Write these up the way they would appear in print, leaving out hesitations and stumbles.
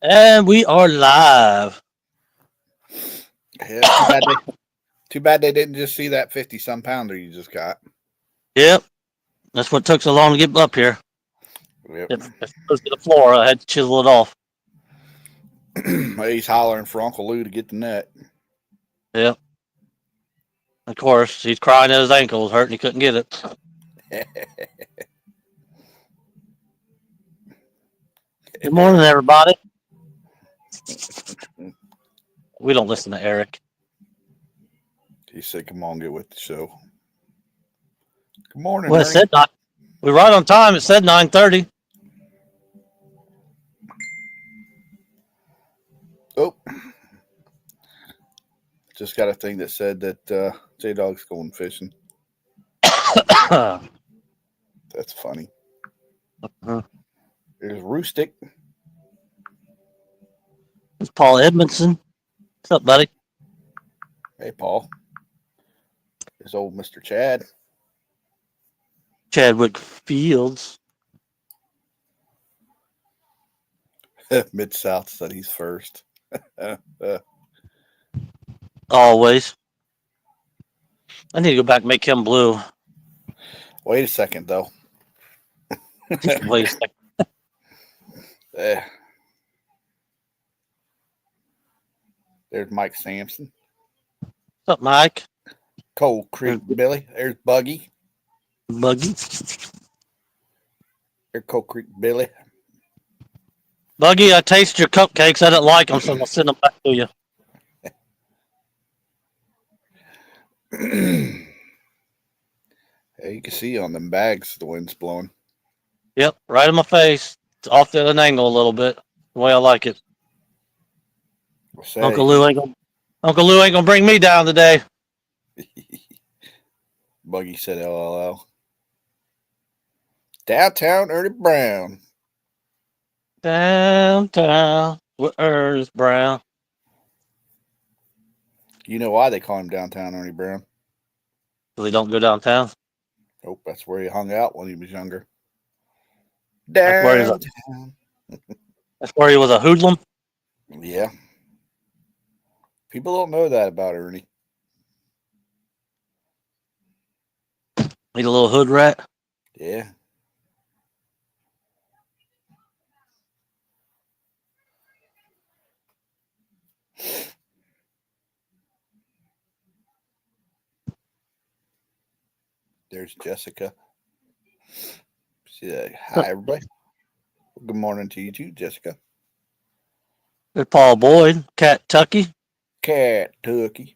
And we are live. Yeah, too bad they didn't just see that 50-some pounder you just got. Yep. That's what took so long to get up here. Yep. If it goes to the floor, I had to chisel it off. He's hollering for Uncle Lou to get the net. Yep. Of course, he's crying at his ankle was hurt and he couldn't get it. Good morning, everybody. We don't listen to Eric. He said, "Come on, get with the show." Good morning, Well, it Ernie. said not. We're right on time. It said 9:30. Oh, just got a thing that said that J Dog's going fishing. That's funny. There's Roostic. It's Paul Edmondson. What's up, buddy? Hey, Paul. There's old Mr. Chad. Chadwick Fields. Mid South studies first. Always. I need to go back and make him blue. Wait a second, though. Wait a second. Eh, there's Mike Sampson. What's up, Mike? Cold Creek Billy. There's Buggy. Buggy. There's Cold Creek Billy. Buggy, I tasted your cupcakes. I didn't like them, so I'm going to send them back to you. Yeah, you can see on them bags the wind's blowing. Yep, right in my face. It's off at an angle a little bit. The way I like it. Say, Uncle Lou ain't gonna bring me down today. Buggy said LOL. Downtown Ernie Brown. Downtown with Ernest Brown. You know why they call him Downtown Ernie Brown? So they don't go downtown. Nope, that's where he hung out when he was younger. That's where he's a, Downtown. that's where he was a hoodlum. Yeah. People don't know that about Ernie. He's a little hood rat. Yeah. There's Jessica. See that? Hi, everybody. Good morning to you too, Jessica. There's Paul Boyd, Cat Tucky. Cat Turkey.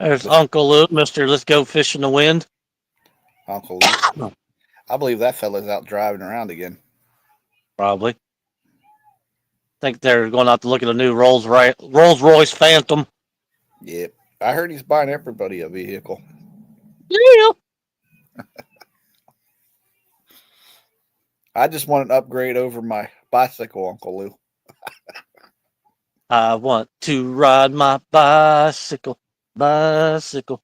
There's Mr. Uncle Lou, Mister Let's Go Fish in the Wind. Uncle Lou. I believe that fella's out driving around again. Probably. Think they're going out to look at a new Rolls Royce Phantom. Yep. I heard he's buying everybody a vehicle. Yeah. I just want an upgrade over my bicycle, Uncle Lou. I want to ride my bicycle. Bicycle.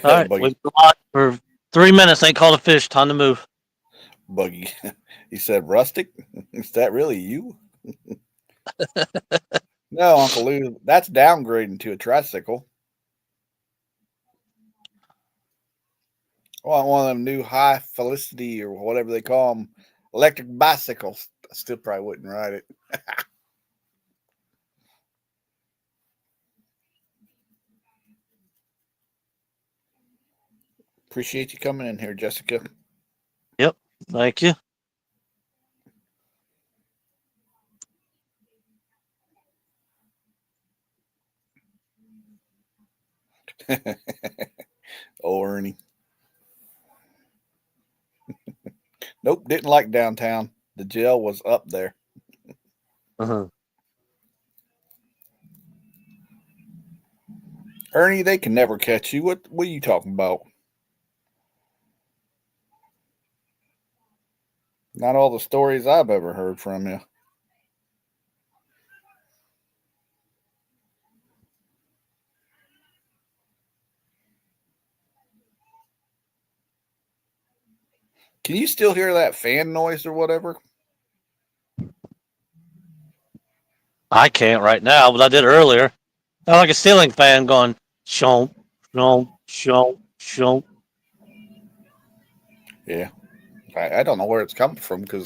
All right, Buggy. we've been on for 3 minutes. Ain't called a fish. Time to move. Buggy. He said, Rustic? Is that really you? No, Uncle Lou. That's downgrading to a tricycle. I want one of them new high felicity or whatever they call them, electric bicycles. I still probably wouldn't ride it. Appreciate you coming in here, Jessica. Yep. Thank you. Oh, Ernie. Nope, didn't like downtown. The jail was up there. Uh-huh. Ernie, they can never catch you. What are you talking about? Not all the stories I've ever heard from you. Can you still hear that fan noise or whatever? I can't right now, but I did earlier. Sound like a ceiling fan going shomp, shomp, shomp, shomp. Yeah. I don't know where it's coming from because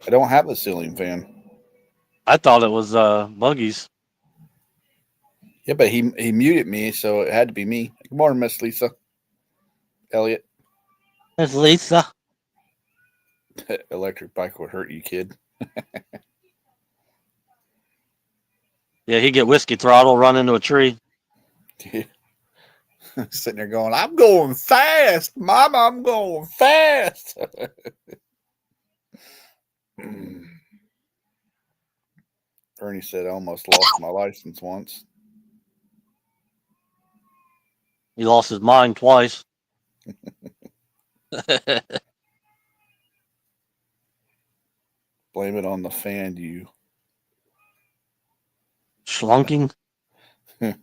I don't have a ceiling fan. I thought it was Buggies. Yeah, but he muted me, so it had to be me. Good morning, Miss Lisa Elliott. It's Lisa. Electric bike would hurt you, kid. Yeah, he get whiskey throttle, run into a tree. Sitting there going, I'm going fast, Mama, I'm going fast. Ernie said I almost lost my license once. He lost his mind twice. Blame it on the fan, you. Schlunking. Hey,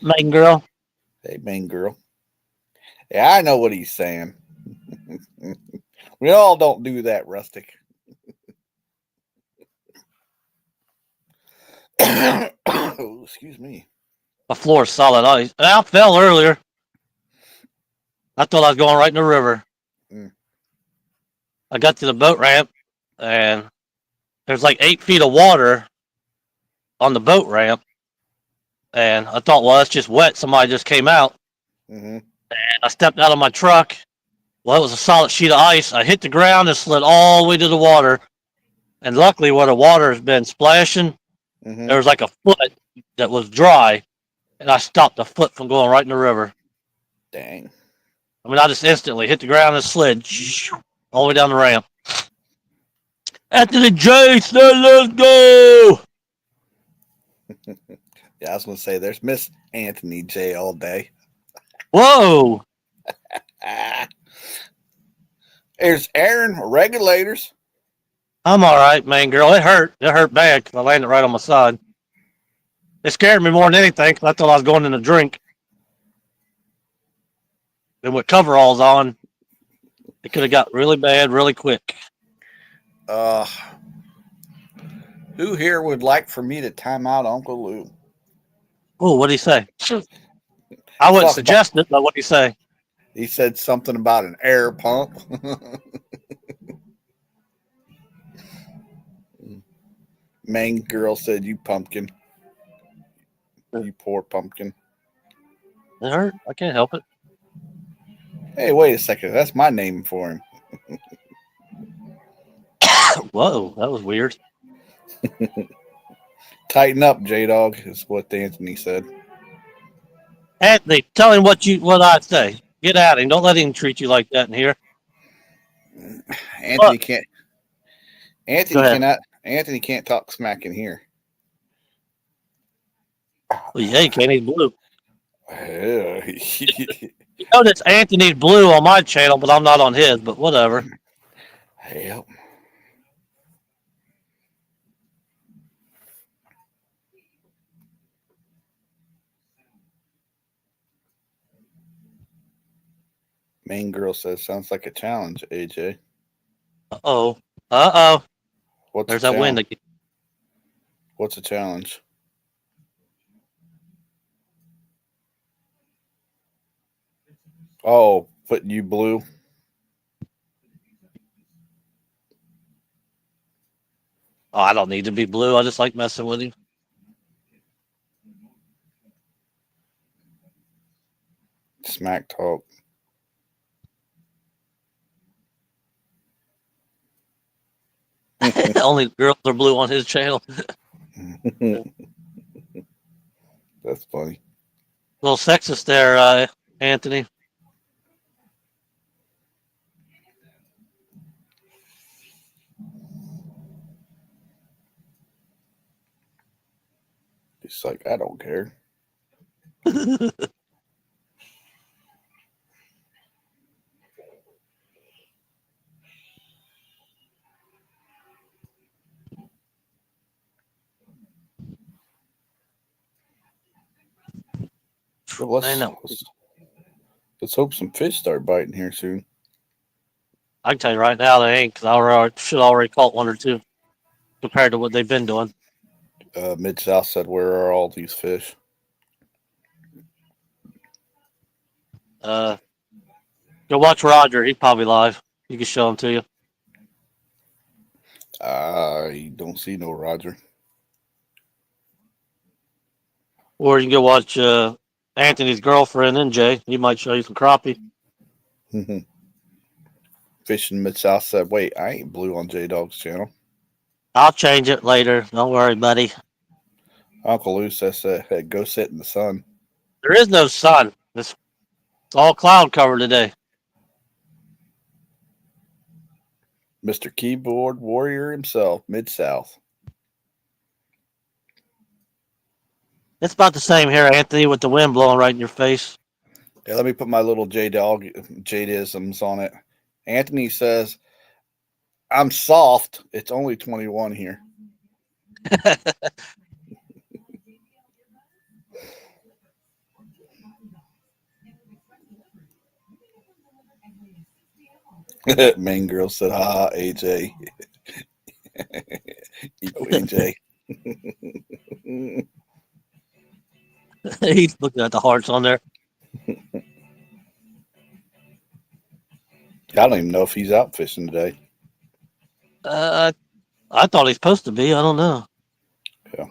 Megan girl. man, girl. Yeah, I know what he's saying. We all don't do that, Rustic. Oh, excuse me. My floor is solid ice. And I fell earlier. I thought I was going right in the river. Mm. I got to the boat ramp, and there's like 8 feet of water on the boat ramp. And I thought, well, that's just wet. Somebody just came out. Mm-hmm. And I stepped out of my truck. Well, it was a solid sheet of ice. I hit the ground and slid all the way to the water. And luckily, where the water has been splashing, Mm-hmm. there was like a foot that was dry. And I stopped the foot from going right in the river. Dang. I mean, I just instantly hit the ground and slid all the way down the ramp. Anthony J said, let's go. Yeah, I was going to say, there's Miss Anthony J all day. Whoa. Ah. There's Aaron Regulators. I'm all right, man, girl. It hurt. It hurt bad because I landed right on my side. It scared me more than anything because I thought I was going in a drink. And with coveralls on, it could have got really bad really quick. Uh, who here would like for me to time out Uncle Lou? Oh, what'd he say? I wouldn't Talk about. suggest it, but what'd he say? He said something about an air pump. Main girl said, "You pumpkin, you poor pumpkin." It hurt. I can't help it. Hey, wait a second. That's my name for him. Whoa, that was weird. Tighten up, J Dog, is what Anthony said. Anthony, tell him what I say. Get at him. Don't let him treat you like that in here. Anthony What? can't. Go Anthony ahead. cannot. Anthony can't talk smack in here. Well, yeah, Kenny's blue. Yep. You notice Anthony's blue on my channel, but I'm not on his. But whatever. Main girl says, "Sounds like a challenge, AJ." Uh oh. Uh oh. What's There's a that wind challenge? again. What's a challenge? Oh, putting you blue. Oh, I don't need to be blue. I just like messing with him. Smack talk. Only girls are blue on his channel. That's funny. A little sexist there, Anthony. He's like, I don't care. Man, that Let's hope some fish start biting here soon. I can tell you right now they ain't, because I should already caught one or two compared to what they've been doing. Mid South said, "Where are all these fish?" Go watch Roger. He's probably live. You can show him to you. I don't see no Roger. Or you can go watch Anthony's girlfriend, NJ. He might show you some crappie. Fishing Mid South said, "Wait, I ain't blue on J Dog's channel." I'll change it later. Don't worry, buddy. Uncle Lou says, "Hey, go sit in the sun." There is no sun. It's all cloud cover today. Mr. Keyboard Warrior himself, Mid South. It's about the same here, Anthony, with the wind blowing right in your face. Yeah, let me put my little J Dog Jadisms on it. Anthony says, "I'm soft. It's only 21 here." Main girl said, "Ha, AJ." Eco AJ. He's looking at the hearts on there. I don't even know if he's out fishing today. I thought he's supposed to be. I don't know. Yeah.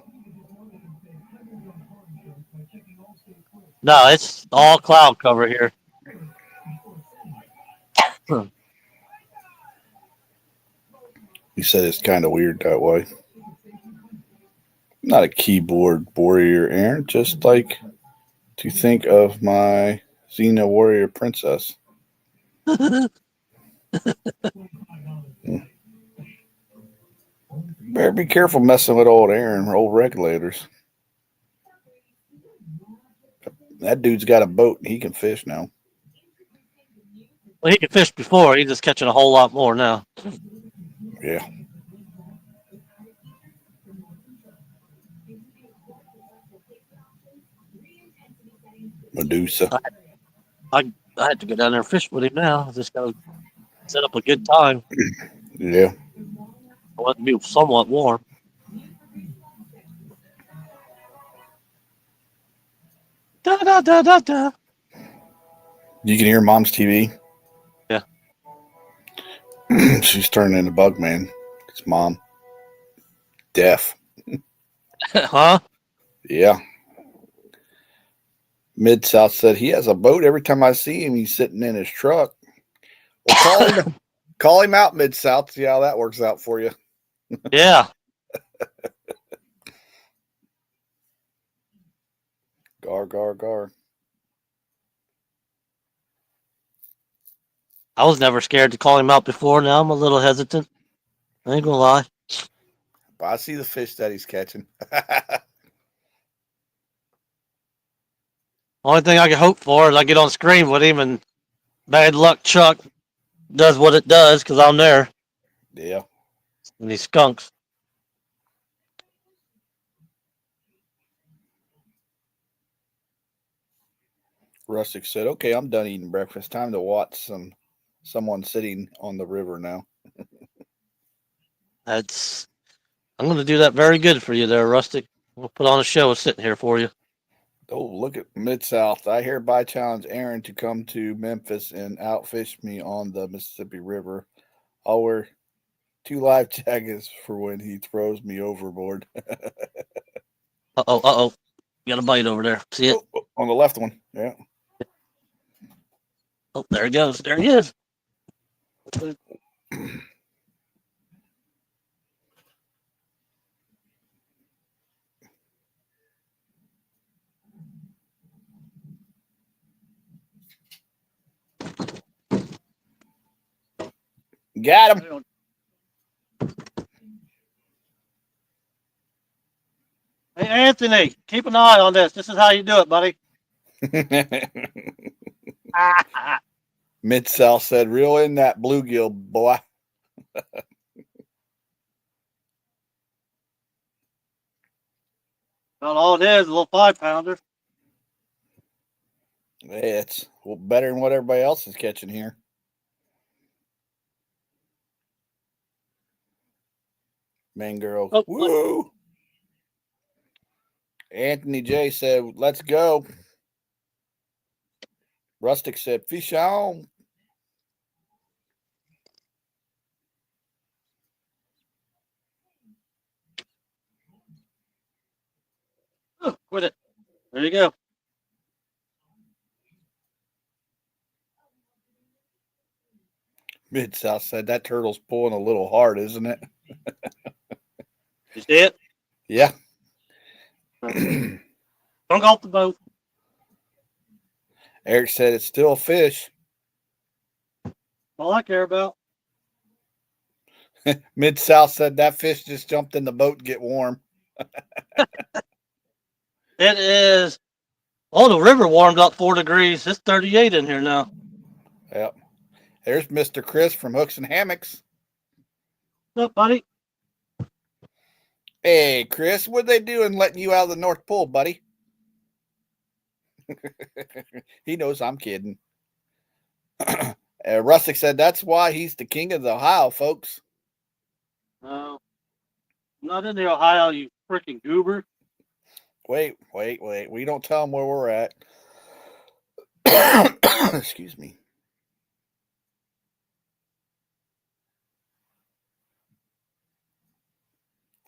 No, it's all cloud cover here. He said it's kind of weird that way. Not a keyboard warrior, Aaron. Just like to think of my Xena warrior princess. Better be careful messing with old Aaron, old regulators. That dude's got a boat and he can fish now. Well, he could fish before. He's just catching a whole lot more now. Yeah. Medusa. I had to go down there and fish with him now. I just got to set up a good time. Yeah. I want it to be somewhat warm. Da da da da da. You can hear Mom's TV. Yeah. She's turning into Bugman. It's Mom. Deaf. Huh? Yeah. Mid South said he has a boat. Every time I see him, he's sitting in his truck. Well, call him out, Mid South. See how that works out for you. Yeah. Gar, gar, gar. I was never scared to call him out before. Now I'm a little hesitant. I ain't gonna lie. But I see the fish that he's catching. Only thing I can hope for is I get on screen with him and bad luck Chuck does what it does because I'm there Yeah. and he skunks. Rustic said, "Okay, I'm done eating breakfast. Time to watch someone sitting on the river now." I'm gonna do that very good for you there, Rustic. We'll put on a show sitting here for you. Oh, look at Mid South. I hereby challenge Aaron to come to Memphis and outfish me on the Mississippi River. I'll wear 2 life jackets for when he throws me overboard. Uh oh. Got a bite over there. See it? Oh, on the left one. Yeah. Oh, there he goes. There he is. Got him. Hey, Anthony, keep an eye on this. This is how you do it, buddy. Mid South said, "Reel in that bluegill, boy." Well, all it is a little 5-pounder. It's Well, better than what everybody else is catching here. Man, girl, Oh, woo! Anthony J said, "Let's go." Rustic said, "Fish on." oh, quit it. There you go. Mid South said, "That turtle's pulling a little hard, isn't it?" You see it? Yeah. Don't go off the boat. Eric said, "It's still a fish." All I care about. Mid South said, "That fish just jumped in the boat to get warm." It is. Oh, the river warmed up 4 degrees. It's 38 in here now. Yep. There's Mr. Chris from Hooks and Hammocks. What's up, buddy? Hey, Chris, what they doing letting you out of the North Pole, buddy? He knows I'm kidding. Rustic said, "That's why he's the king of the Ohio, folks." No, I'm not in the Ohio, you freaking goober. Wait. We don't tell them where we're at. Excuse me.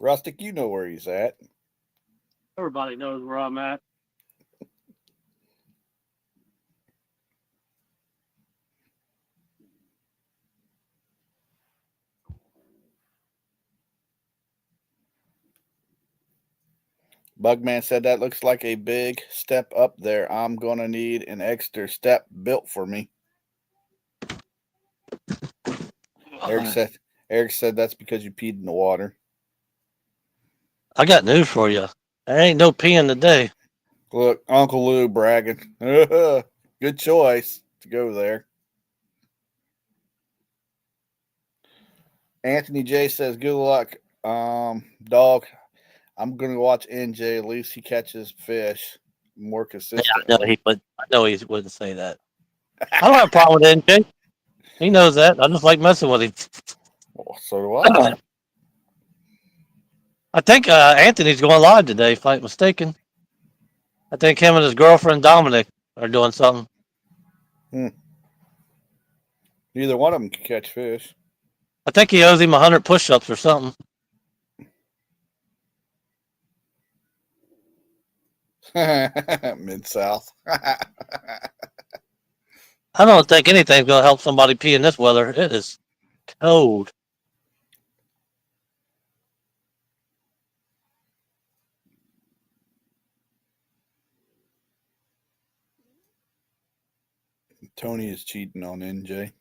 Rustic, you know where he's at. Everybody knows where I'm at. Bugman said, "That looks like a big step up there. I'm going to need an extra step built for me." Eric said that's because you peed in the water. I got news for you. There ain't no peeing today. Look, Uncle Lou bragging. Good choice to go there. Anthony J says, "Good luck, dog. I'm going to watch NJ. At least he catches fish more consistently." Yeah, I know he would. I know he wouldn't say that. I don't have a problem with NJ. He knows that. I just like messing with him. Well, so do I. I think Anthony's going live today, if I'm not mistaken. I think him and his girlfriend Dominic are doing something. Neither one of them can catch fish. I think he owes him 100 push-ups or something. Mid-South. I don't think anything's going to help somebody pee in this weather. It is cold. Tony is cheating on NJ.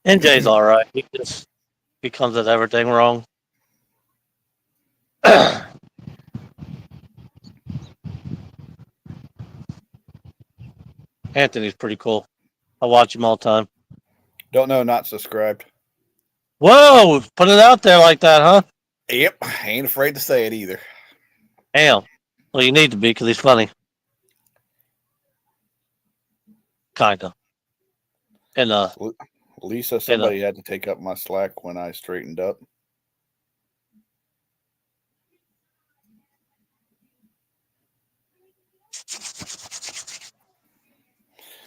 NJ's all right. He comes at everything wrong. Anthony's pretty cool. I watch him all the time. Don't know, not subscribed. Whoa! Put it out there like that, huh? Yep, I ain't afraid to say it either. Damn. Well, you need to be because he's funny. Kinda. And Lisa, somebody had to take up my slack when I straightened up.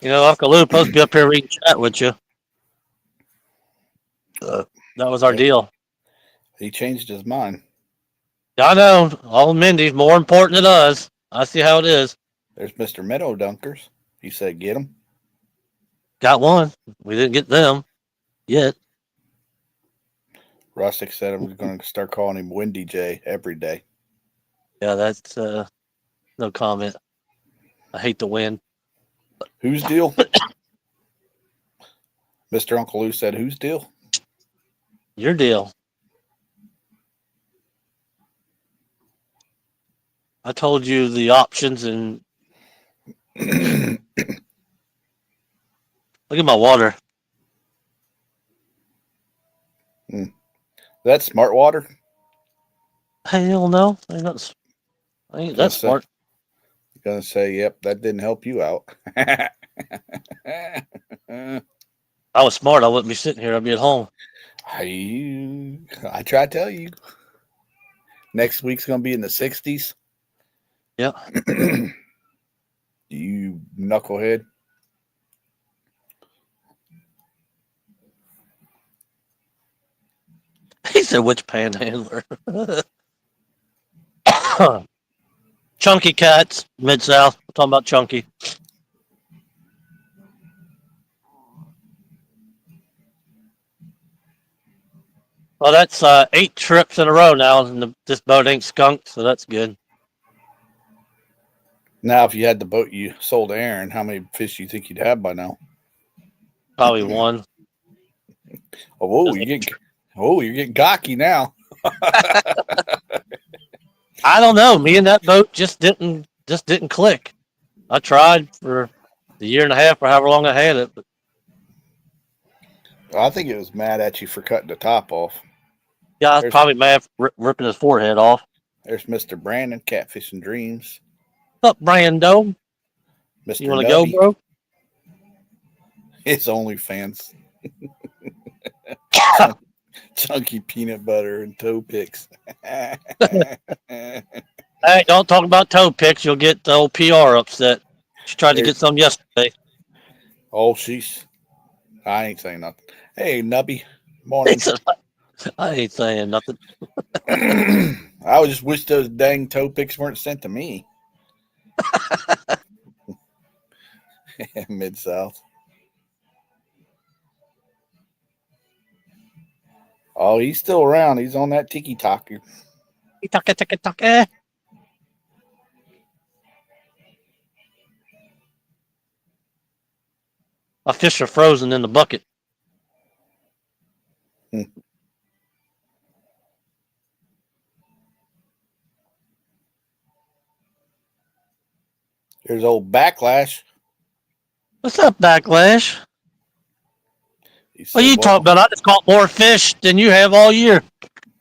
you know, Uncle Lou supposed to be up here reading chat with you. That was our deal. He changed his mind. I know. All Mindy's more important than us. I see how it is. There's Mr. Meadow Dunkers. He said, "Get him." Got one. We didn't get them yet. Rustic said I'm going to start calling him Windy J every day. Yeah, that's no comment. I hate the wind. Whose deal? Mr. Uncle Lou said, "Whose deal?" Your deal. I told you the options and look at my water. That's smart water. Hell no. Ain't that smart. Gonna say, yep, that didn't help you out. I was smart. I wouldn't be sitting here. I'd be at home. I try to tell you. Next week's gonna be in the 60s. Yeah. You knucklehead. He said, which panhandler? Chunky cats, Mid-South. We're talking about Chunky. Well, that's 8 trips in a row now, and this boat ain't skunked, so that's good. Now, if you had the boat you sold to Aaron, how many fish do you think you'd have by now? Probably one. Oh, you're getting cocky now. I don't know. Me and that boat just didn't click. I tried for the year and a half or however long I had it, but I think it was mad at you for cutting the top off. yeah, I was probably mad for ripping his forehead off. There's Mr. Brandon, Catfishing Dreams. What's up, Brando? Mr. You want to go, bro? It's OnlyFans. Chunky peanut butter and toe picks. Hey, don't talk about toe picks. You'll get the old PR upset. She tried to get some yesterday. Oh, I ain't saying nothing. Hey, Nubby. Morning. I ain't saying nothing. I would just wish those dang toe picks weren't sent to me. Mid-South. Oh, he's still around. He's on that tiki-taka. Tiki-taka. My fish are frozen in the bucket. There's old Backlash. What's up, Backlash? What are you talking about? I just caught more fish than you have all year.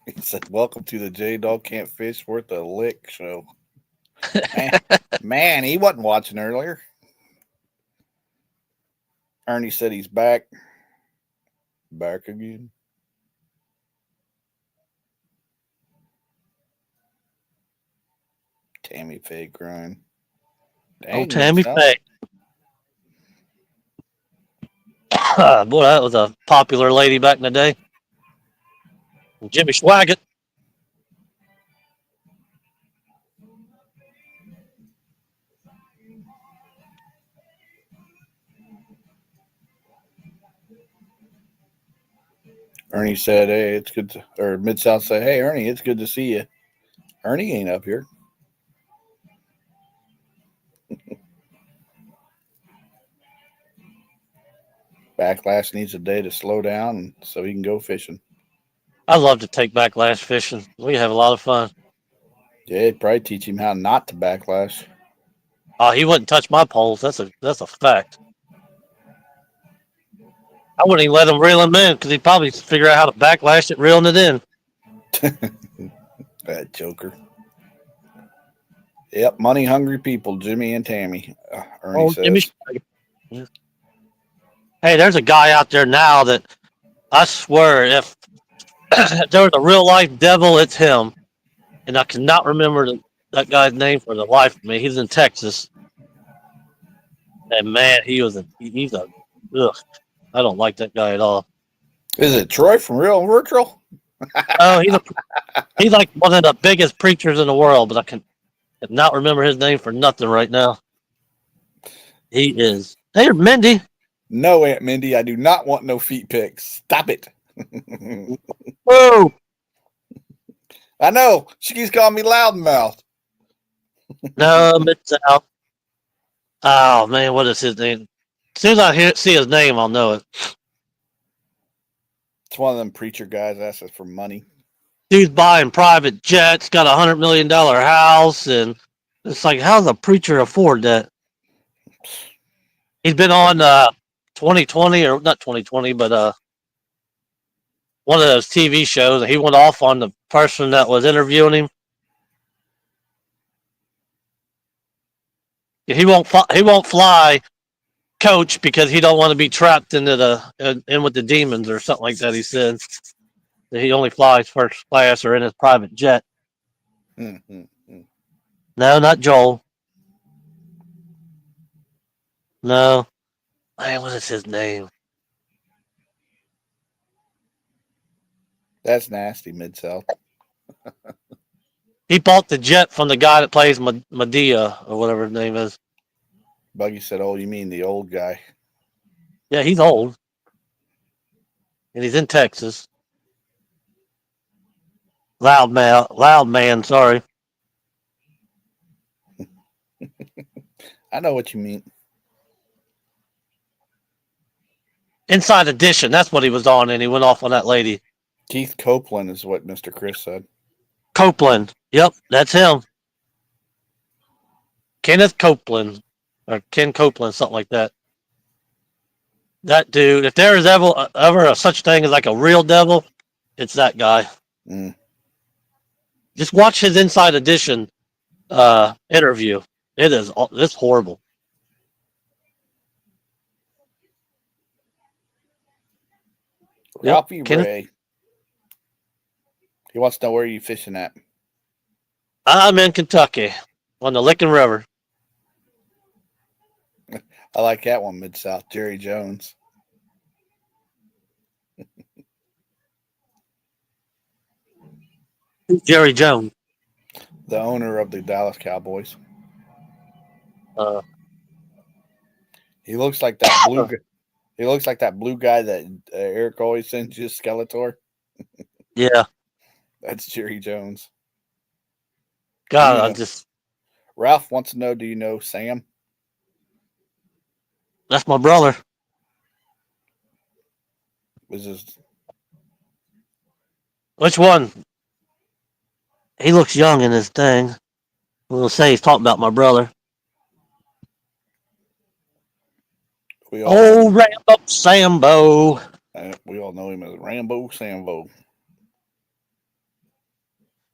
He said, welcome to the J-Dog Can't Fish Worth a Lick show. Man, he wasn't watching earlier. Ernie said he's back. Back again. Tammy Faye crying. Oh, Tammy Faye. Boy, that was a popular lady back in the day. Jimmy Swaggart. Ernie said, hey, it's good to, or Mid-South said, hey, Ernie, it's good to see you. Ernie ain't up here. Backlash needs a day to slow down so he can go fishing. I love to take Backlash fishing. We have a lot of fun. Yeah, it'd probably teach him how not to backlash. Oh, he wouldn't touch my poles. That's a fact. I wouldn't even let him reel him in because he'd probably figure out how to backlash it, reeling it in. That joker. Yep, money hungry people, Jimmy and Tammy. Ernie says. Jimmy. Hey, there's a guy out there now that I swear if there was a real life devil, it's him. And I cannot remember that guy's name for the life of me. He's in Texas. And man, he's a ugh. I don't like that guy at all. Is it Troy from Real and Virtual? Oh, he's like one of the biggest preachers in the world, but I cannot remember his name for nothing right now. He is. Hey, Mindy. No, Aunt Mindy, I do not want no feet pics. Stop it. Whoa. I know. She keeps calling me loudmouth. No, Mid-South. Oh, man, what is his name? As soon as I see his name, I'll know it. It's one of them preacher guys asking for money. Dude's buying private jets, got $100 million house, and it's like, how does a preacher afford that? He's been on 2020, or not 2020, but one of those TV shows, and he went off on the person that was interviewing him. He won't. He won't fly coach because he don't want to be trapped into in with the demons or something like that. He said that he only flies first class or in his private jet. Mm-hmm. No, not Joel. No, man, what is his name? That's nasty, Mid-South. He bought the jet from the guy that plays Medea or whatever his name is. Buggy said, "Oh, you mean the old guy?" Yeah, he's old, and he's in Texas. Loud man. Sorry. I know what you mean. Inside Edition. That's what he was on, and he went off on that lady. Keith Copeland is what Mr. Chris said. Copeland. Yep, that's him. Kenneth Copeland or Ken Copeland, something like that. That dude. If there is ever a such thing as like a real devil, it's that guy. Mm. Just watch his Inside Edition interview. It's horrible. Ralphie Yep. Kenneth, Ray. He wants to know where you fishing at. I'm in Kentucky on the Licking River. I like that one, Mid-South. Jerry Jones. Jerry Jones. The owner of the Dallas Cowboys. He looks like that blue. He looks like that blue guy that Eric always sends you, Skeletor. Yeah. That's Jerry Jones. God, Ralph wants to know, do you know Sam? That's my brother. Which one? He looks young in his thing. We'll say he's talking about my brother. Rambo Sambo. We all know him as Rambo Sambo.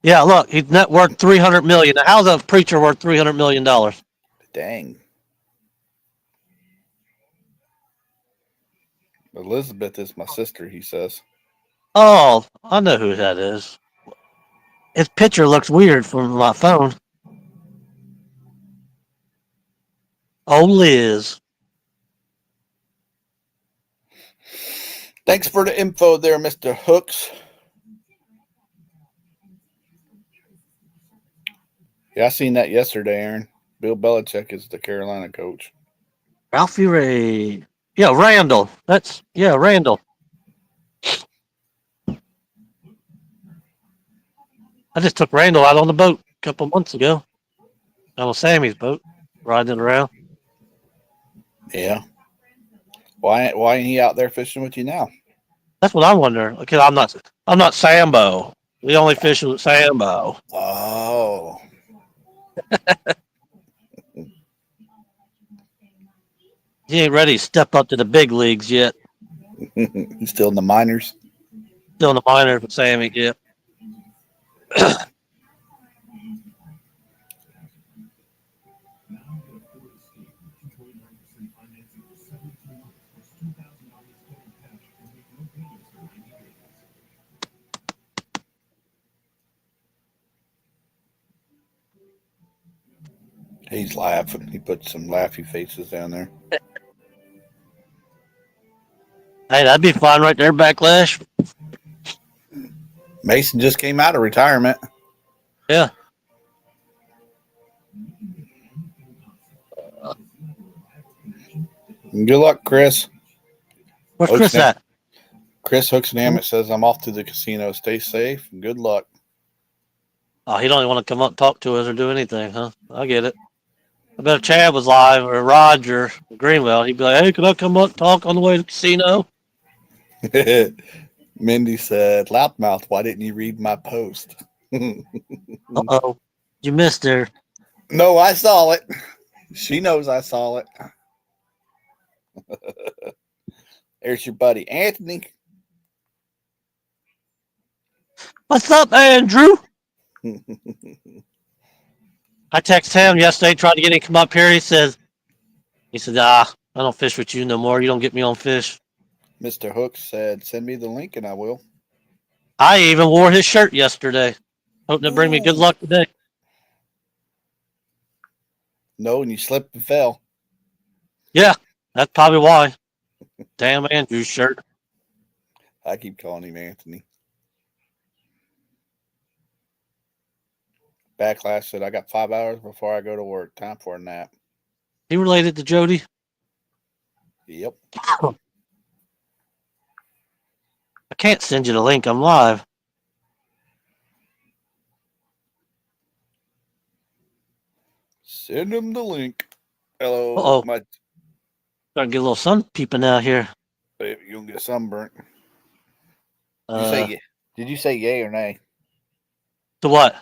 Yeah, look, he's net worth $300 million. Now, how's a preacher worth $300 million? Dang. Elizabeth is my sister, he says. Oh, I know who that is. His picture looks weird from my phone. Oh, Liz. Thanks for the info there, Mr. Hooks. Yeah, I seen that yesterday, Aaron. Bill Belichick is the Carolina coach. Ralphie Ray. Yeah, Randall. Randall. I just took Randall out on the boat a couple months ago. On Sammy's boat, riding around. Yeah. Why ain't he out there fishing with you now? That's what I wonder. Because I'm not Sambo. We only fish with Sambo. Oh. He ain't ready to step up to the big leagues yet. He's still in the minors. Still in the minors with Sammy, yeah. He's laughing. He put some laughy faces down there. Hey, that'd be fun right there, Backlash. Mason just came out of retirement. Yeah. Good luck, Chris. Where's Chris at? Chris Hooks and Hammett says, I'm off to the casino. Stay safe and good luck. Oh, he don't even want to come up and talk to us or do anything, huh? I get it. I bet if Chad was live or Roger Greenwell, he'd be like, hey, can I come up and talk on the way to the casino? Mindy said, Loudmouth, why didn't you read my post? Uh-oh. You missed her. No, I saw it. She knows I saw it. There's your buddy, Anthony. What's up, Andrew? I texted him yesterday, tried to get him to come up here. He said, I don't fish with you no more. You don't get me on fish. Mr. Hook said, "Send me the link and I will." I even wore his shirt yesterday. Hoping to bring me good Ooh. luck today. No, and you slipped and fell. Yeah, that's probably why. Damn Andrew's shirt. I keep calling him Anthony. Backlash said, "I got 5 hours before I go to work. Time for a nap." He related to Jody. Yep. I can't send you the link. I'm live. Send him the link. Hello, Uh-oh. my. Starting to get a little sun peeping out here. You're gonna get sunburnt. Did you Uh, say? Did you say yay or nay? to what?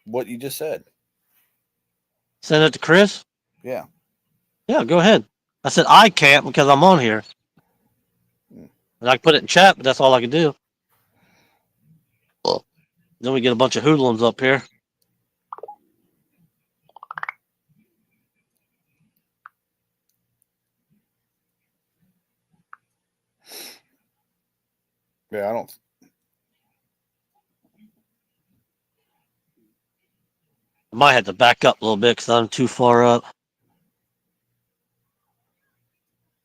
What you just said? Send it to Chris? Yeah. Yeah, go ahead. I said I can't because I'm on here. And I can put it in chat, but that's all I can do. Then we get a bunch of hoodlums up here. Yeah, I don't. I might have to back up a little bit because I'm too far up.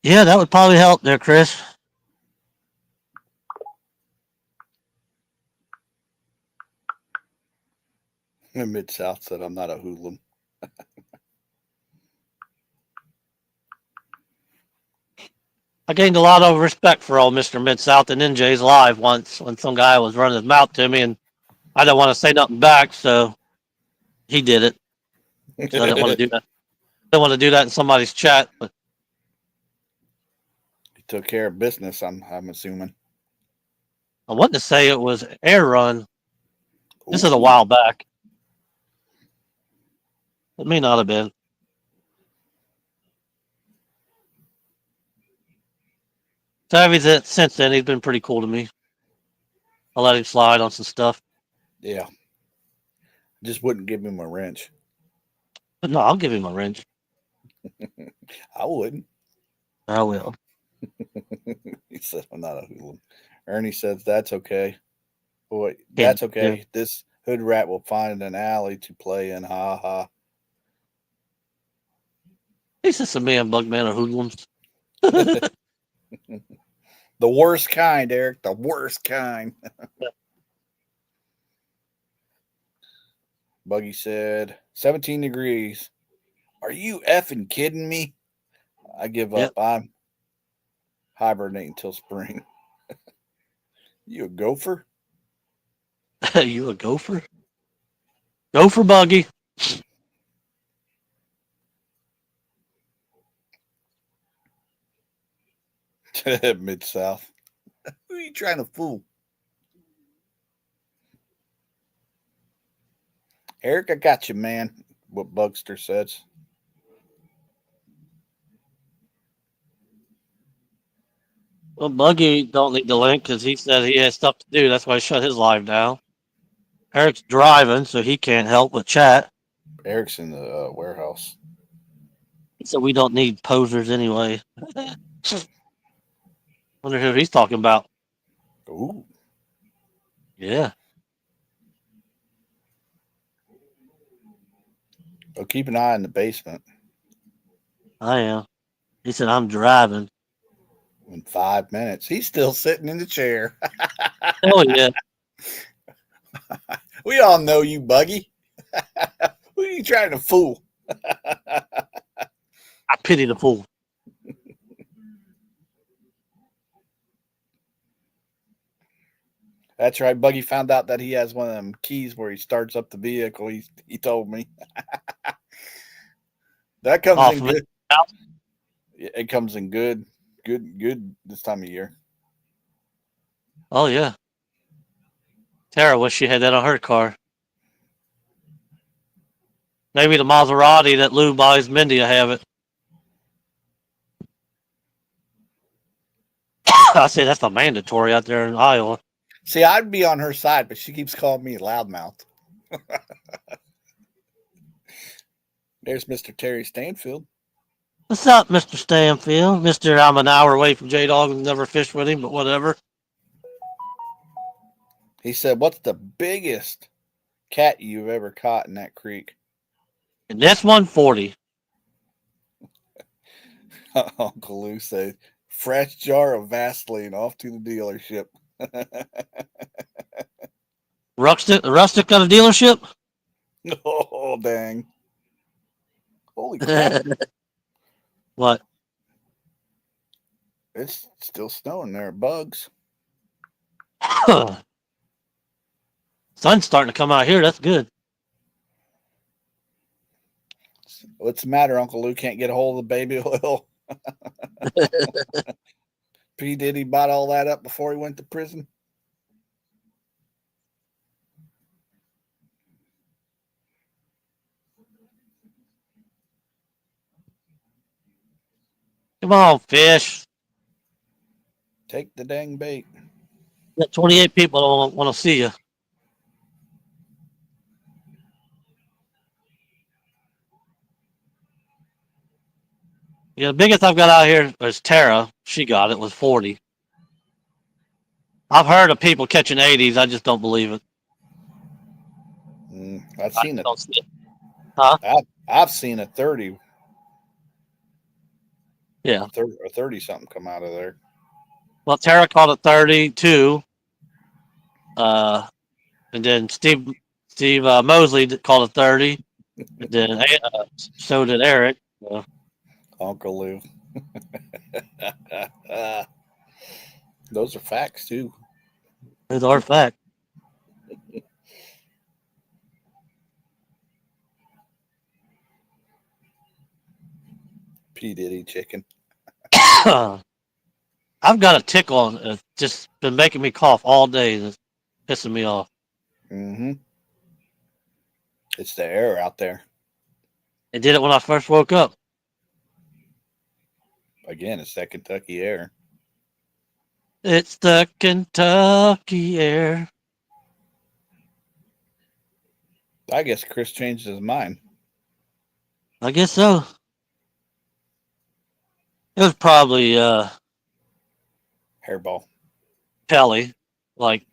Yeah, that would probably help there, Chris. Mid South said, "I'm not a hoodlum." I gained a lot of respect for old Mr. Mid-South and NJ's live once when some guy was running his mouth to me and I didn't want to say nothing back, so he did it. So I didn't want to do that. I didn't want to do that in somebody's chat. But He took care of business. I'm assuming. I wanted to say it was Air Run. This is a Ooh. while back. It may not have been. So since then, he's been pretty cool to me. I let him slide on some stuff. Yeah. Just wouldn't give him a wrench. But no, I'll give him a wrench. I wouldn't. I will. He said, "I'm not a hoodlum." Ernie says, "That's okay. Boy, Can't that's do. okay. This hood rat will find an alley to play in. Ha ha." He's just a man, bug man, or hoodlums. The worst kind, Eric. The worst kind. Buggy said, 17 degrees. Are you effing kidding me? I give Yep. up. I'm hibernating till spring. You a gopher? You a gopher? Gopher buggy. Mid South. Who are you trying to fool? Eric, I got you, man. What Bugster says. Well, Buggy don't need the link because he said he has stuff to do. That's why he shut his live down. Eric's driving, so he can't help but chat. Eric's in the warehouse. So we don't need posers anyway. Wonder who he's talking about. Ooh. Yeah. Well, keep an eye in the basement. I am. He said, I'm driving. In 5 minutes. He's still sitting in the chair. Oh, yeah. We all know you, Buggy. Who are you trying to fool? I pity the fool. That's right. Buggy found out that he has one of them keys where he starts up the vehicle. He told me. That comes Off in of it. good. It comes in good this time of year. Oh, yeah. Tara wish she had that on her car. Maybe the Maserati that Lou buys Mindy will have it. I say that's not mandatory out there in Iowa. See, I'd be on her side, but she keeps calling me loudmouth. There's Mr. Terry Stanfield. What's up, Mr. Stanfield? Mr. I'm an hour away from J Dog and never fished with him, but whatever. He said, "What's the biggest cat you've ever caught in that creek?" And this 140. Uncle Lou said, "Fresh jar of Vaseline off to the dealership." Rustic got a dealership? Oh, dang. Holy crap. What? It's still snowing there. Bugs. Sun's starting to come out here. That's good. What's the matter, Uncle Lou? Can't get a hold of the baby oil? P. Diddy bought all that up before he went to prison? Come on, fish. Take the dang bait. Got 28 people that want to see you. Yeah, the biggest I've got out here is Tara. She got it, was 40. I've heard of people catching 80s. I just don't believe it. I've I seen it. don't see it. Huh? I've seen a 30. Yeah. 30 something come out of there. Well, Tara caught a 32. And then Steve Mosley called a 30. And then so did Eric. So. Uncle Lou. Those are facts too. Those are facts. P. Diddy chicken. I've got a tickle on it. It's just been making me cough all day. It's pissing me off. Mm-hmm. It's the air out there. It did it when I first woke up. Again, it's that Kentucky air. It's the Kentucky air. I guess Chris changed his mind. I guess so. It was probably Hairball. Kelly. Like,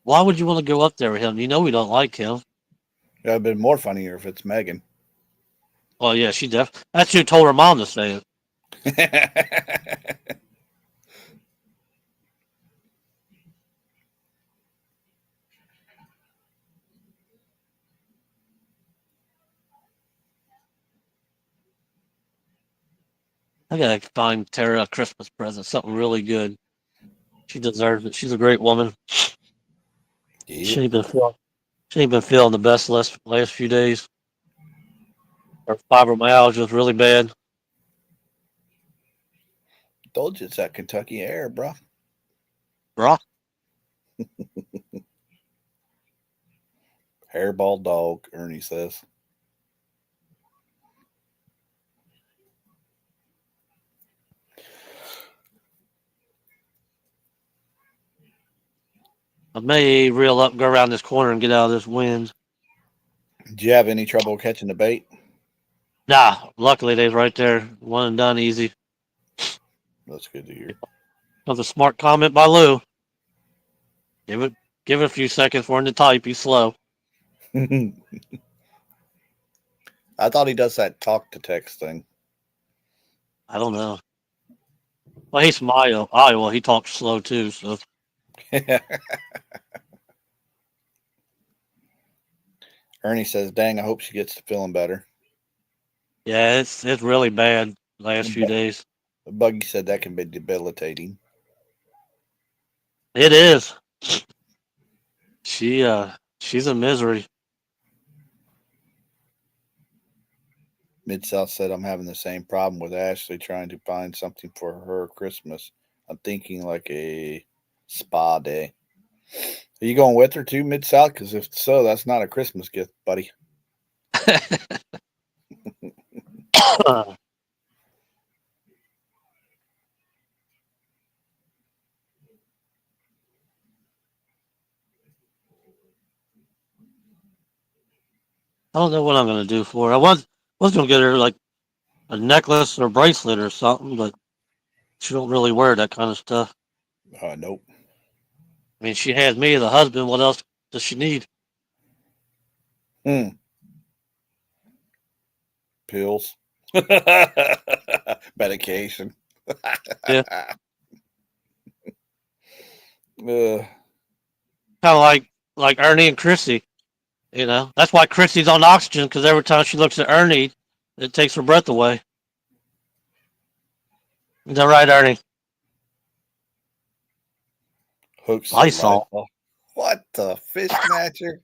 why would you want to go up there with him? You know we don't like him. It would have been more funnier if it's Megan. Well, yeah, she definitely. That's who told her mom to say it. I gotta find Tara a Christmas present, something really good. She deserves it. She's a great woman. Yep. She ain't been feeling the best last few days. Her fibromyalgia was really bad. Told you it's that Kentucky air, bro. Bro, Hairball dog, Ernie says. I may reel up, go around this corner, and get out of this wind. Did you have any trouble catching the bait? Nah, luckily they's right there. One and done easy. That's good to hear. That was a smart comment by Lou. Give it a few seconds for him to type. He's slow. I thought he does that talk to text thing. I don't know. Well, he's from Iowa. He talks slow too. So Ernie says, "Dang, I hope she gets to feeling better." yeah, it's really bad last few days. Buggy said that can be debilitating. It is. She's in misery. Mid South said, "I'm having the same problem with Ashley trying to find something for her Christmas. I'm thinking like a spa day." Are you going with her too, Mid South? Because if so, that's not a Christmas gift, buddy. I don't know what I'm gonna do for her. was gonna get her like a necklace or bracelet or something, but she don't really wear that kind of stuff. Nope. I mean, she has me as a husband. What else does she need? Pills. Medication. Yeah. Uh, Kind of like Ernie and Chrissy. You know, that's why Chrissy's on oxygen, because every time she looks at Ernie, it takes her breath away. Is that right, Ernie? Hook said Lysol. Lysol. What the fish snatcher?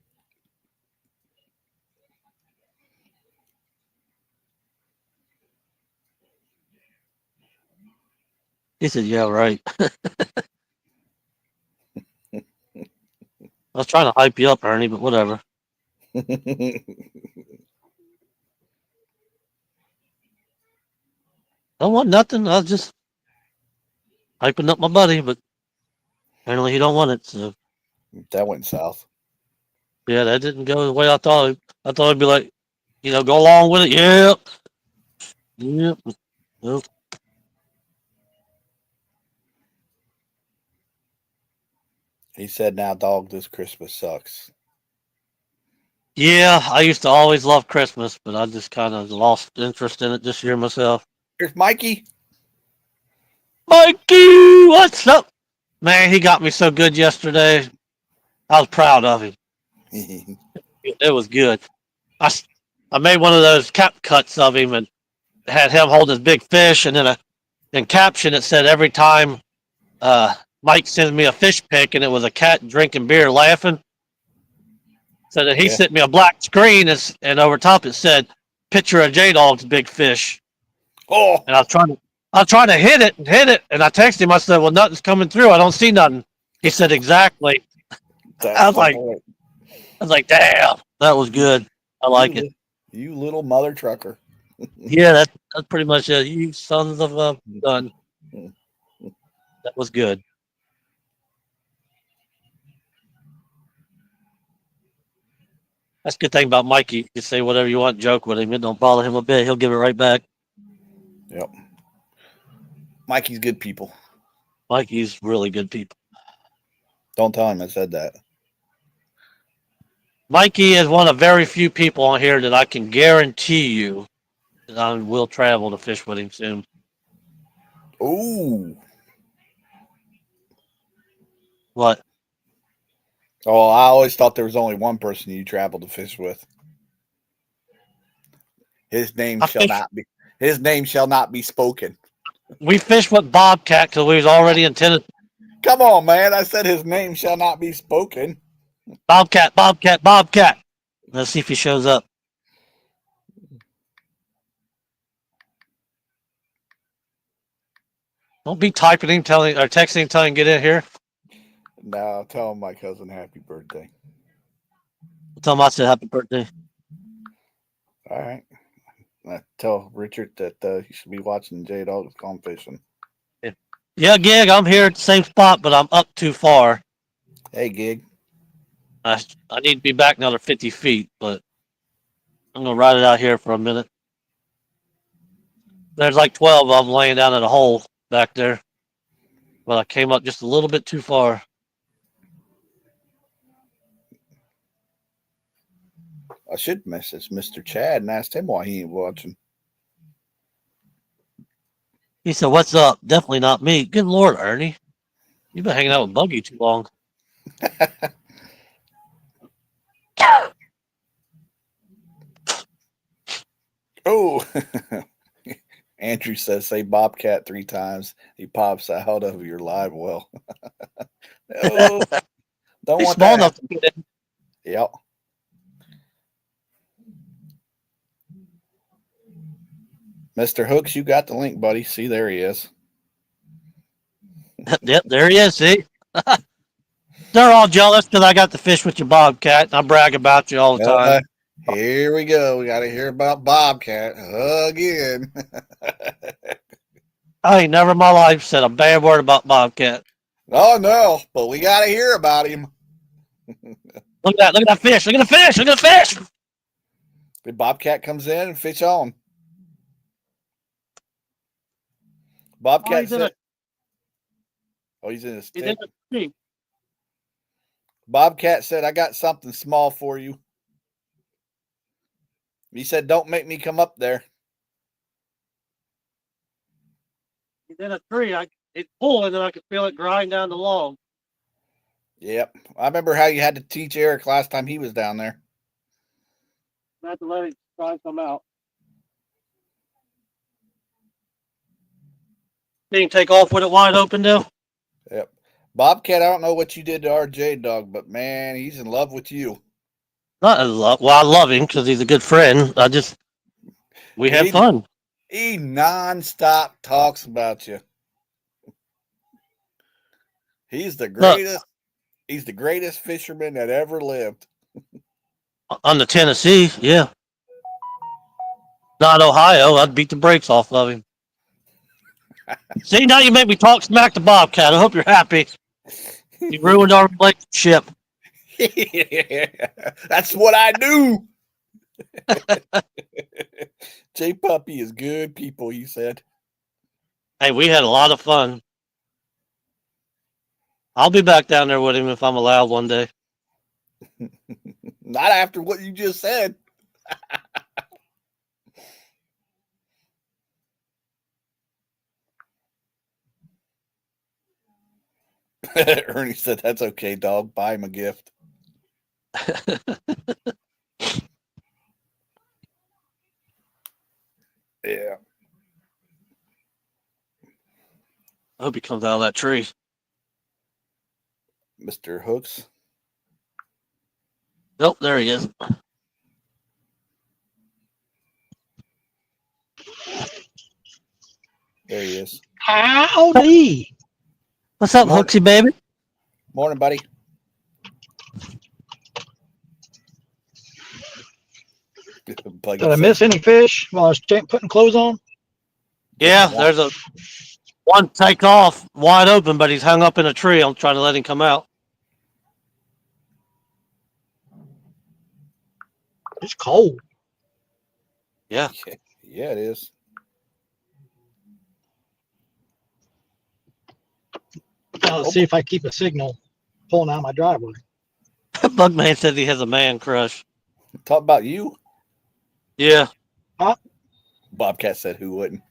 He said, "Yeah, right." I was trying to hype you up, Ernie, but whatever. I don't want nothing. I was just hyping up my buddy, but apparently he don't want it. So That went south. yeah, that didn't go the way I thought. I thought it'd be like, go along with it. Yep, yep. Nope. He said, "Now, dog, this Christmas sucks." Yeah, I used to always love Christmas, but I just kind of lost interest in it this year myself. Here's Mikey. Mikey, what's up? Man, he got me so good yesterday. I was proud of him. It was good. I made one of those cap cuts of him and had him hold his big fish, and then in caption it said every time Mike sends me a fish pic, and it was a cat drinking beer laughing. So that he sent me a black screen, and over top it said picture of J Dog's big fish. Oh, And I was trying to hit it, and I texted him. I said, "Well, nothing's coming through. I don't see nothing." He said, "Exactly." I was like, "Damn, that was good. I like it." You little mother trucker. Yeah, that's pretty much it. You sons of a gun. That was good. That's a good thing about Mikey. You can say whatever you want, joke with him. It don't bother him a bit. He'll give it right back. Yep. Mikey's good people. Mikey's really good people. Don't tell him I said that. Mikey is one of very few people on here that I can guarantee you that I will travel to fish with him soon. Ooh. What? Oh, I always thought there was only one person you traveled to fish with. His name shall not be spoken. We fished with Bobcat because we was already in Tennessee. Come on, man. I said his name shall not be spoken. Bobcat. Let's see if he shows up. Don't be typing him, texting him, telling him get in here. No, tell him my cousin happy birthday. Tell him I said happy birthday. All right. Tell Richard that he should be watching J Dog's Gone Fishing. Yeah, Gig, I'm here at the same spot, but I'm up too far. Hey, Gig. I need to be back another 50 feet, but I'm going to ride it out here for a minute. There's like 12 of them laying down in a hole back there. But I came up just a little bit too far. I should message Mr. Chad and ask him why he ain't watching. He said, "What's up?" Definitely not me. Good Lord, Ernie. You've been hanging out with Buggy too long. Oh, Andrew says, say Bobcat 3 times. He pops out of your live well. No, don't He's want small that. enough to get in. Yep. Mr. Hooks, you got the link, buddy. See, there he is. Yep, there he is. See? They're all jealous because I got to fish with your Bobcat. And I brag about you all the time. Here we go. We got to hear about Bobcat again. I ain't never in my life said a bad word about Bobcat. Oh, no, but we got to hear about him. Look at that fish. Look at the fish. The Bobcat comes in and fish on. Bobcat he's in said, he's in a He's stick. in a tree. Bobcat said, I got something small for you. He said, don't make me come up there. He's in a tree. It's pulling, and I can feel it grind down the log. Yep. I remember how you had to teach Eric last time he was down there. I have to let it try and come out. You can take off with it wide open now. Yep. Bobcat, I don't know what you did to our J Dog, but man, he's in love with you. Not in love. Well, I love him because he's a good friend. We have fun. He nonstop talks about you. He's the greatest. Look, he's the greatest fisherman that ever lived. on the Tennessee, yeah. Not Ohio. I'd beat the brakes off of him. See, now you make me talk smack to Bobcat. I hope you're happy. You ruined our relationship. That's what I do. J Puppy is good people, you said. Hey, we had a lot of fun. I'll be back down there with him if I'm allowed one day. Not after what you just said. Ernie said, that's okay, dog. Buy him a gift. Yeah. I hope he comes out of that tree. Mr. Hooks. Nope, there he is. There he is. Howdy. What's up, Morning. Hooksy baby? Morning, buddy. Did I miss any fish while I was putting clothes on? Yeah, there's a one take off wide open, but he's hung up in a tree. I'm trying to let him come out. It's cold. Yeah. Yeah, it is. Let's see if I keep a signal pulling out my driveway. Bugman says he has a man crush. Talk about you. Yeah. Bobcat said, who wouldn't?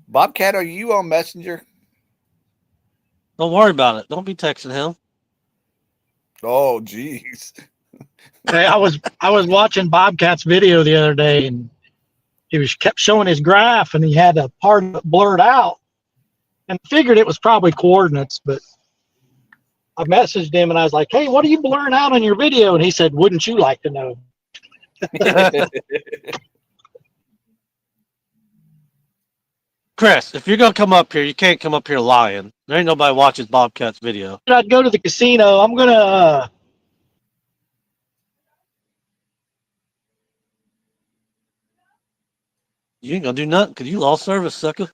Bobcat, are you on Messenger? Don't worry about it. Don't be texting him. Oh, geez. Hey, I was watching Bobcat's video the other day, and he kept showing his graph, and he had a part of it blurred out, and figured it was probably coordinates. But I messaged him, and I was like, "Hey, what are you blurring out on your video?" And he said, "Wouldn't you like to know?" Chris, if you're going to come up here, you can't come up here lying. There ain't nobody watches Bobcat's video. I'd go to the casino. I'm gonna. You ain't going to do nothing because you lost service, sucker.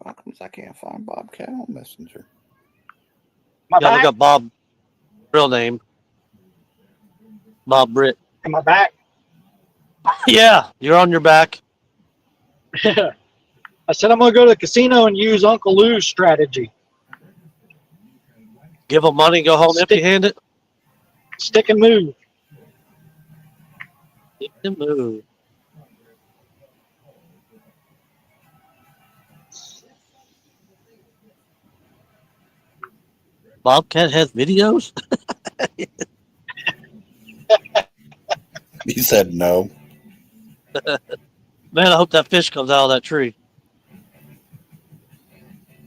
How comes I can't find Bobcat on Messenger? My Yeah, look back. up Bob, real name. Bob Britt. Am I back? Yeah, you're on your back. I said I'm gonna go to the casino and use Uncle Lou's strategy. Give him money, go home empty-handed. Stick and move. Stick and move. Bobcat has videos? He said no. Man, I hope that fish comes out of that tree.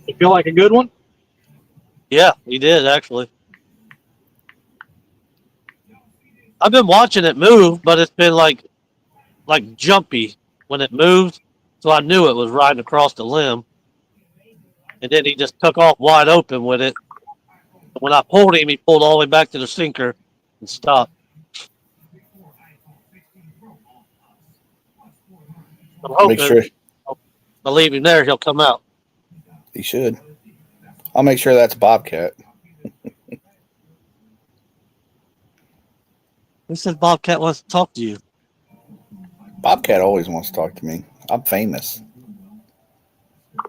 You feel like a good one? Yeah, he did, actually. I've been watching it move, but it's been like jumpy when it moved, so I knew it was riding across the limb. And then he just took off wide open with it. When I pulled him, he pulled all the way back to the sinker and stopped. I'm hoping Make sure I'll leave him there, he'll come out. he should. I'll make sure that's Bobcat. Who said Bobcat wants to talk to you? Bobcat always wants to talk to me. I'm famous.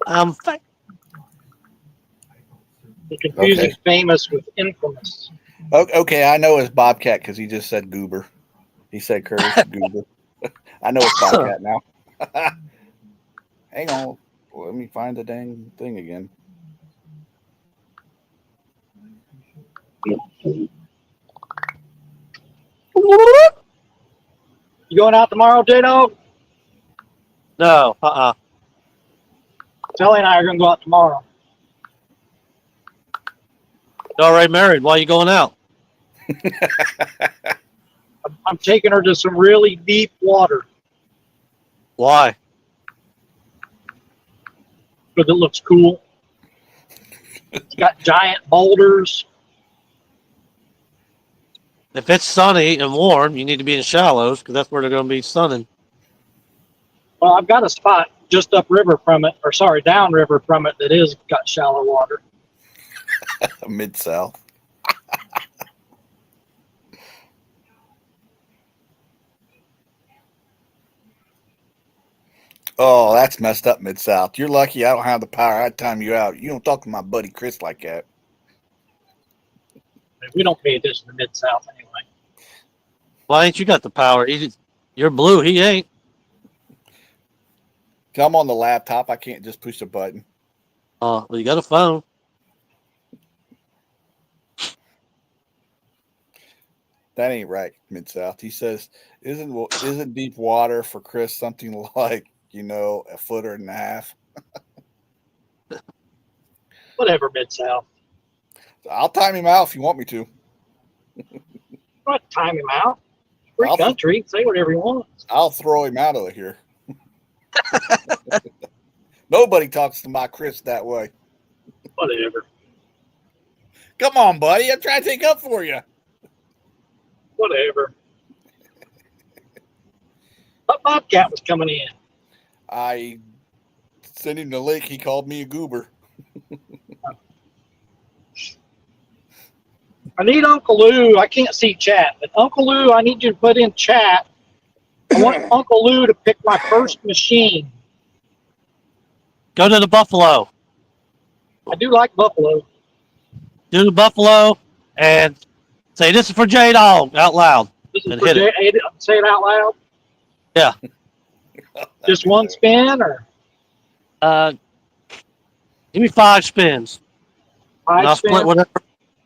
You're confusing Okay. famous with infamous. Okay, I know it's Bobcat because he just said goober. He said Curtis goober. I know it's Bobcat now. Hang on. Let me find the dang thing again. You going out tomorrow, J-Dog? No, Sally and I are going to go out tomorrow. You're already married. Why are you going out? I'm taking her to some really deep water Why? because it looks cool. It's got giant boulders. If it's sunny and warm, you need to be in shallows because that's where they're going to be sunning. Well, I've got a spot just upriver from it, or sorry, downriver from it that is got shallow water. Mid-South. Oh, that's messed up, Mid-South. You're lucky I don't have the power. I'd time you out. You don't talk to my buddy Chris like that. We don't pay attention to Mid-South anyway. Why ain't you got the power? You're blue. He ain't. I'm on the laptop. I can't just push a button. Well, you got a phone. That ain't right, Mid-South. He says, isn't deep water for Chris something like, a footer and a half? Whatever, Mid-South. I'll time him out if you want me to. Don't time him out. Free country. Say whatever he wants. I'll throw him out of here. Nobody talks to my Chris that way. Whatever. Come on, buddy. I'm trying to take up for you. Whatever. But Bobcat was coming in. I sent him the link. He called me a goober. I need Uncle Lou. I can't see chat, but Uncle Lou, I need you to put in chat. I want Uncle Lou to pick my first machine. Go to the Buffalo. I do like Buffalo. Do the Buffalo and say, "This is for J-Dog" out loud. This is And for hit it. Say it out loud. Yeah. Just one spin or Give me 5 spins. five I'll spins? split whatever.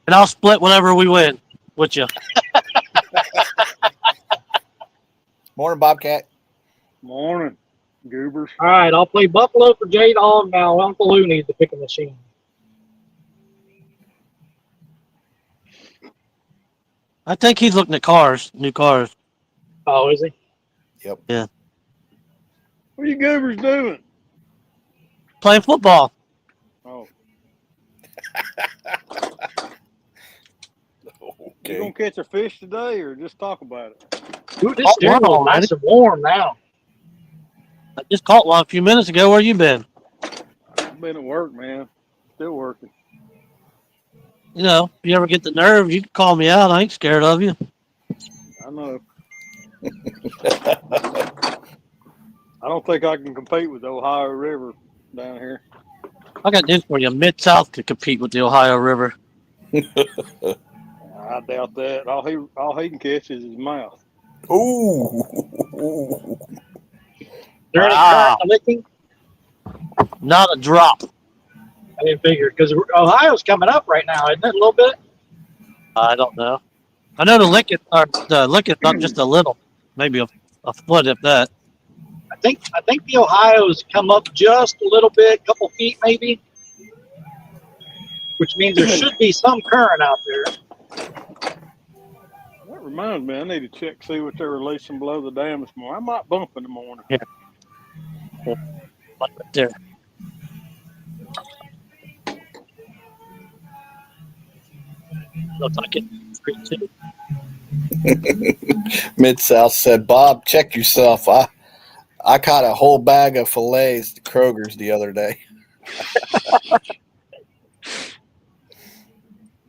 And I'll split whatever we win with you. Morning, Bobcat. Morning, goobers. All right, I'll play Buffalo for J-Dog. Now Uncle Lou needs to pick a machine. I think he's looking at cars, new cars. Oh, is he? Yep. Yeah. What are you goobers doing? Playing football. Oh, Okay. you gonna catch a fish today, or just talk about it? Ooh, this Oh, steering wow, wheel nice and warm now. I just caught one a few minutes ago. Where you been? I've been at work, man. Still working. If you ever get the nerve, you can call me out. I ain't scared of you. I know. I don't think I can compete with the Ohio River down here. I got news for you. Mid-South could compete with the Ohio River. I doubt that. All he can catch is his mouth. Ooh. Is there any Wow. current licking? Not a drop. I didn't figure because Ohio's coming up right now, isn't it? A little bit. I don't know. I know the lick is up just a little, maybe a foot if that. I think the Ohio's come up just a little bit, couple feet maybe, which means there should be some current out there. That reminds me, I need to check see what they're releasing below the dam this morning. I might bump in the morning. Yeah. Like right there. Looks like it. Too. Mid-South said, Bob, check yourself. I caught a whole bag of fillets at Kroger's the other day.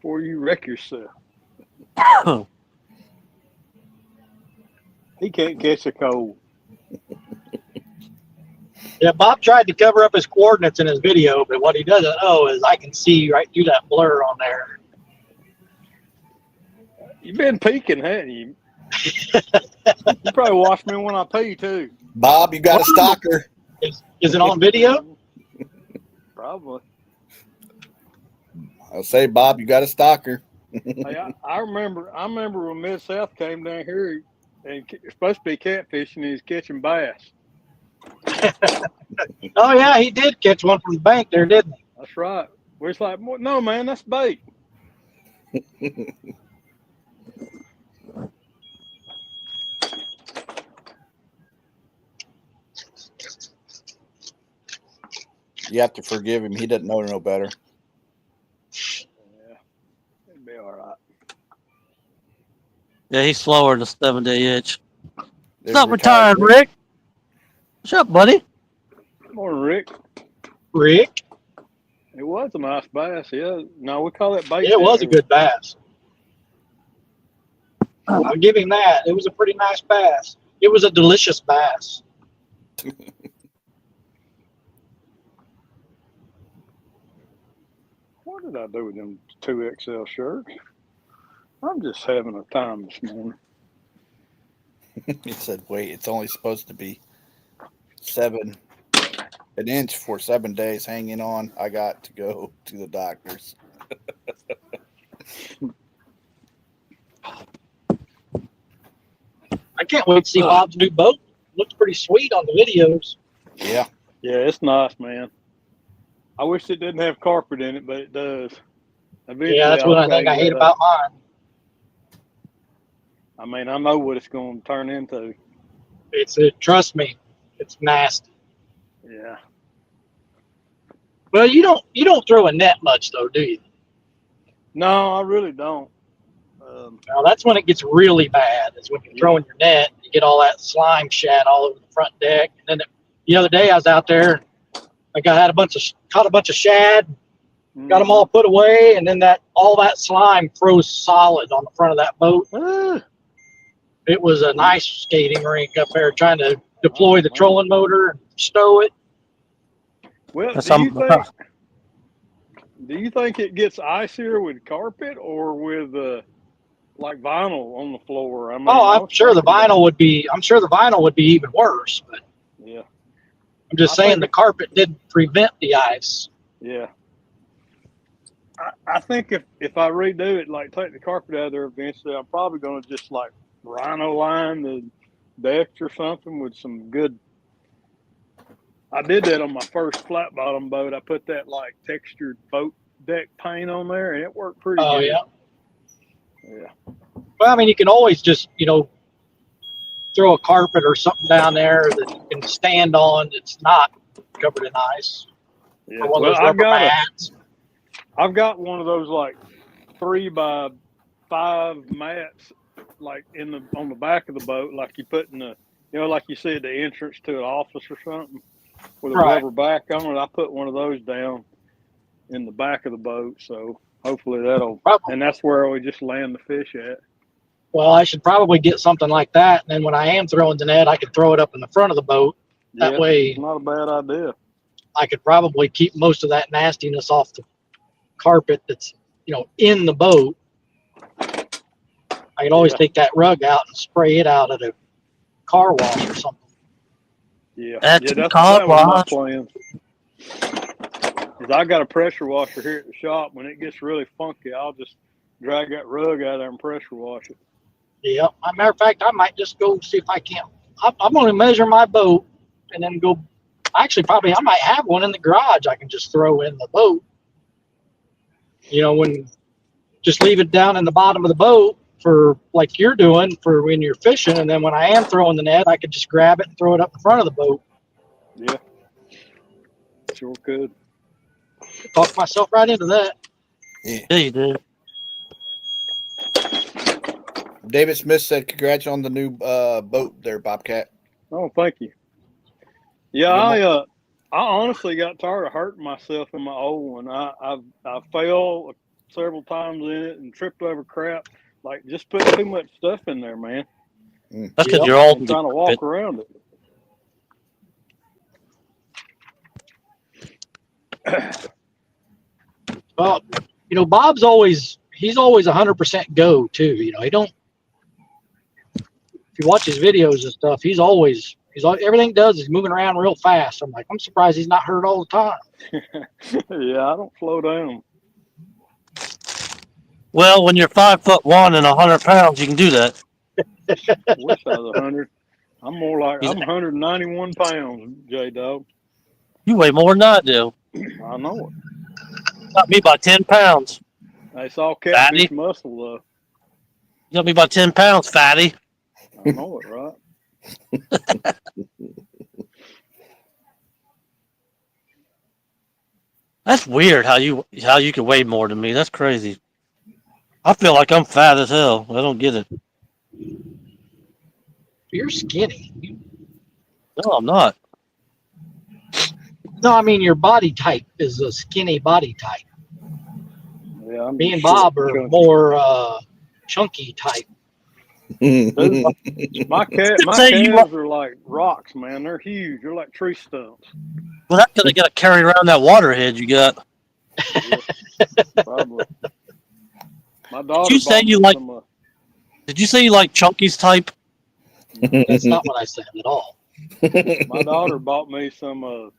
before you wreck yourself. He can't catch a cold. Yeah, Bob tried to cover up his coordinates in his video, but what he doesn't know is I can see right through that blur on there. You've been peeking, haven't you? You probably watch me when I pee too. Bob, you got a stalker. Is it on video? Probably. I'll say, Bob, you got a stalker. Hey, I remember when Mid South came down here and supposed to be catfishing, and he's catching bass. Oh yeah, he did catch one from the bank there, didn't he? That's right. We're just like, no, man, that's bait. You have to forgive him. He doesn't know no better. Yeah, it'll be all right. Yeah, he's slower than a 7-day itch. They've Stop retired, Rick. What's up, buddy? Morning, Rick. Rick? It was a nice bass. Yeah. No, we call it bait. Yeah, it was a good bass. I'll give him that. It was a pretty nice bass. It was a delicious bass. What did I do with them 2XL shirts? I'm just having a time this morning. He said, wait, it's only supposed to be an inch for 7 days hanging on. I got to go to the doctor's. I can't wait to see Bob's new boat. Looks pretty sweet on the videos. Yeah. Yeah, it's nice, man. I wish it didn't have carpet in it, but it does. Eventually, Yeah, that's I'll what I show think I you hate that. about mine. I mean, I know what it's going to turn into. Trust me, it's nasty. Yeah. Well, you don't throw a net much though, do you? No, I really don't. Now that's when it gets really bad. Is when you're throwing your net, you get all that slime shat all over the front deck. And then the other day I was out there, I caught a bunch of shad, got them all put away, and then all that slime froze solid on the front of that boat. It was a nice skating rink up there, trying to deploy the trolling motor and stow it. Well, do you think it gets icier with carpet or with like vinyl on the floor? I mean, I'm sure the vinyl would be. I'm sure the vinyl would be even worse. But yeah, I'm just saying the carpet didn't prevent the ice. Yeah, I think if I redo it, like take the carpet out of there eventually, I'm probably going to just like rhino line the decks or something with some good. I did that on my first flat bottom boat. I put that like textured boat deck paint on there, and it worked pretty good. Oh yeah. Yeah. Well, I mean, you can always just throw a carpet or something down there that you can stand on that's not covered in ice. Yeah. Or one of those rubber mats. I've got one of those like 3x5 mats, like on the back of the boat, like you put in the, like you see at the entrance to an office or something, with a rubber back on it. I put one of those down in the back of the boat, so hopefully and that's where we just land the fish at. Well, I should probably get something like that, and then when I am throwing the net, I can throw it up in the front of the boat. That way, it's not a bad idea. I could probably keep most of that nastiness off the carpet that's in the boat. I could always take that rug out and spray it out at a car wash or something. Yeah, that was my plan. Cause I got a pressure washer here at the shop. When it gets really funky, I'll just drag that rug out there and pressure wash it. Yeah, as a matter of fact, I might just go see if I can. I'm going to measure my boat and then go. Actually, probably I might have one in the garage I can just throw in the boat. Just leave it down in the bottom of the boat for like you're doing for when you're fishing, and then when I am throwing the net, I could just grab it and throw it up in front of the boat. Yeah, sure could. Talk myself right into that. Yeah, you did. David Smith said, "Congrats on the new boat there, Bobcat." Oh, thank you. Yeah, I honestly got tired of hurting myself in my old one. I fell several times in it and tripped over crap. Like, just put too much stuff in there, man. That's because Yep. you're old And and trying to walk around it. Well, Bob's he's always 100% go too. He don't. If you watch his videos and stuff, everything he does is moving around real fast. I'm like, I'm surprised he's not hurt all the time. Yeah, I don't slow down. Well, when you're 5'1" and 100 pounds, you can do that. Wish I was 100. I'm more like I'm 191 pounds, J Dog. You weigh more than I do. I know it. Got me by 10 pounds. It's all Fatty. catfish muscle, though. You got me by 10 pounds, fatty. I know it, right? That's weird how you can weigh more than me. That's crazy. I feel like I'm fat as hell. I don't get it. You're skinny. No, I'm not. No, I mean your body type is a skinny body type. Yeah, I'm Me and short, Bob are chunky. more chunky type. Dude, my Say you calves are like rocks, man. They're huge. They're like tree stumps. Well, that's because they got to carry around that water head you got. Yeah, probably. My daughter. Did you say you like? Did you say you like Chunky's type? That's not what I said at all. My daughter bought me some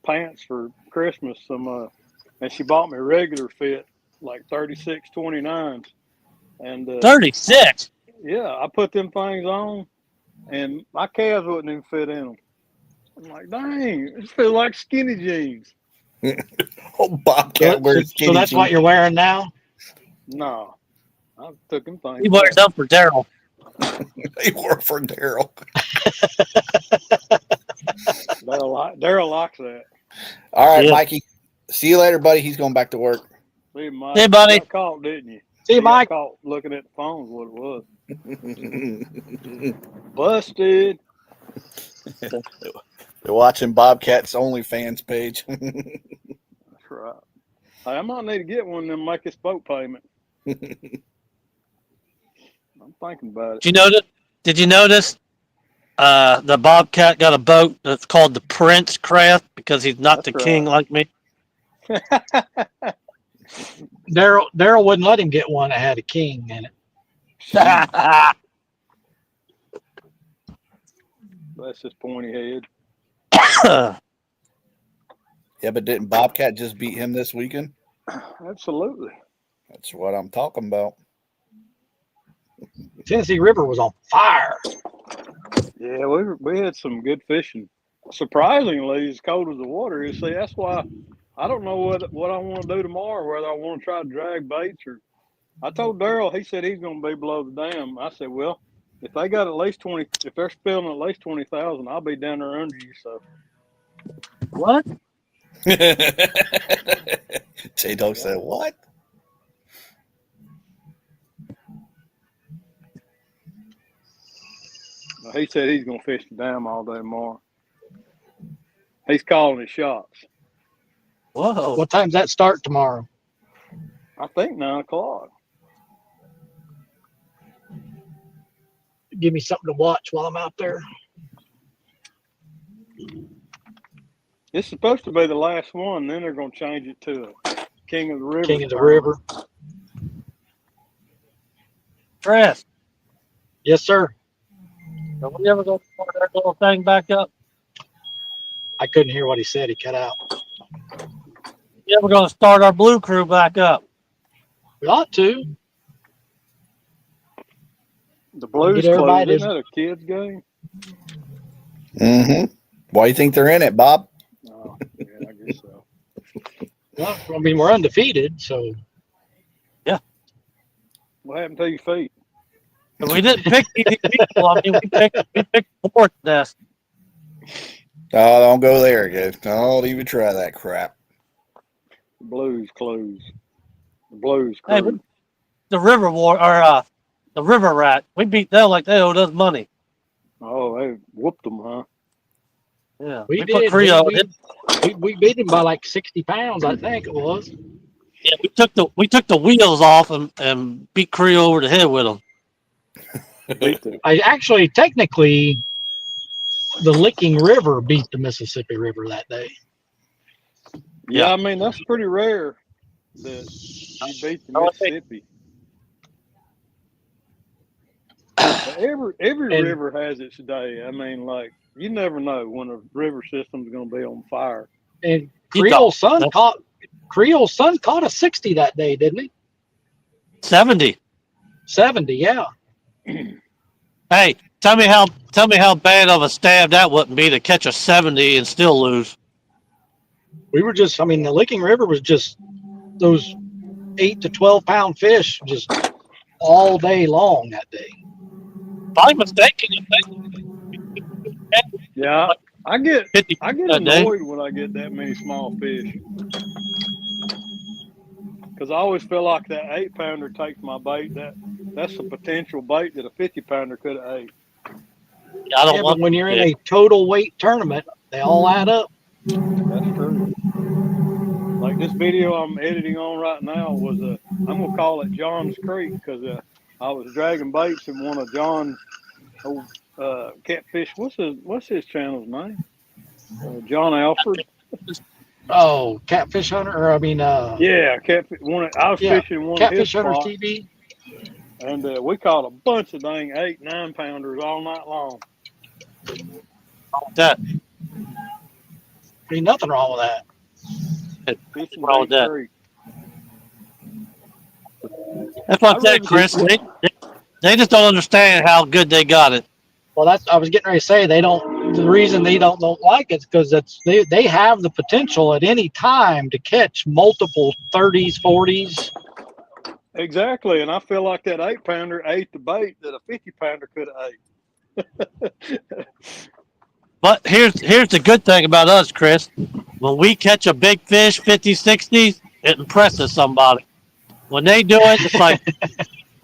pants for Christmas. And she bought me regular fit, like 36.29s. And 36. Yeah, I put them things on, and my calves wouldn't even fit in them. I'm like, dang, it feels like skinny jeans. Oh, Bobcat wears skinny So that's jeans. what you're wearing now? No, I took them things. He wears them for Daryl. He wore for Daryl. Daryl likes that. All right, Yeah. Mikey. See you later, buddy. He's going back to work. See, Mike, Hey, buddy. You got caught, didn't you? See, You got Mike. caught looking at the phones. What it was. Busted. They're watching Bobcat's OnlyFans page. That's right. Hey, I might need to get one and then make this boat payment. I'm thinking about it. Did you notice? The Bobcat got a boat that's called the Prince Craft because he's not That's the king like me. Daryl wouldn't let him get one that had a king in it. That's his pointy head. Yeah, but didn't Bobcat just beat him this weekend? Absolutely. That's what I'm talking about. Tennessee River was on fire. Yeah, we had some good fishing. Surprisingly, as cold as the water is, see, that's why I don't know what I want to do tomorrow, whether I want to try to drag baits or. I told Daryl, he said he's going to be below the dam. I said, well, if they got at least 20, if they're spilling at least 20,000, I'll be down there under you. So What? J-Dog said, what? he said he's going to fish the dam all day tomorrow. He's calling his shots. Whoa. What time's that start tomorrow? I think 9 o'clock. Give me something to watch while I'm out there. It's supposed to be the last one. Then they're going to change it to King of the River. King of the River. Chris, Yes, sir. are we ever going to start that little thing back up? I couldn't hear what he said. He cut out. You ever going to start our blue crew back up? We ought to. The Blues Get everybody Clues, isn't that a kid's game? Mm-hmm. Why do you think they're in it, Bob? Oh, yeah, I guess so. Well, I mean, we're undefeated, so. What happened to your feet? We didn't pick any people. I mean, we picked the fourth nest. Oh, don't go there again. Don't even try that crap. Blues Clues. The Blues Hey, Clues. the River War or the River Rat. We beat them like they owed us money. Oh, they whooped them, huh? Yeah, We put did. Creo. We beat him by like 60 pounds, I think it was. Yeah, we took the wheels off and beat Creo over the head with them. I actually, technically, the Licking River beat the Mississippi River that day. Yeah, I mean that's pretty rare that you beat the Mississippi. But every And- river has its day. I mean, like you never know when a river system's going to be on fire. And You Creole's don't. son caught a 60 that day, didn't he? 70. 70, yeah. Hey, tell me how bad of a stab that wouldn't be to catch a 70 and still lose. We were just, I mean, the Licking River was just those 8 to 12 pound fish just all day long that day. If I'm mistaken, Yeah, I get 50 I get that day. annoyed when I get that many small fish because I always feel like that 8-pounder takes my bait. That's a potential bait that a 50-pounder could have ate. Yeah, I don't Yeah, want but when you're in a total weight tournament, they all add up. That's true. Like this video I'm editing on right now was I'm gonna call it John's Creek because I was dragging baits in one of John's old catfish. What's his channel's name? John Alford. Oh, Catfish Hunter, or I mean, Yeah, catfish. I was yeah, fishing one of his Catfish Hunters spots, TV. and we caught a bunch of dang 8-9-pounders all night long. that. Ain't nothing wrong with that. Fishing wrong with Big that. Creek. That's what I I'd said, rather Chris. just- They just don't understand how good they got it. Well, that's I was getting ready to say they don't. The reason they don't like it is because they have the potential at any time to catch multiple 30s, 40s. Exactly, and I feel like that 8-pounder ate the bait that a 50-pounder could have ate. But here's the good thing about us, Chris. When we catch a big fish, 50s, 60s, it impresses somebody. When they do it, it's like,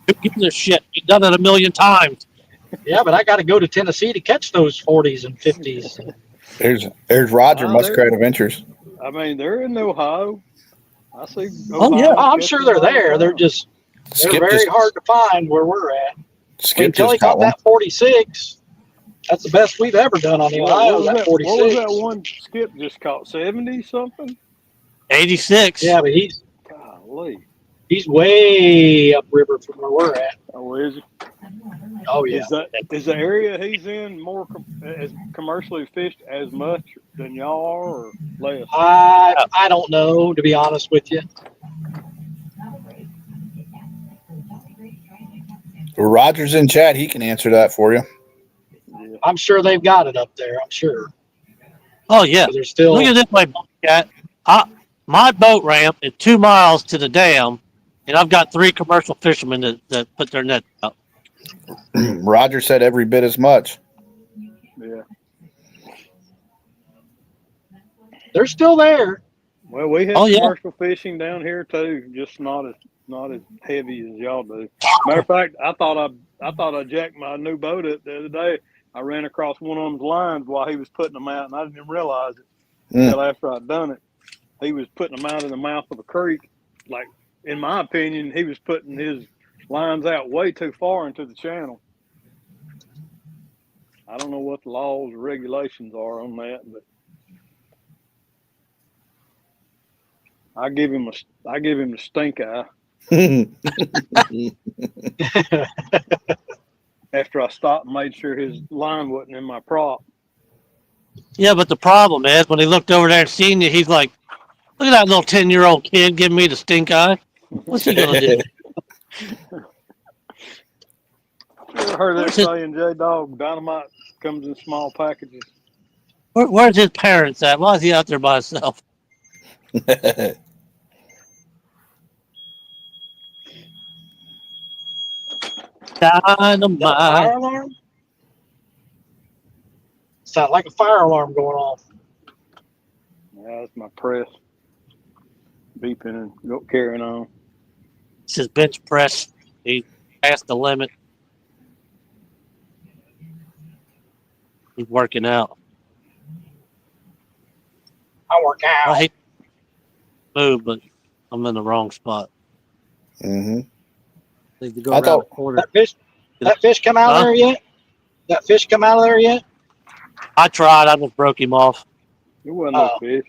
who gives a shit? We've done it a million times. Yeah, but I got to go to Tennessee to catch those 40s and 50s. There's Roger Wow, Muskrat Adventures. I mean, they're in Ohio. I see. Oh, yeah. Ohio Oh, I'm sure they're catching all the there. They're time. they're very hard to find where we're at. Skip Until he just caught caught one. that 46. That's the best we've ever done on the Ohio. That 46. What was that one Skip just caught? 70 something? 86. Yeah, but Golly. he's way upriver from where we're at. Oh, is he? Oh yeah. Is the area he's in more as commercially fished as much than y'all are, or less? I don't know, to be honest with you. Roger's in chat. He can answer that for you. Yeah. I'm sure they've got it up there. I'm sure. Oh, yeah. But they're still. Look at this way, Bobcat. My boat ramp is 2 miles to the dam, and I've got 3 commercial fishermen that put their nets out. Roger said every bit as much. Yeah. They're still there. Well, we have Oh, yeah. commercial fishing down here too, just not as heavy as y'all do. Matter of fact, I thought I jacked my new boat up the other day. I ran across one of them's lines while he was putting them out, and I didn't even realize it until after I'd done it. He was putting them out in the mouth of a creek. Like, in my opinion, he was putting his lines out way too far into the channel. I don't know what the laws or regulations are on that, but I give him the stink eye after I stopped and made sure his line wasn't in my prop. Yeah, but the problem is when he looked over there and seen you, he's like, look at that little 10-year-old kid giving me the stink eye. What's he going to do? You ever heard that saying, J-Dog, dynamite comes in small packages? Where's his parents at? Why is he out there by himself? Dynamite. Fire alarm? Sound like a fire alarm going off. Yeah, that's my press beeping and carrying on. It's his bench press. He passed the limit. He's working out. I work out. I hate to move, but I'm in the wrong spot. Mm-hmm. Need to go I around thought- the corner. That fish come out of Huh? there yet? That fish come out of there yet? I tried. I just broke him off. It wasn't no Oh. fish.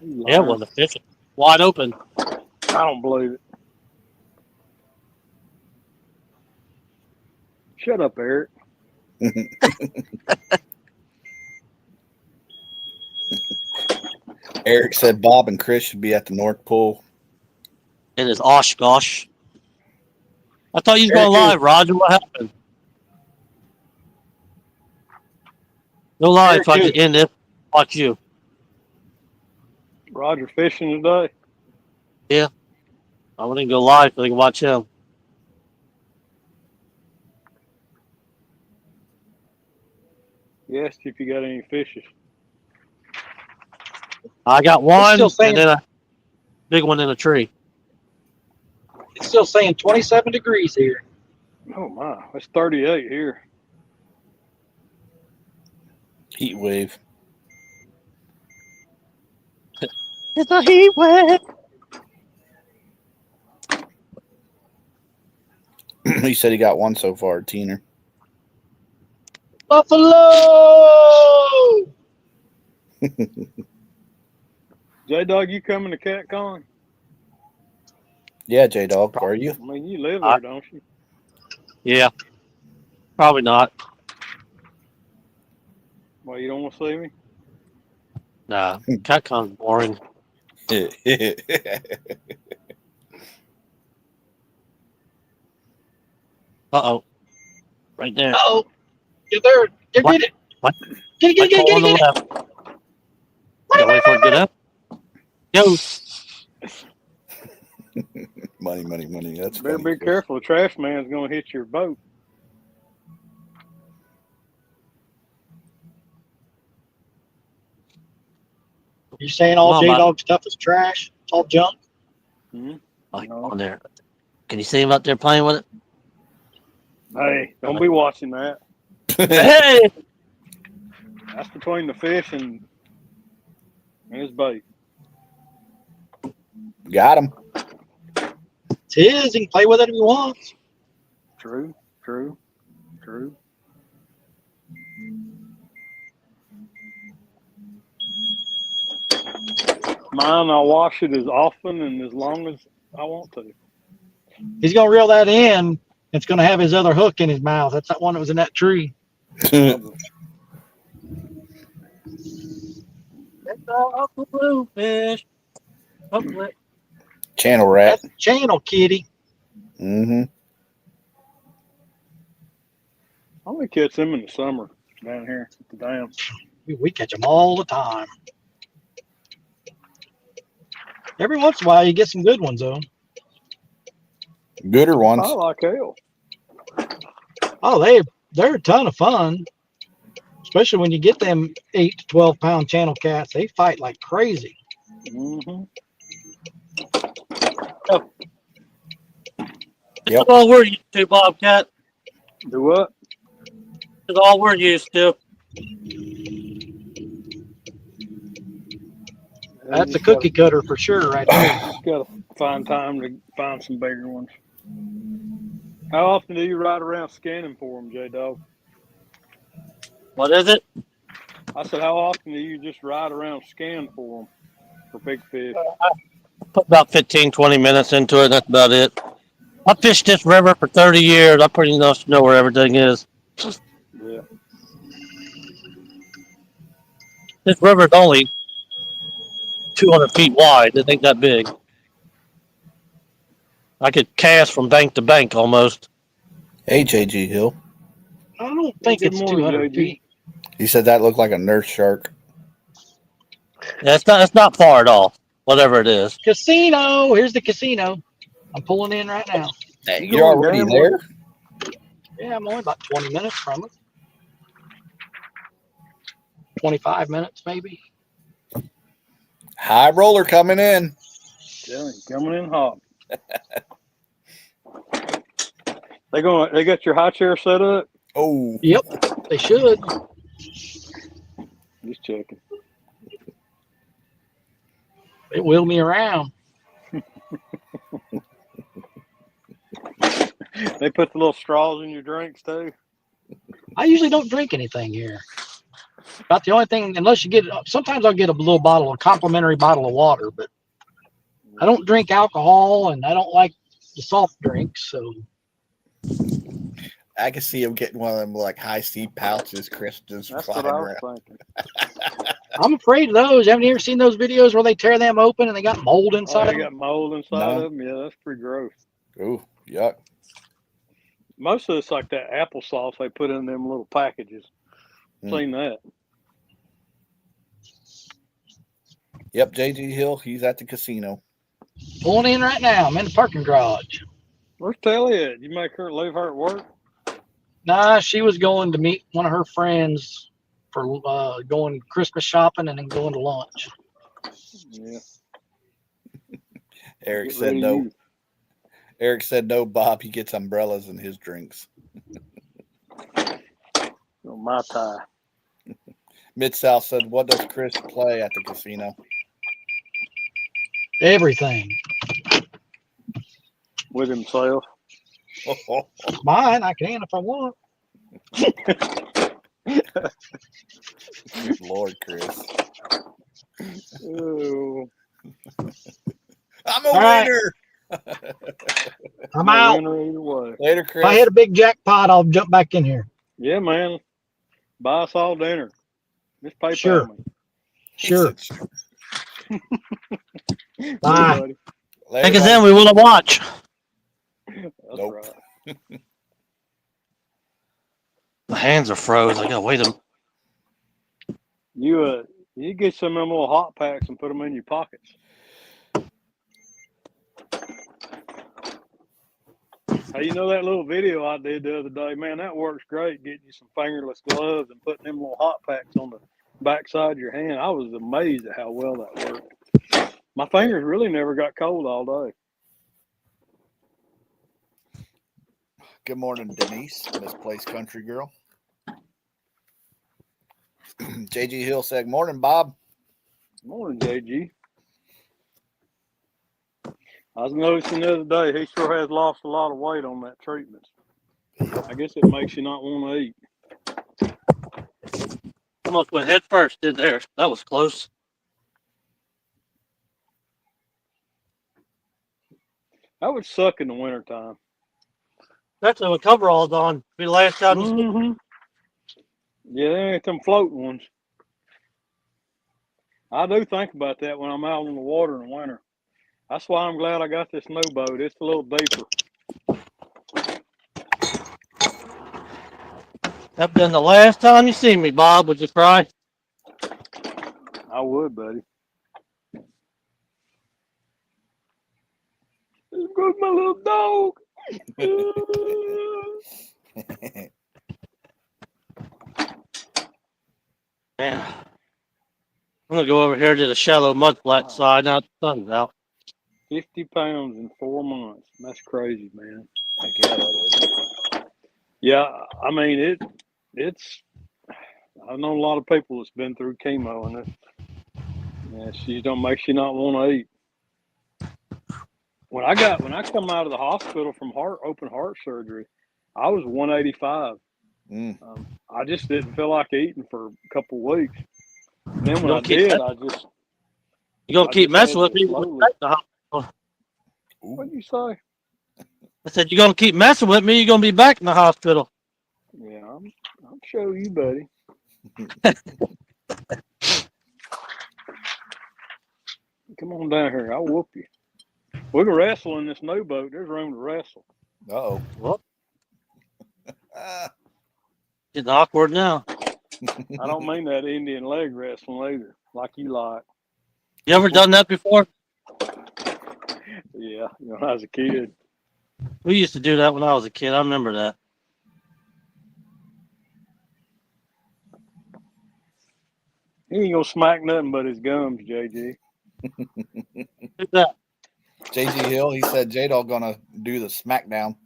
You Yeah, it lying. wasn't a fish. Wide open. I don't believe it. Shut up, Eric. Eric said Bob and Chris should be at the North Pole. It is Oshkosh. I thought you was Eric going live, Roger. What happened? No live Eric so I can who? end it. Watch you. Roger fishing today. I wouldn't go live so they can watch him. He asked you if you got any fishes. I got It's one, still saying- and then a big one in a tree. It's still saying 27 degrees here. Oh my, it's 38 here. Heat wave. It's a heat wave. He said he got one so far, Teener. Buffalo! J-Dog, you coming to CatCon? Yeah, J Dog, are you? I mean, you live there, don't you? Yeah. Probably not. Well, you don't want to see me? Nah. CatCon's boring. Uh-oh. Right there. Uh-oh. Get there. Get What? it. What? Get it, get it, Right get it, on the get it. left. Gotta wait for it to get up. Yo. Money. That's Better funny. be careful. The trash man's going to hit your boat. You saying all Come on, J-Dog stuff is trash? It's all junk? Hmm? Like No. on there. Can you see him out there playing with it? Hey, don't be watching that. Hey! That's between the fish and his bait. Got him. It's his. He can play with it if he wants. True. Mine, I'll wash it as often and as long as I want to. He's going to reel that in. It's going to have his other hook in his mouth. That's that one that was in that tree. It's Uncle Bluefish. Hopefully. Channel rat. That's channel, kitty. Mm-hmm. I only catch them in the summer down here at the dam. We catch them all the time. Every once in a while, you get some good ones, though. Gooder ones. I like hell. Oh, they're a ton of fun. Especially when you get them 8 to 12 pound channel cats. They fight like crazy. Mm-hmm. This is all we're used to, Bobcat. Do what? This is all we're used to. That's a cookie cutter for sure, right there. Just gotta find time to find some bigger ones. How often do you ride around scanning for them, J-Dog? What is it? I said, how often do you just ride around scan for them for big fish? Put about 15, 20 minutes into it. That's about it. I fished this river for 30 years. I pretty much know where everything is. Yeah. This river's only 200 feet wide. It ain't that big. I could cast from bank to bank almost. Hey, JG Hill. I don't think Good it's morning, 200 JG. feet. He said that looked like a nurse shark. Yeah, it's not far at all. Whatever it is. Casino. Here's the casino. I'm pulling in right now. Hey, You you're going already gambling? there? Yeah, I'm only about 20 minutes from it. 25 minutes, maybe. High roller coming in. Telling you, coming in hot. They got your high chair set up? Oh. Yep, they should. Just checking. They wheel me around. They put the little straws in your drinks too. I usually don't drink anything here. About the only thing, unless you get, sometimes I'll get a little bottle, a complimentary bottle of water, but I don't drink alcohol and I don't like the soft drinks. So I can see him getting one of them like high C pouches, Chris, just That's flying what I was around. thinking. I'm afraid of those. Haven't you ever seen those videos where they tear them open and they got mold Oh, inside? they got mold inside No. of them. Yeah, that's pretty gross. Ooh, yuck. Most of it's like that applesauce they put in them little packages. Seen that. Yep, JG Hill, he's at the casino. Pulling in right now. I'm in the parking garage. Where's Telly at? You make her leave her at work? Nah, she was going to meet one of her friends for going Christmas shopping and then going to lunch. Yeah. Eric Get said rid of no. you. Eric said no, Bob. He gets umbrellas in his drinks. Oh, my tie. Mid-South said, what does Chris play at the casino? Everything. With himself. Mine, I can if I want. Good Lord, Chris. Oh, I'm a All right. winner. I'm no out. winner either way. Later, If I Chris. hit a big jackpot, I'll jump back in here. Yeah, man. Buy us all dinner. Just PayPal Sure. me. He Sure. said, sure. See, Bye. buddy. Later, Take us buddy. in. We want to watch. That's Nope. right. The hands are froze. I gotta wait them. You get some of them little hot packs and put them in your pockets. Hey, you know that little video I did the other day? Man, that works great, getting you some fingerless gloves and putting them little hot packs on the backside of your hand. I was amazed at how well that worked. My fingers really never got cold all day. Good morning, Denise, Misplaced Country Girl. JG Hill said, morning, Bob. Morning, JG. I was noticing the other day, he sure has lost a lot of weight on that treatment. I guess it makes you not want to eat. Almost went head first, did there. That was close. That would suck in the wintertime. Especially with coveralls on. Be the last time you see. Mm-hmm. Yeah, they ain't them floating ones. I do think about that when I'm out on the water in the winter. That's why I'm glad I got this new boat. It's a little deeper. That'd been the last time you see me, Bob. Would you cry? I would, buddy. There goes my little dog. Man. I'm gonna go over here to the shallow mud flat side now the sun's out. 50 pounds in 4 months. That's crazy, man. Yeah, Yeah, I mean it's. I've known a lot of people that's been through chemo, and she don't make you not want to eat. When I come out of the hospital from open heart surgery, I was 185. I just didn't feel like eating for a couple of weeks. And then when I did, You gonna keep messing with me? What'd you say? I said you're gonna keep messing with me. You're gonna be back in the hospital. Yeah, I'll show you, buddy. Come on down here. I'll whoop you. We can wrestle in this new boat. There's room to wrestle. Uh-oh. Well, getting awkward now. I don't mean that Indian leg wrestling either, like you like. You ever done that before? Yeah, when I was a kid. We used to do that when I was a kid. I remember that. He ain't gonna smack nothing but his gums, JG. Who's that? JG Hill, he said J-Dog gonna do the smackdown.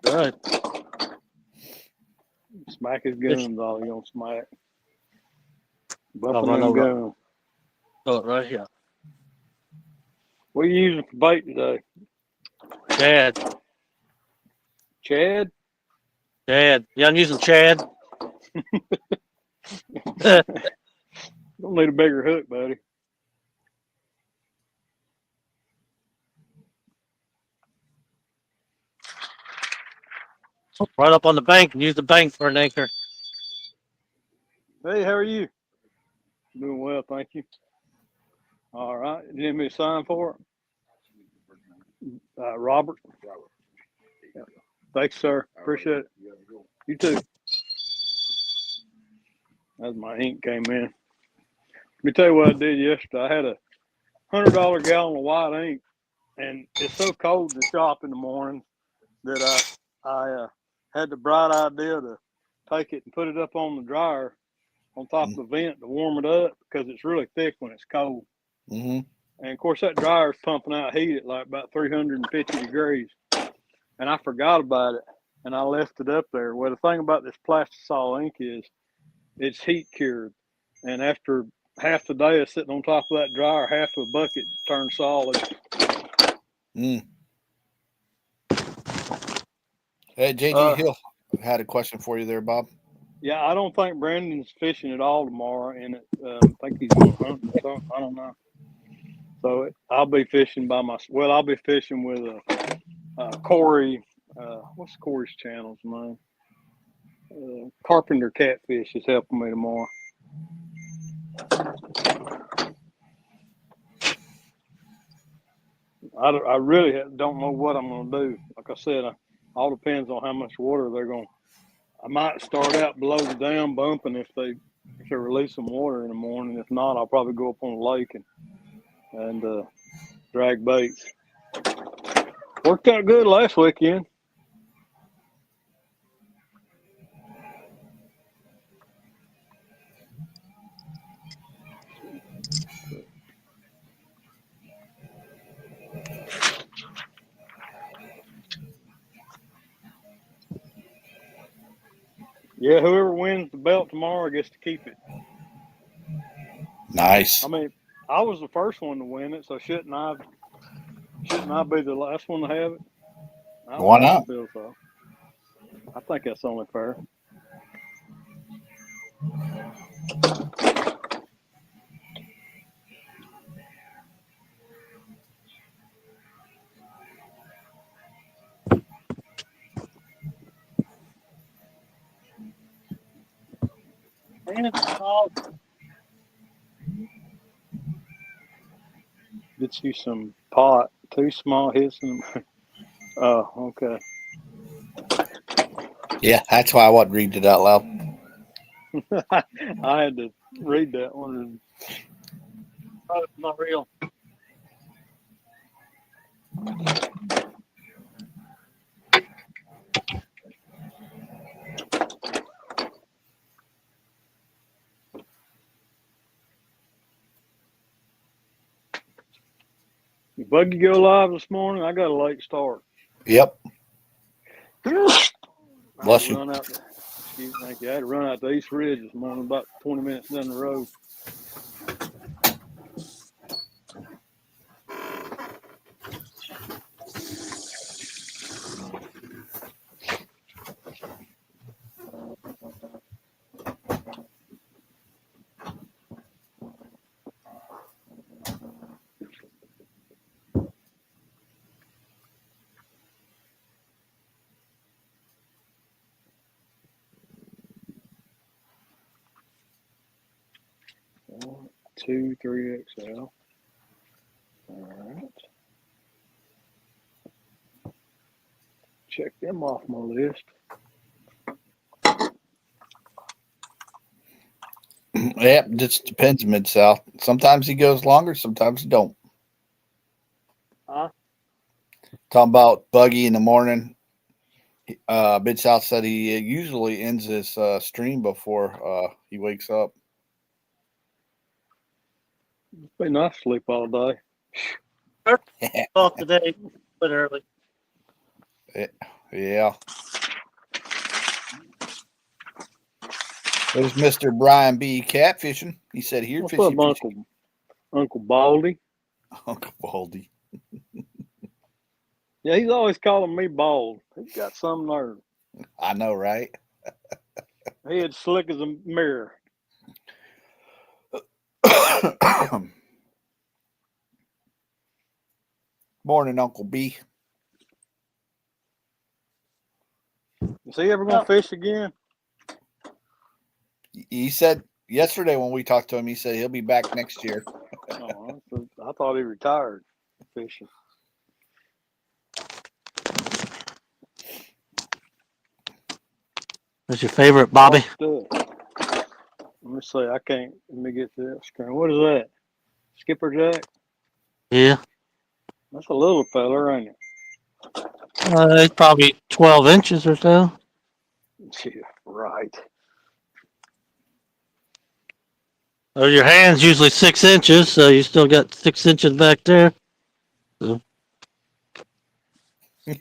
Good. Smack his gums, all he gonna smack. I'll Bumping run them over. gums. Oh, right here. What are you using for bait today? Chad. Chad? Chad. Yeah, I'm using Chad. Don't need a bigger hook, buddy. Right up on the bank and use the bank for an anchor. Hey, how are you? Doing well, thank you. All right. You need me to sign for it? Robert. Yeah. Thanks, sir. Appreciate it. You too. As my ink came in. Let me tell you what I did yesterday. I had a $100 gallon of white ink, and it's so cold in the shop in the morning that I had the bright idea to take it and put it up on the dryer on top of the vent to warm it up because it's really thick when it's cold. Mm-hmm. And of course, that dryer is pumping out heat at like about 350 degrees. And I forgot about it, and I left it up there. Well, the thing about this plastisol ink is it's heat cured. And after half the day of sitting on top of that dryer, half of the bucket turns solid. Hey, JG Hill had a question for you there, Bob. Yeah, I don't think Brandon's fishing at all tomorrow, and I think he's going to hunt or something. I don't know. So I'll be fishing by myself. Well, I'll be fishing with Corey. What's Corey's channel's name? Carpenter Catfish is helping me tomorrow. I really don't know what I'm going to do. Like I said, all depends on how much water they're going. I might start out below the dam bumping if they release some water in the morning. If not, I'll probably go up on the lake and drag baits. Worked out good last weekend. Yeah, whoever wins the belt tomorrow gets to keep it. Nice. I mean, I was the first one to win it, so shouldn't I be the last one to have it? Why not? I feel so. I think that's only fair. Get you some pot, 2 small hits. Oh, okay. Yeah, that's why I wasn't reading it out loud. I had to read that one. Oh, it's not real. Your buggy go live this morning? I got a late start. Yep. Bless you. Thank you. I had to run out to East Ridge this morning, about 20 minutes down the road. One, 2, 3XL. All right. Check them off my list. Yep, just depends Mid-South. Sometimes he goes longer, sometimes he don't. Huh? Talking about buggy in the morning. Mid-South said he usually ends his stream before he wakes up. It's been nice to sleep all day. Off today, but early. Yeah. There's Mr. Brian B. Catfishing. He said here What's fishing. up, Uncle Baldy? Uncle Baldy. Yeah, he's always calling me bald. He's got some nerve. I know, right? Head slick as a mirror. Morning, Uncle B. Is he ever going to fish again? He said yesterday when we talked to him, he said he'll be back next year. Oh, I thought he retired fishing. What's your favorite, Bobby? Let me see. I can't. Let me get to that screen. What is that? Skipper Jack? Yeah. That's a little feller, ain't it? It's probably 12 inches or so. Yeah, right. Well, your hand's usually 6 inches, so you still got 6 inches back there. So, Here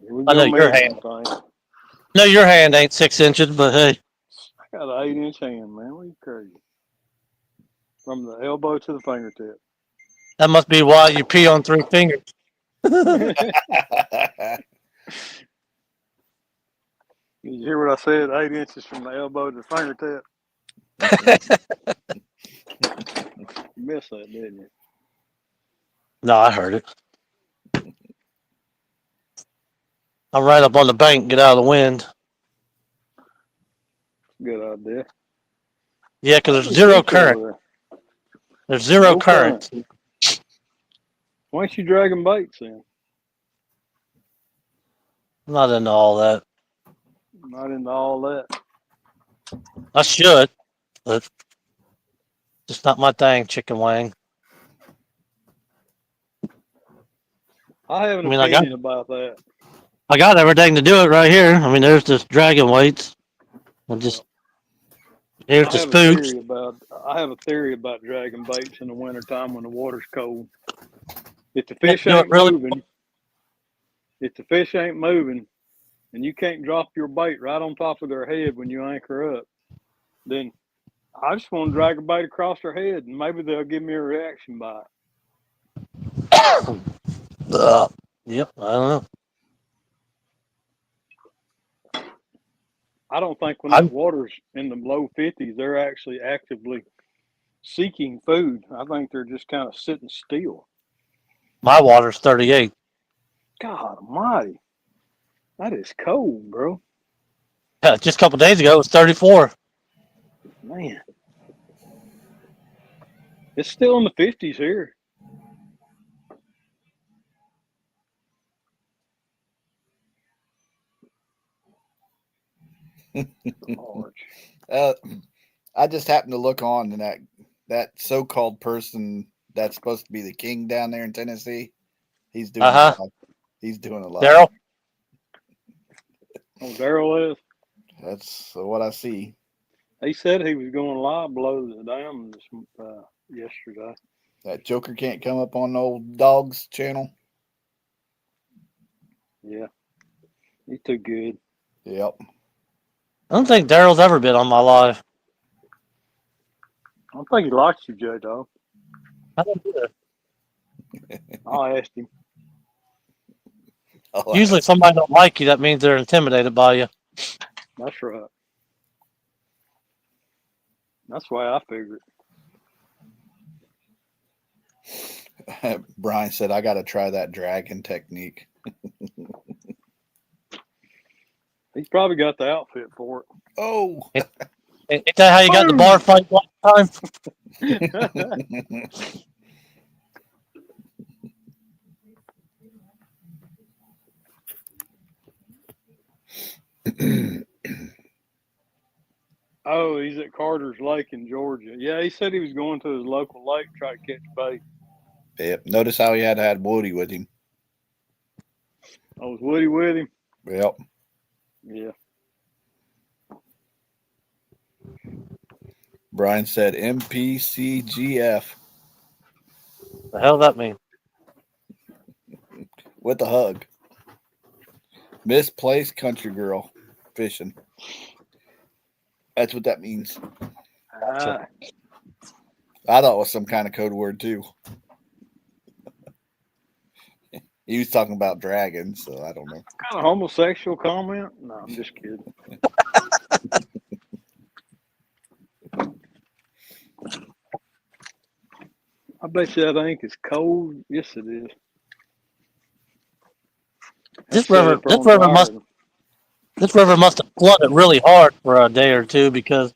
we I go know your hand. measuring thing. No, your hand ain't 6 inches, but hey, I got an 8-inch hand, man. What are you crazy? From the elbow to the fingertip. that must be why you pee on 3 fingers. Did you hear what I said? 8 inches from the elbow to the fingertip. You missed that, didn't you? No, I heard it. I'm right up on the bank, get out of the wind. Good idea. Yeah, because How there's many zero fish current. over there? There's zero No current. Why ain't you dragging baits then? I'm not into all that. Not into all that. I should, but just not my thing, chicken wing. I have an I mean, opinion about that. I got everything to do it right here. I mean, there's this dragon weights. I'm just here's I the have a spooks. theory about dragging baits in the wintertime when the water's cold. If the Can't fish do it ain't really. moving, and you can't drop your bait right on top of their head when you anchor up, then I just want to drag a bait across their head and maybe they'll give me a reaction bite. Yep, I don't know. I don't think when that water's in the low 50s, they're actually actively seeking food. I think they're just kind of sitting still. My water's 38. God almighty. That is cold, bro. Yeah, just a couple days ago, it was 34. Man. It's still in the 50s here. I just happened to look on and that so-called person that's supposed to be the king down there in Tennessee. He's doing a lot. He's doing a lot. Daryl? Oh, Daryl is? That's what I see. He said he was going live below the dam yesterday. That Joker can't come up on the old dog's channel. Yeah. He's too good. Yep. I don't think Daryl's ever been on my live. I don't think he likes you, J-Dog. I don't do that. I'll ask him. Usually somebody don't like you, that means they're intimidated by you. That's right. That's why I figured. Brian said, I got to try that dragon technique. He's probably got the outfit for it. Oh. Ain't that how you got the bar fight one time? Oh, he's at Carter's Lake in Georgia. Yeah, he said he was going to his local lake to try to catch bait. Yep. Notice how he had Woody with him. Oh, was Woody with him? Yep. Yeah. Brian said MPCGF. The hell that mean? With a hug. Misplaced country girl fishing. That's what that means. I thought it was some kind of code word too. He was talking about dragons, so I don't know. Kind of homosexual comment? No, I'm just kidding. I bet you that ink is cold. Yes, it is. This river must have flooded really hard for a day or two because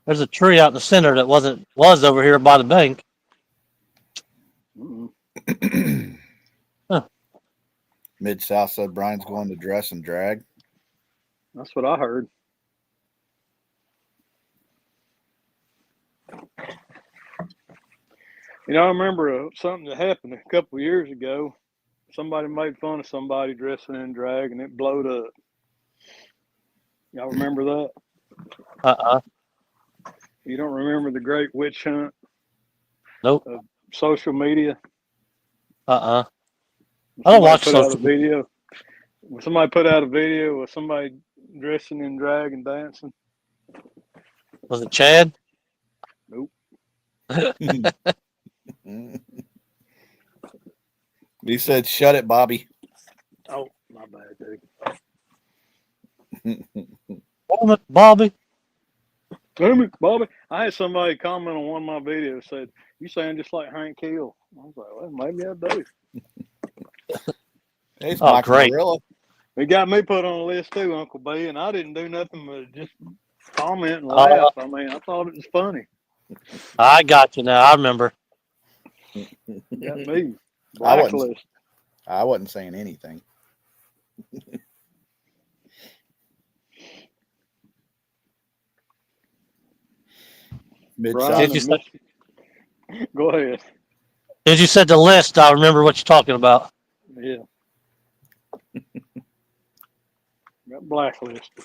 there's a tree out in the center that was over here by the bank. Huh. Mid-South said Brian's going to dress and drag. That's what I heard. You know, I remember something that happened a couple of years ago. Somebody made fun of somebody dressing in drag, and it blowed up. Y'all remember that? Uh-uh. You don't remember the great witch hunt Nope. of social media? Uh-uh. I don't watch Put out a social video. When somebody put out a video of somebody dressing in drag and dancing. Was it Chad? Nope. He said, "Shut it, Bobby." Oh, my bad, dude. Damn it, Bobby. Damn it, Bobby. I had somebody comment on one of my videos, said, "You sound just like Hank Hill." I was like, well, maybe I do. It's Oh, Mike great. Gorilla. It got me put on the list too, Uncle B, and I didn't do nothing but just comment and laugh. I mean, I thought it was funny. I got you now. I remember. Got me. I wasn't saying anything. Brian, go ahead. As you said the list, I remember what you're talking about. Yeah. Got blacklisted.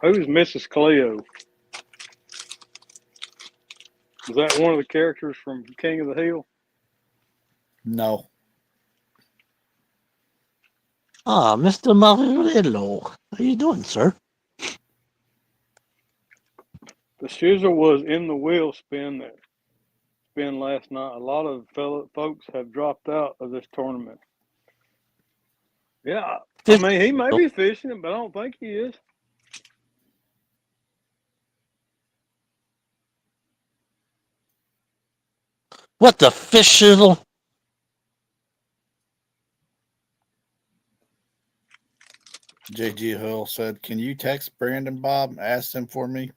Who's Mrs. Cleo? Is that one of the characters from King of the Hill? No. Ah, Mr. Marillo. How you doing, sir? The shizzle was in the wheel spin last night. A lot of fellow folks have dropped out of this tournament. Yeah, I mean, he may be fishing it, but I don't think he is. What the fish shizzle? JG Hill said, "Can you text Brandon Bob? Ask him for me.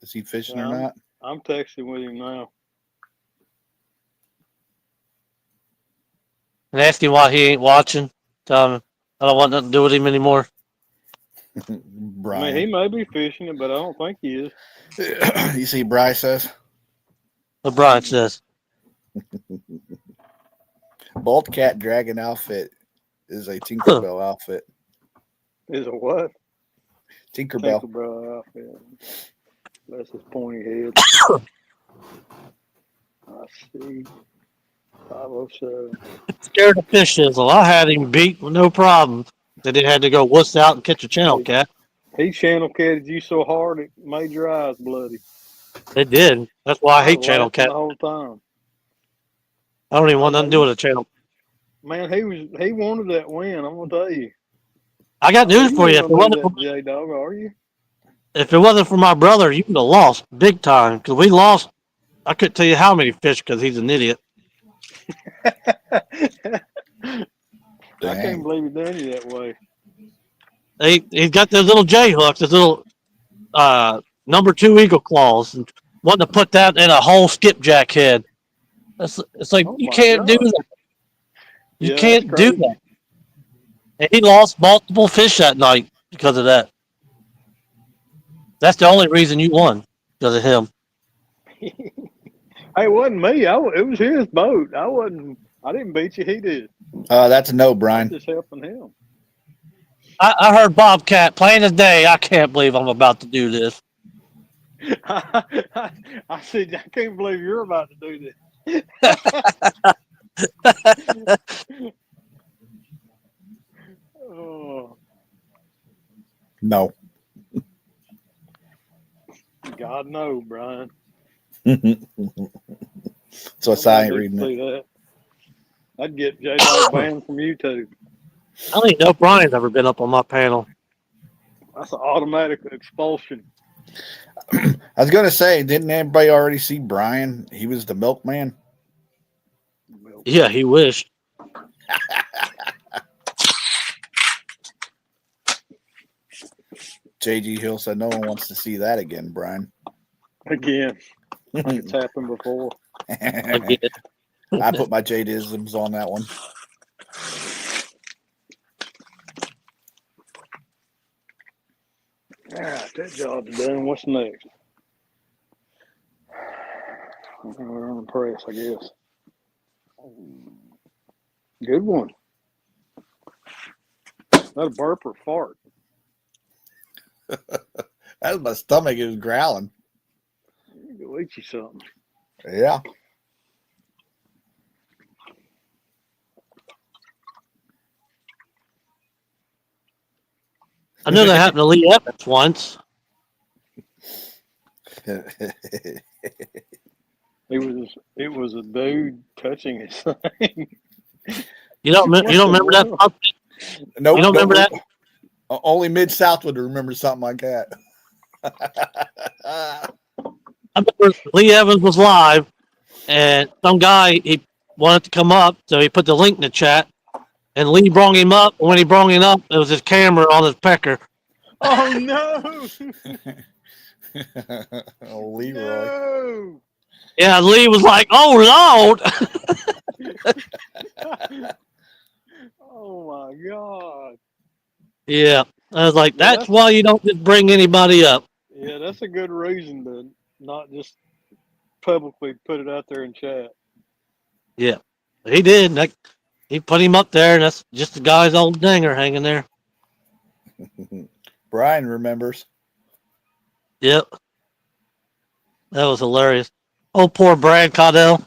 Is he fishing or not?" I'm texting with him now. And ask him why he ain't watching. Tell him I don't want nothing to do with him anymore. Brian. I mean, he may be fishing it, but I don't think he is. You see, Bryce says. What Brian says. Bobcat dragon outfit is a Tinkerbell outfit. Is a what? Tinkerbell. Tinkerbell outfit. That's his pointy head. I see. 507. Scared of fish shizzle. I had him beat with no problem. Then he had to go wuss out and catch a channel cat. He channel catted you so hard it made your eyes bloody. It did. That's why I hate channel cat. The whole time. I don't even want nothing to do with a channel. Man, he wanted that win. I'm gonna tell you. I got news for you. If it wasn't for my brother, you would have lost big time. Because we lost. I couldn't tell you how many fish because he's an idiot. I can't believe he done you that way. He's got those little J hooks, those little number 2 eagle claws, and wanting to put that in a whole skipjack head. It's like you can't do that. You can't do that. And he lost multiple fish that night because of that. That's the only reason you won, because of him. Hey, it wasn't me. It was his boat. I didn't beat you. He did. That's a no, Brian. I'm just helping him. I heard Bobcat plain as day. I can't believe I'm about to do this. I said, I can't believe you're about to do this. Oh. No. God no, Brian. So I ain't reading it. That. I'd get J-Dog banned from YouTube. I don't even know if Brian's ever been up on my panel. That's an automatic expulsion. I was gonna say, didn't anybody already see Brian? He was the milkman. Yeah, he wished. JG Hill said no one wants to see that again, Brian. Again, like it's happened before. Again. I put my Jadisms on that one. All right, that job's done. What's next? We're on the press, I guess. Good one. That a burp or fart? That was my stomach. It was growling. Go eat you something. Yeah. I know that happened to Lee Evans once. It was a dude touching his thing. You don't remember that? Nope, You don't remember that? Only Mid-South would remember something like that. I remember Lee Evans was live, and some guy, he wanted to come up, so he put the link in the chat, and Lee brought him up. When he brought him up, it was his camera on his pecker. Oh no! Oh, Leroy. No! Yeah, Lee was like, "Oh Lord!" Oh my God! Yeah, I was like, Yeah, "That's why you don't just bring anybody up." Yeah, that's a good reason to not just publicly put it out there in chat. Yeah, he did. Like, he put him up there, and that's just the guy's old dinger hanging there. Brian remembers. Yep, that was hilarious. Oh, poor Brad Caudell.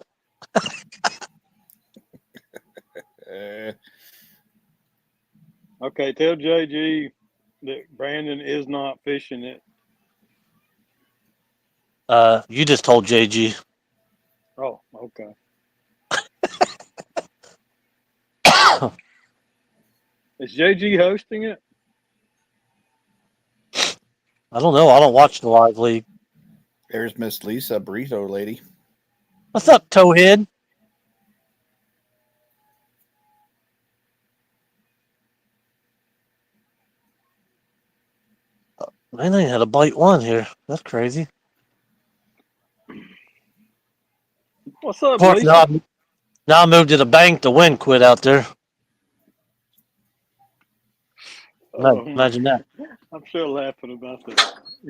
Okay, tell JG that Brandon is not fishing it. You just told JG. Oh, okay. Is JG hosting it? I don't know. I don't watch the live league. There's Miss Lisa, burrito lady. What's up, Towhead? Man, they had a bite one here. That's crazy. What's up, Of course, Lisa? now I moved to the bank. The wind quit out there. Imagine that. I'm still laughing about the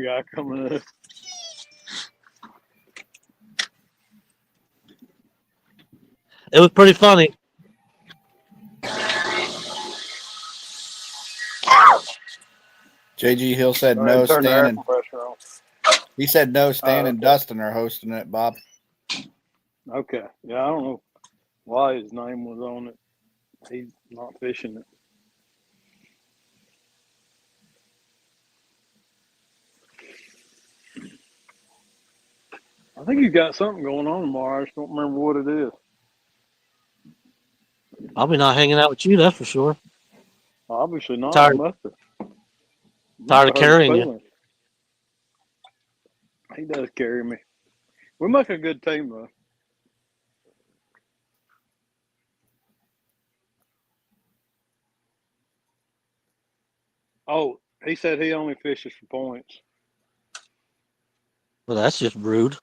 guy coming up. It was pretty funny. JG Hill said Go ahead no. and turn the air Stan and compressor on. he said no. Stan and okay. Dustin are hosting it. Bob. Okay. Yeah, I don't know why his name was on it. He's not fishing it. I think you got something going on tomorrow. I just don't remember what it is. I'll be not hanging out with you, that's for sure. Obviously not. Tired- I must have. Tired of carrying you. He does carry me. We make a good team, though. Oh, he said he only fishes for points. Well, that's just rude.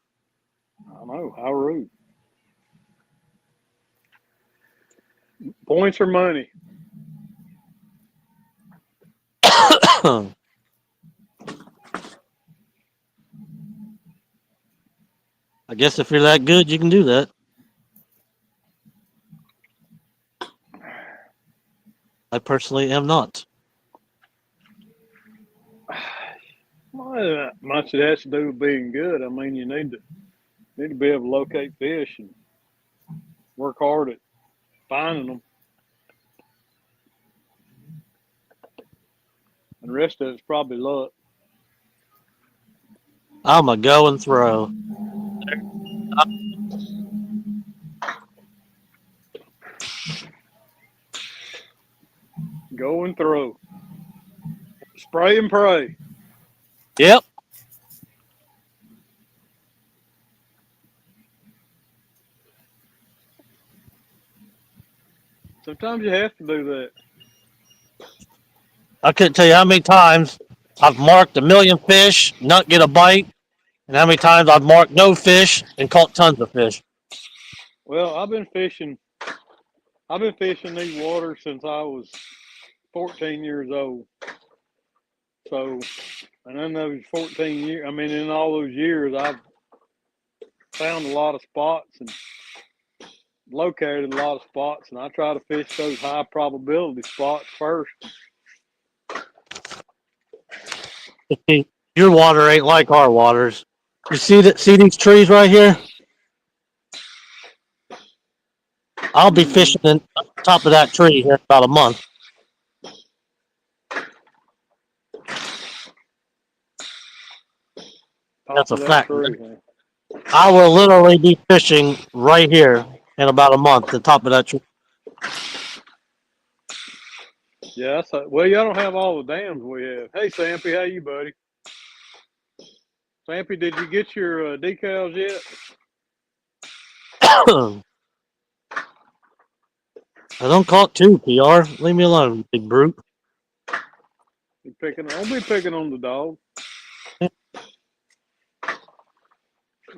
I know. How rude. Points or money? I guess if you're that good, you can do that. I personally am not. Well, much it has to do with being good. I mean, you need to be able to locate fish and work hard at finding them. And the rest of it's probably luck. I'm a go and throw. Go and throw. Spray and pray. Yep. Sometimes you have to do that. I couldn't tell you how many times I've marked 1,000,000 fish, not get a bite, and how many times I've marked no fish and caught tons of fish. Well, I've been fishing these waters since I was 14 years old. So, and in those 14 years, I mean, in all those years, I've found a lot of spots and located a lot of spots, and I try to fish those high probability spots first. See, your water ain't like our waters. You see that? See these trees right here? I'll be fishing in top of that tree here in about a month. That's a fact. I will literally be fishing right here in about a month, the top of that tree. Yeah, well, y'all don't have all the dams we have. Hey, Sampy, how you, buddy? Sampy, did you get your decals yet? I don't call it too, PR. Leave me alone, you big brute. Don't be picking on the dog.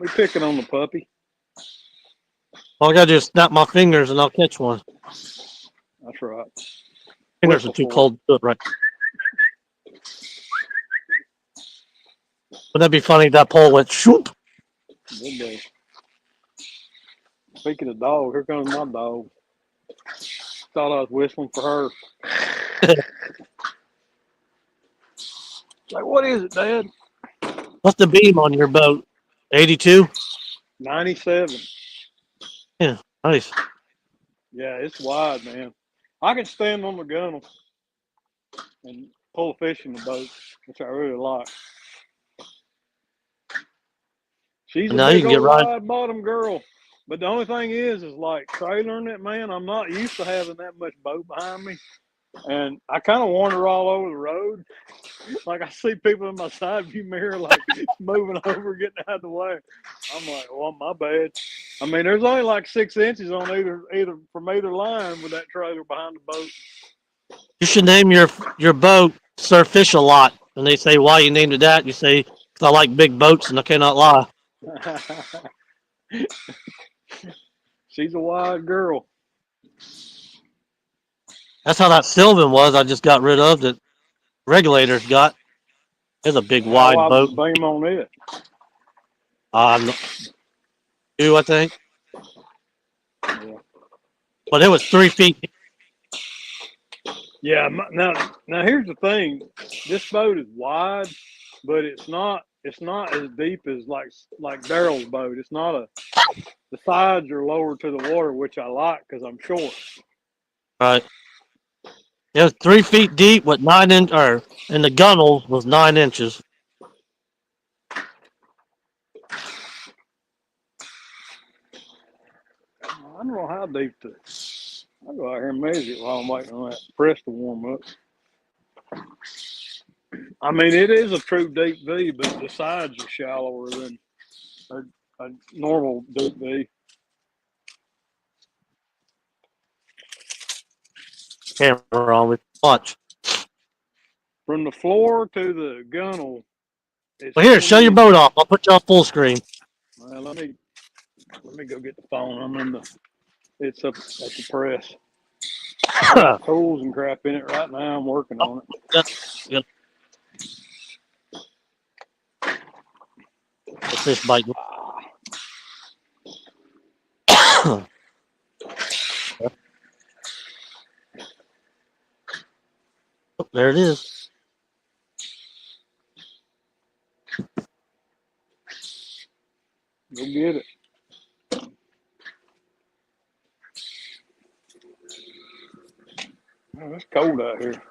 Be picking on the puppy. All I gotta do is snap my fingers and I'll catch one. That's right. Fingers are too cold to do it right. Wouldn't that be funny if that pole went shoop? Good day. Speaking of dog, here comes my dog. Thought I was whistling for her. Like, what is it, Dad? What's the beam on your boat? 82? 97. Yeah, nice. Yeah, it's wide, man. I can stand on the gunnel and pull a fish in the boat, which I really like. She's a big old wide bottom girl. But the only thing is like trailering it, man, I'm not used to having that much boat behind me. And I kind of wander all over the road. Like, I see people in my side view mirror, like, moving over, getting out of the way. I'm like, well, my bad. I mean, there's only like 6 inches on either from either line with that trailer behind the boat. You should name your boat Sir Fish a Lot. And they say, why you named it that? You say, because I like big boats and I cannot lie. She's a wide girl. That's how that Sylvan was. I just got rid of that. Regulators got. It's a big wide boat. Beam on it. Two, I think. Yeah. But it was 3 feet. Yeah. Now here's the thing. This boat is wide, but it's not as deep as like Daryl's boat. It's not the sides are lower to the water, which I like because I'm short. Right. It was 3 feet deep with 9 inch, and the gunnel was 9 inches. I don't know how deep I'll go out here and measure it while I'm waiting on that press to warm up. I mean, it is a true deep V, but the sides are shallower than a normal deep V. Camera on with watch. From the floor to the gunnel. Well, here, show your boat off. I'll put you on full screen. Well, let me go get the phone. I'm in it's up at the press. I got tools and crap in it right now. I'm working on it. Yep. The fish biting. Oh, there it is. Go get it. Oh, it's cold out here.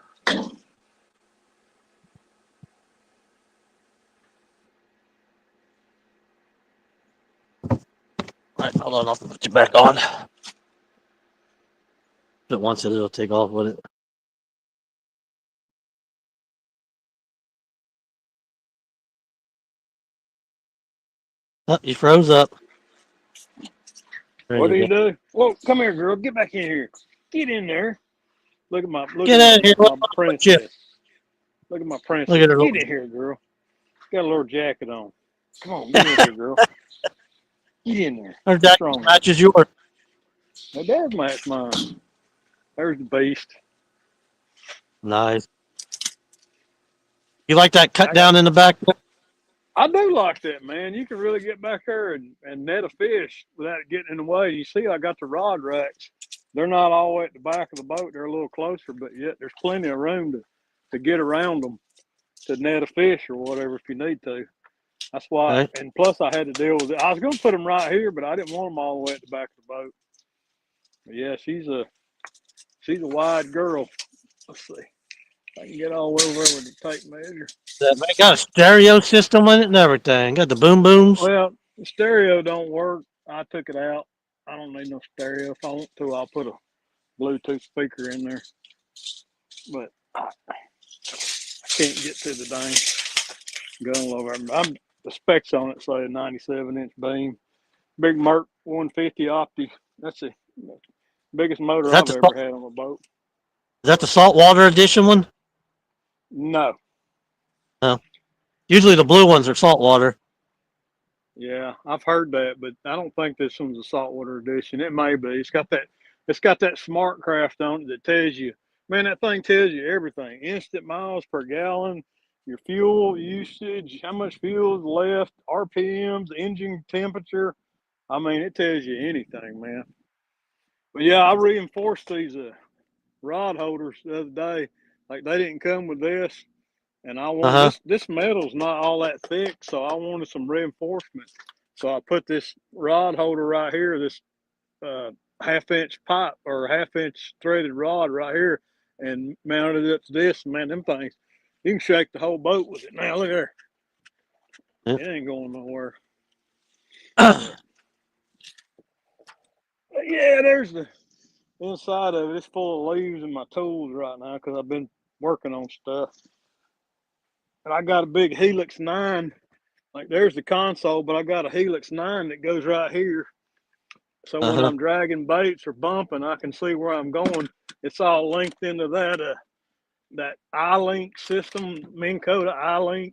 All right, hold on. I'll put you back on. If it wants it, it'll take off with it. Oh, you froze up. There What do you you go. do? Whoa, come here, girl. Get back in here. Get in there. Look at my Get out of here. my Look at princess. Look at my princess. her. Get in here, girl. Got a little jacket on. Come on, get in here, girl. Get in there. Her What's jacket wrong? matches yours. That does match mine. There's the beast. Nice. You like that cut I down in the back? I do like that, man. You can really get back there and net a fish without getting in the way. You see, I got the rod racks. They're not all the way at the back of the boat. They're a little closer, but yet there's plenty of room to get around them to net a fish or whatever if you need to. That's why. Okay. And plus, I had to deal with it. I was going to put them right here, but I didn't want them all the way at the back of the boat. But yeah, she's a wide girl. Let's see. I can get all over there with the tape measure. That got a stereo system in it and everything. Got the boom booms. Well, the stereo don't work. I took it out. I don't need no stereo. If I want to, I'll put a Bluetooth speaker in there. But I can't get to the dang gun over. The specs on it say a 97-inch beam. Big Merc 150 Opti. That's the biggest motor I've ever had on a boat. Is that the saltwater edition one? No. No. Usually the blue ones are saltwater. Yeah, I've heard that, but I don't think this one's a saltwater edition. It may be. It's got that smart craft on it that tells you, man, that thing tells you everything. Instant miles per gallon, your fuel usage, how much fuel is left, RPMs, engine temperature. I mean, it tells you anything, man. But yeah, I reinforced these rod holders the other day. Like they didn't come with this. And I want this metal's not all that thick, so I wanted some reinforcement. So I put this rod holder right here, this half-inch pipe or half-inch threaded rod right here, and mounted it up to this. Man, them things, you can shake the whole boat with it. Now look there, it ain't going nowhere. But yeah, there's the inside of it. It's full of leaves and my tools right now because I've been working on stuff. And I got a big Helix 9. Like there's the console, but I got a Helix 9 that goes right here. So when I'm dragging baits or bumping, I can see where I'm going. It's all linked into that iLink system, Minn Kota iLink.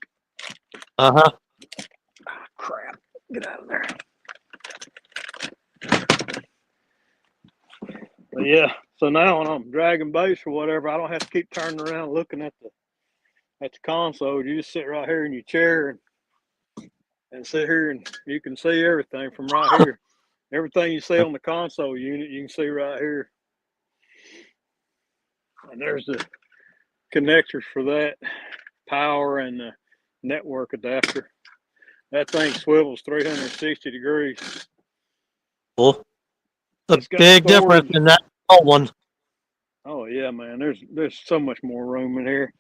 Uh-huh. Ah, crap. Get out of there. But yeah, so now when I'm dragging baits or whatever, I don't have to keep turning around looking at the console. You just sit right here in your chair and sit here and you can see everything from right here. Everything you see on the console unit, you can see right here. And there's the connectors for that power and the network adapter. That thing swivels 360 degrees. Cool. It's a big difference in that old one. Oh yeah, man. There's so much more room in here.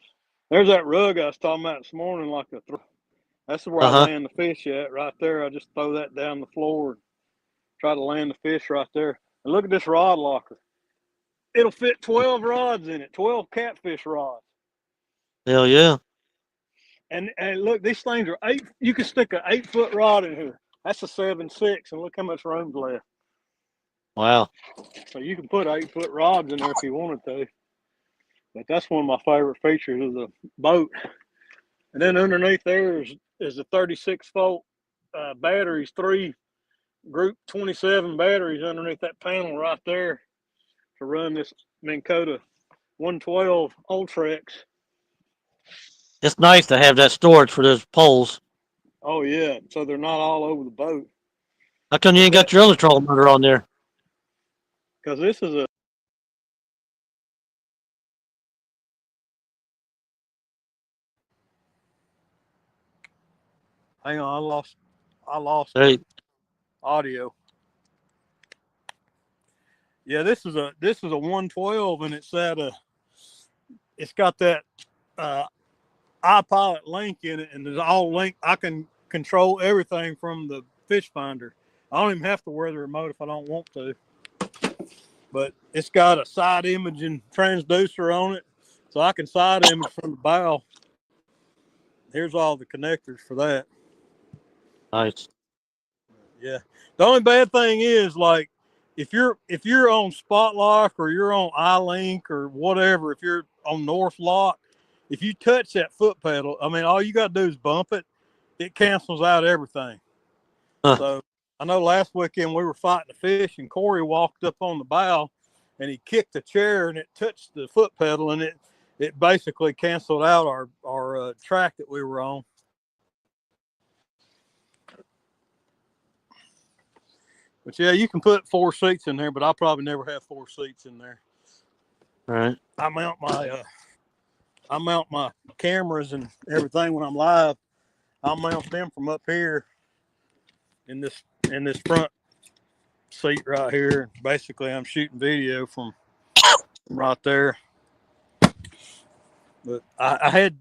There's that rug I was talking about this morning, like that's where I land the fish at, right there. I just throw that down the floor and try to land the fish right there. And look at this rod locker. It'll fit 12 rods in it, 12 catfish rods. Hell yeah. And look, these things are 8. You can stick an 8-foot rod in here. That's a 7.6, and look how much room's left. Wow. So you can put 8-foot rods in there if you wanted to. But that's one of my favorite features of the boat. And then underneath there is the 36-volt batteries, 3 Group 27 batteries underneath that panel right there to run this Minn Kota 112 Ultrex. It's nice to have that storage for those poles. Oh yeah, so they're not all over the boat. How come you ain't got your other trolling motor on there? Because this is a hang on, I lost audio. Yeah, this is a 112, and it's got that iPilot link in it, and there's all link. I can control everything from the fish finder. I don't even have to wear the remote if I don't want to. But it's got a side imaging transducer on it, so I can side image from the bow. Here's all the connectors for that. Nice. Yeah. The only bad thing is, like, if you're on Spot Lock or you're on iLink or whatever, if you're on North Lock, if you touch that foot pedal, I mean, all you got to do is bump it. It cancels out everything. Huh. So I know last weekend we were fighting a fish, and Corey walked up on the bow, and he kicked the chair, and it touched the foot pedal, and it basically canceled out our track that we were on. But yeah, you can put 4 seats in there, but I'll probably never have 4 seats in there. Right. I mount my cameras and everything when I'm live. I'll mount them from up here in this front seat right here. Basically, I'm shooting video from right there. But I had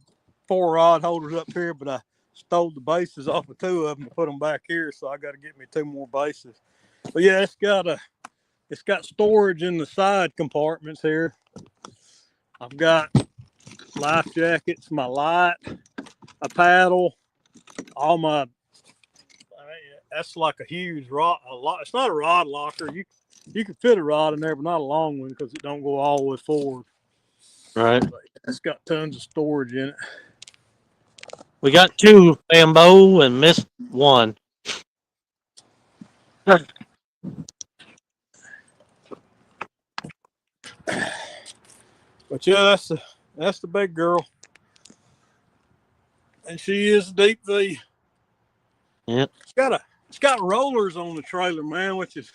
4 rod holders up here, but I stole the bases off of 2 of them to put them back here, so I got to get me 2 more bases. But yeah, it's got storage in the side compartments here. I've got life jackets, my light, a paddle, all my. I mean, that's like a huge rod. It's not a rod locker. You can fit a rod in there, but not a long one because it don't go all the way forward. Right. But it's got tons of storage in it. We got 2 bamboo and missed 1. But yeah, that's the big girl, and she is deep V. Yep. It's got rollers on the trailer, man, which is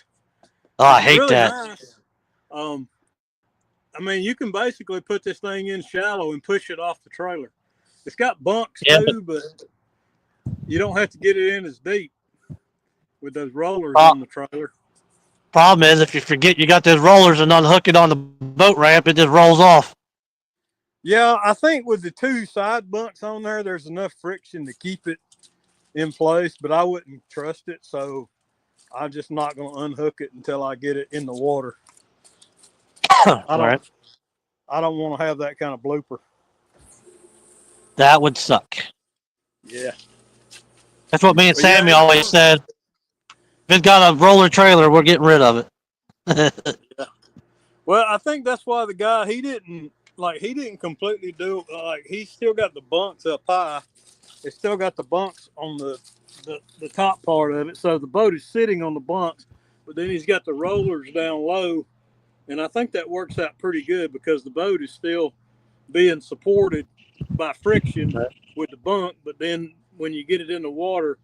Oh, I hate really that. nice. I mean, you can basically put this thing in shallow and push it off the trailer. It's got bunks Yeah, too, but you don't have to get it in as deep with those rollers Uh, on the trailer. Problem is, if you forget you got those rollers and unhook it on the boat ramp, it just rolls off. Yeah, I think with the 2 side bunks on there, there's enough friction to keep it in place, but I wouldn't trust it, so I'm just not going to unhook it until I get it in the water. I Right. don't want to have that kind of blooper. That would suck. Yeah. That's what me and But yeah, Sammy always said. If it's got a roller trailer, we're getting rid of it. Well, I think that's why the guy he didn't completely do like he still got the bunks up high. It's still got the bunks on the top part of it. So the boat is sitting on the bunks, but then he's got the rollers down low. And I think that works out pretty good because the boat is still being supported by friction with the bunk. But then when you get it in the water,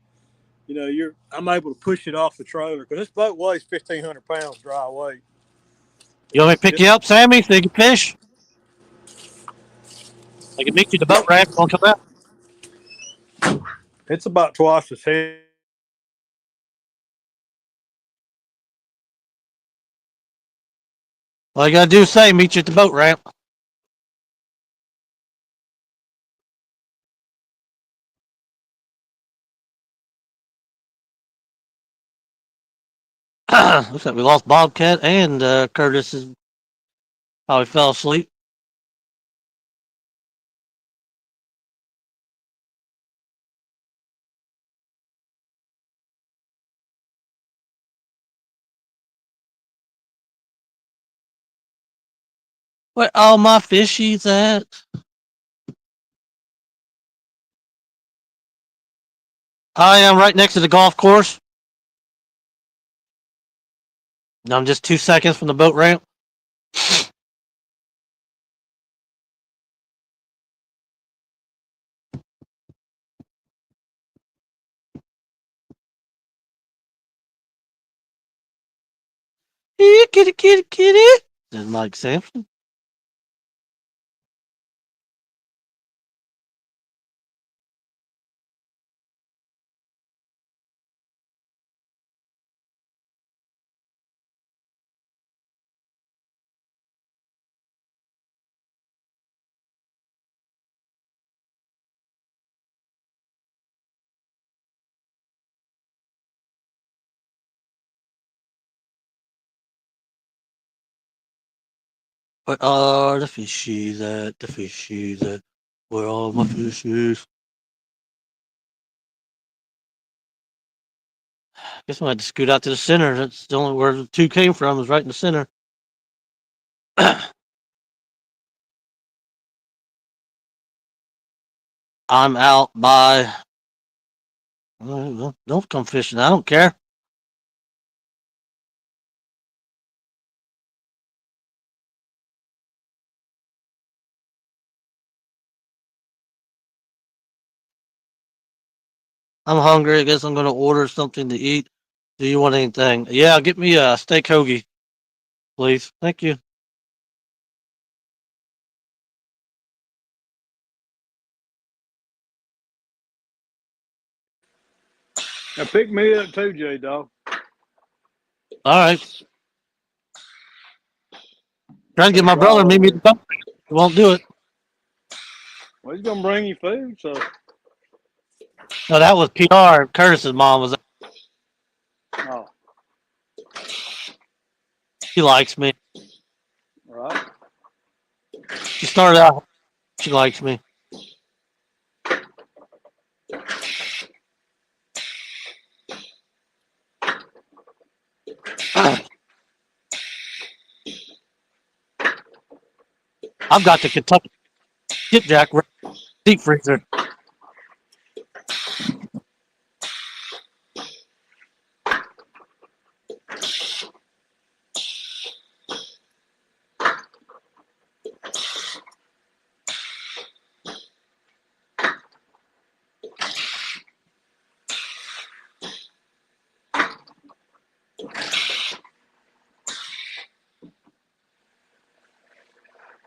you know, I'm able to push it off the trailer because this boat weighs 1,500 pounds dry weight. You want me to pick you up, Sammy, so you can fish? I can meet you at the boat ramp. Don't come out. It's about twice as heavy. All you gotta do is say, meet you at the boat ramp. Looks like we lost Bobcat and Curtis is probably fell asleep. Where all my fishies at? I am right next to the golf course. I'm just 2 seconds from the boat ramp. Kitty, kitty, kitty. This is Mike Sampson. Where are the fishies at? The fishies at? Where are all my fishies? Guess I had to scoot out to the center. That's the only where the two came from, was right in the center. I'm out by. Don't come fishing. I don't care. I'm hungry. I guess I'm going to order something to eat. Do you want anything? Yeah, get me a steak hoagie, please. Thank you. Now pick me up too, J Dog. All right. Trying to get my We're brother all to meet over me at the here. boat. He won't do it. Well, he's gonna bring you food, so No, that was PR. Curtis's mom was. oh, She likes me. right. She started out. She likes me. I've got the Kentucky skipjack deep freezer.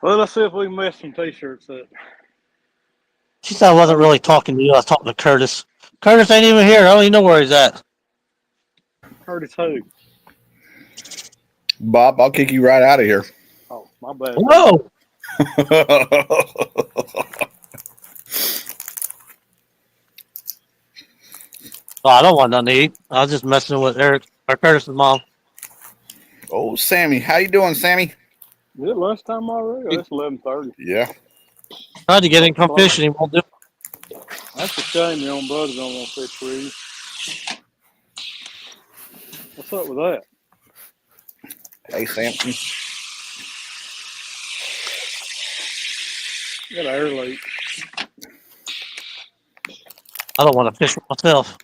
Well, let's see if we can mess some t-shirts up. She said I wasn't really talking to you. I was talking to Curtis. Curtis ain't even here. I don't even know where he's at. Curtis who? Bob, I'll kick you right out of here. Oh, my bad. Whoa! Oh, I don't want nothing to eat. I was just messing with Eric or Curtis's mom. Oh, Sammy. How you doing, Sammy? Is it lunchtime already? It's 11:30. Yeah. Tried to get him come fishing. He won't do it. That's a shame your own brother don't want to fish with you. What's up with that? Hey, Samson. Got an air leak. I don't want to fish with myself.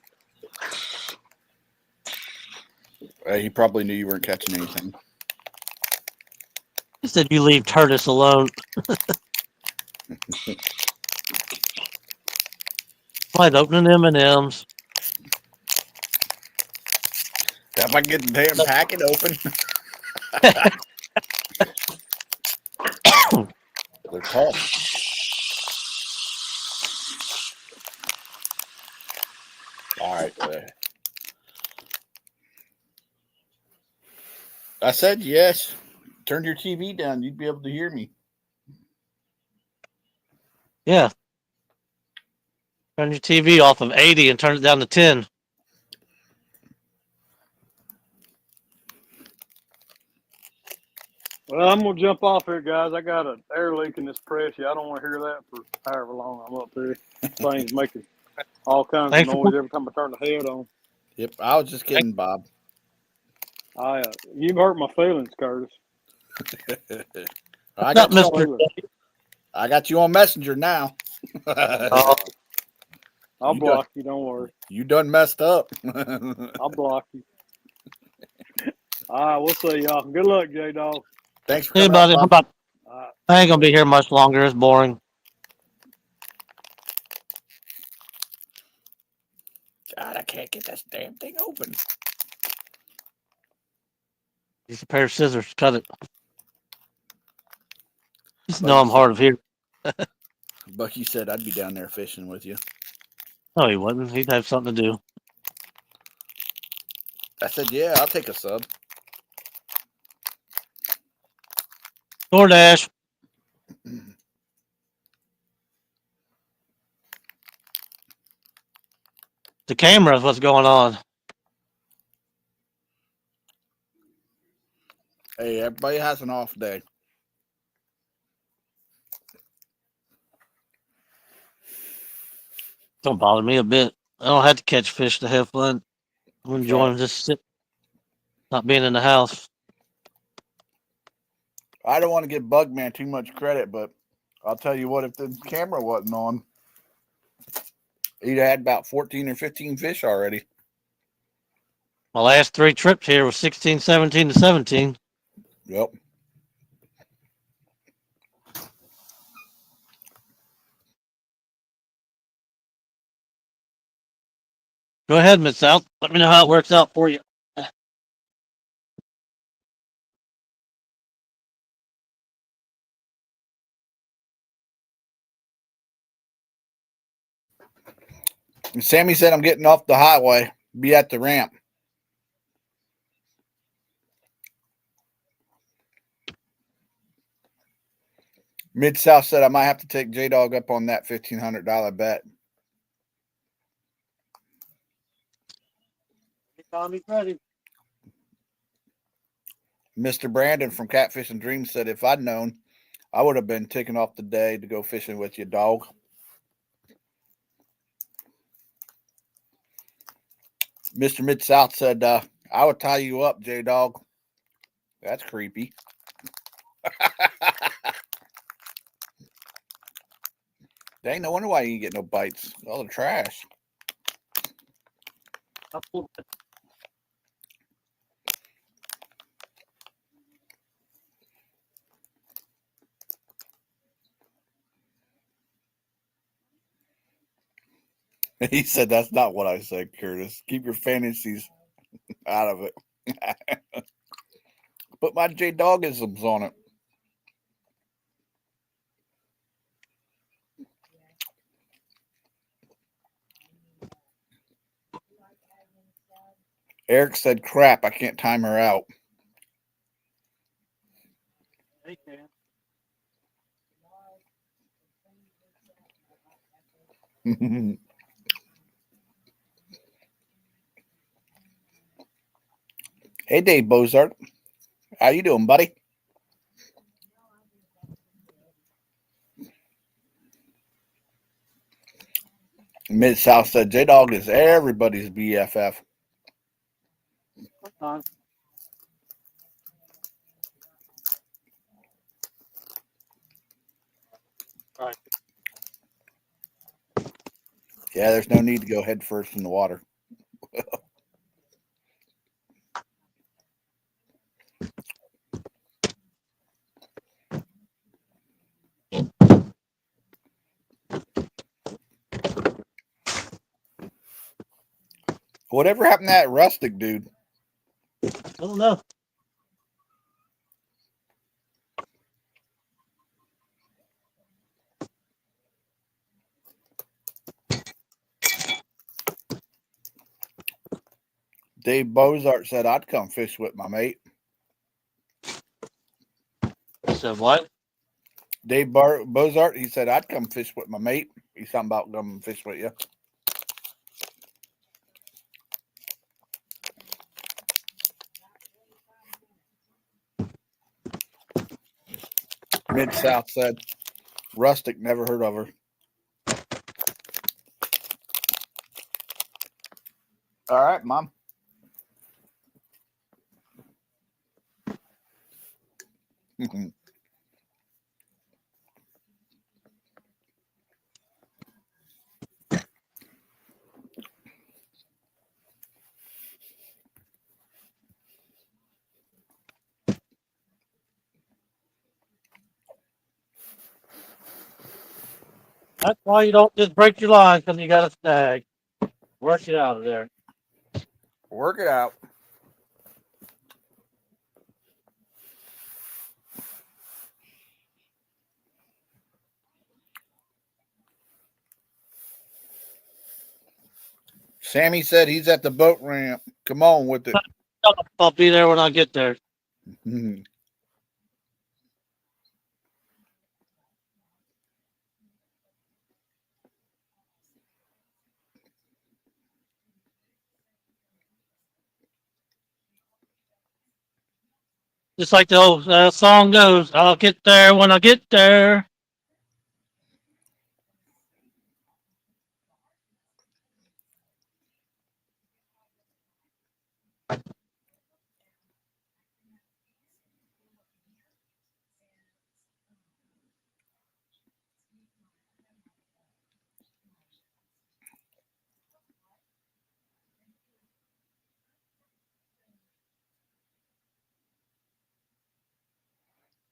He probably knew you weren't catching anything. He said you leave Curtis alone. Like opening M&Ms. If I get the damn packet open. They're tough. All right. I said yes. Turn your TV down. You'd be able to hear me. Yeah. Turn your TV off of 80 and turn it down to 10. Well, I'm gonna jump off here, guys. I got an air leak in this press. I don't want to hear that for however long I'm up here. Things making all kinds Thanks of for noise every time I turn the head on. Yep. I was just kidding, Bob. You've hurt my feelings, Curtis. I Not got Mr. I got you on Messenger now. Oh, I'll You block you. Don't worry. You done messed up. I'll block you. All right, we'll see y'all. Good luck, J Dog. Thanks for hey, coming buddy. out, Bob. I ain't going to be here much longer. It's boring. God, I can't get this damn thing open. Use a pair of scissors. Cut it. Just know I'm hard of hearing. Bucky said I'd be down there fishing with you. No, he wouldn't. He'd have something to do. I said, yeah, I'll take a sub. DoorDash. The camera's what's going on. Hey, everybody has an off day. Don't bother me a bit. I don't have to catch fish to have fun. I'm enjoying not being in the house. I don't want to give Bugman too much credit, but I'll tell you what, if the camera wasn't on, he'd had about 14 or 15 fish already. My last 3 trips here was 16, 17 to 17. Yep. Go ahead, Miss South. Let me know how it works out for you. And Sammy said, I'm getting off the highway. Be at the ramp. Mid-South said, I might have to take J-Dog up on that $1,500 bet. Tommy's ready. Mr. Brandon from Catfishing Dreams said, if I'd known, I would have been taking off the day to go fishing with you, dog. Mr. Mid-South said, I would tie you up, J-Dog. That's creepy. Dang, no wonder why you ain't get no bites. All the trash. He said, that's not what I said, Curtis. Keep your fantasies out of it. Put my J-Dogisms on it. Eric said, crap, I can't time her out. Hey, man. Hey, Dave Bozart. How you doing, buddy? Mid-South said, J-Dog is everybody's BFF. Right. Yeah, there's no need to go head first in the water. Whatever happened to that rustic dude? I don't know. Dave Bozart said, I'd come fish with my mate. Said what? Dave Bozart, he said, I'd come fish with my mate. He's talking about coming fish with you. Mid-South said, rustic, never heard of her. All right, Mom. That's why you don't just break your line because you got a snag. Work it out of there. Work it out. Sammy said he's at the boat ramp. Come on with it. I'll be there when I get there. Just like the old song goes, I'll get there when I get there.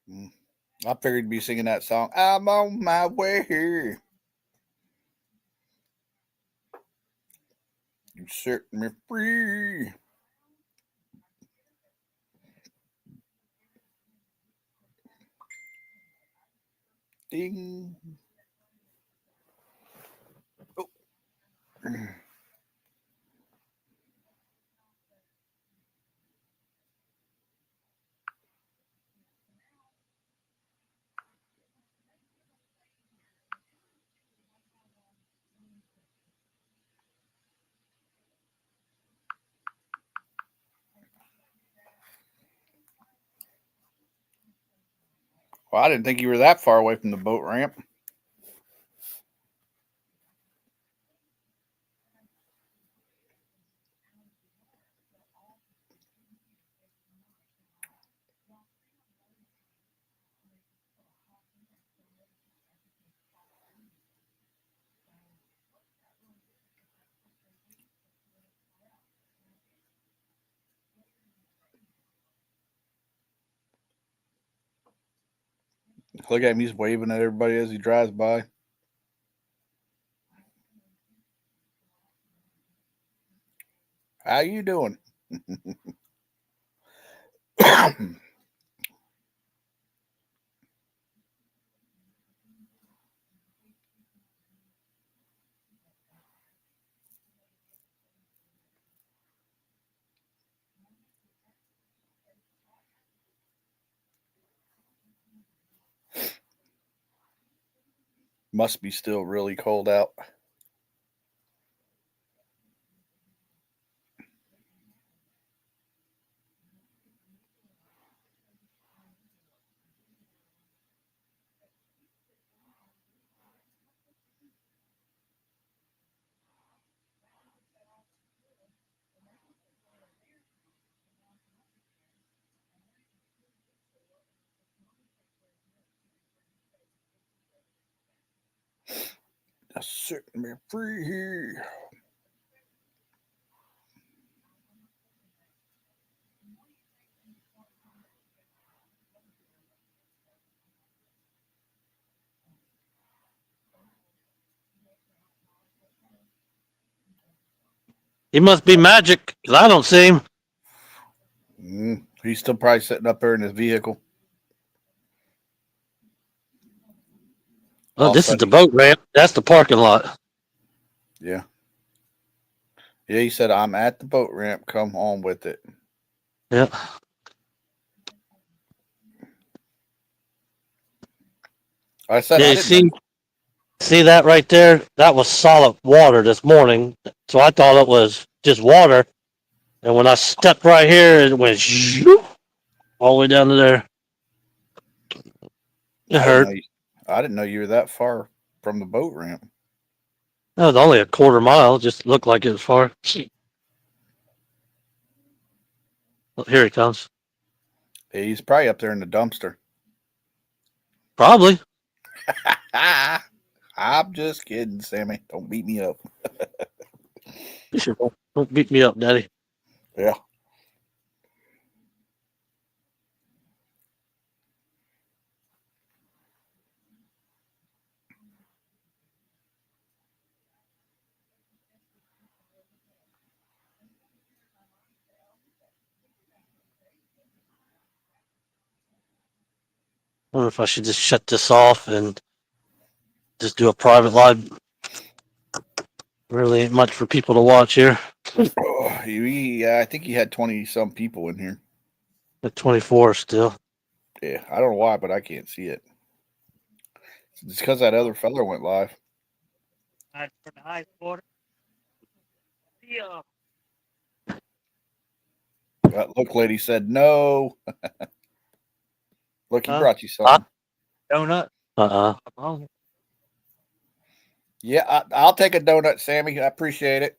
I figured you'd be singing that song. I'm on my way here. You set me free. Ding. Oh. Well, I didn't think you were that far away from the boat ramp. Look at him. He's waving at everybody as he drives by. How you doing? Must be still really cold out. Just setting me free here. He must be magic, 'cause I don't see him. He's still probably sitting up there in his vehicle. Oh, this is the boat ramp. That's the parking lot. Yeah. Yeah, he said, I'm at the boat ramp. Come on with it. Yeah. I said, Yeah, I you didn't know. see that right there? That was solid water this morning. So I thought it was just water. And when I stepped right here, it went zoop, all the way down to there. It hurt. I didn't know you were that far from the boat ramp. That was only a quarter mile. Just looked like it was far. Oh, here he comes. He's probably up there in the dumpster. Probably. I'm just kidding, Sammy. Don't beat me up. You sure don't beat me up, Daddy. Yeah. I wonder if I should just shut this off and just do a private live. Really ain't much for people to watch here. Oh, I think he had 20 some people in here. At 24 still. Yeah, I don't know why, but I can't see it. It's because that other fella went live. That look lady said no. Look, he brought you something. Donut. Yeah, I'll take a donut, Sammy. I appreciate it.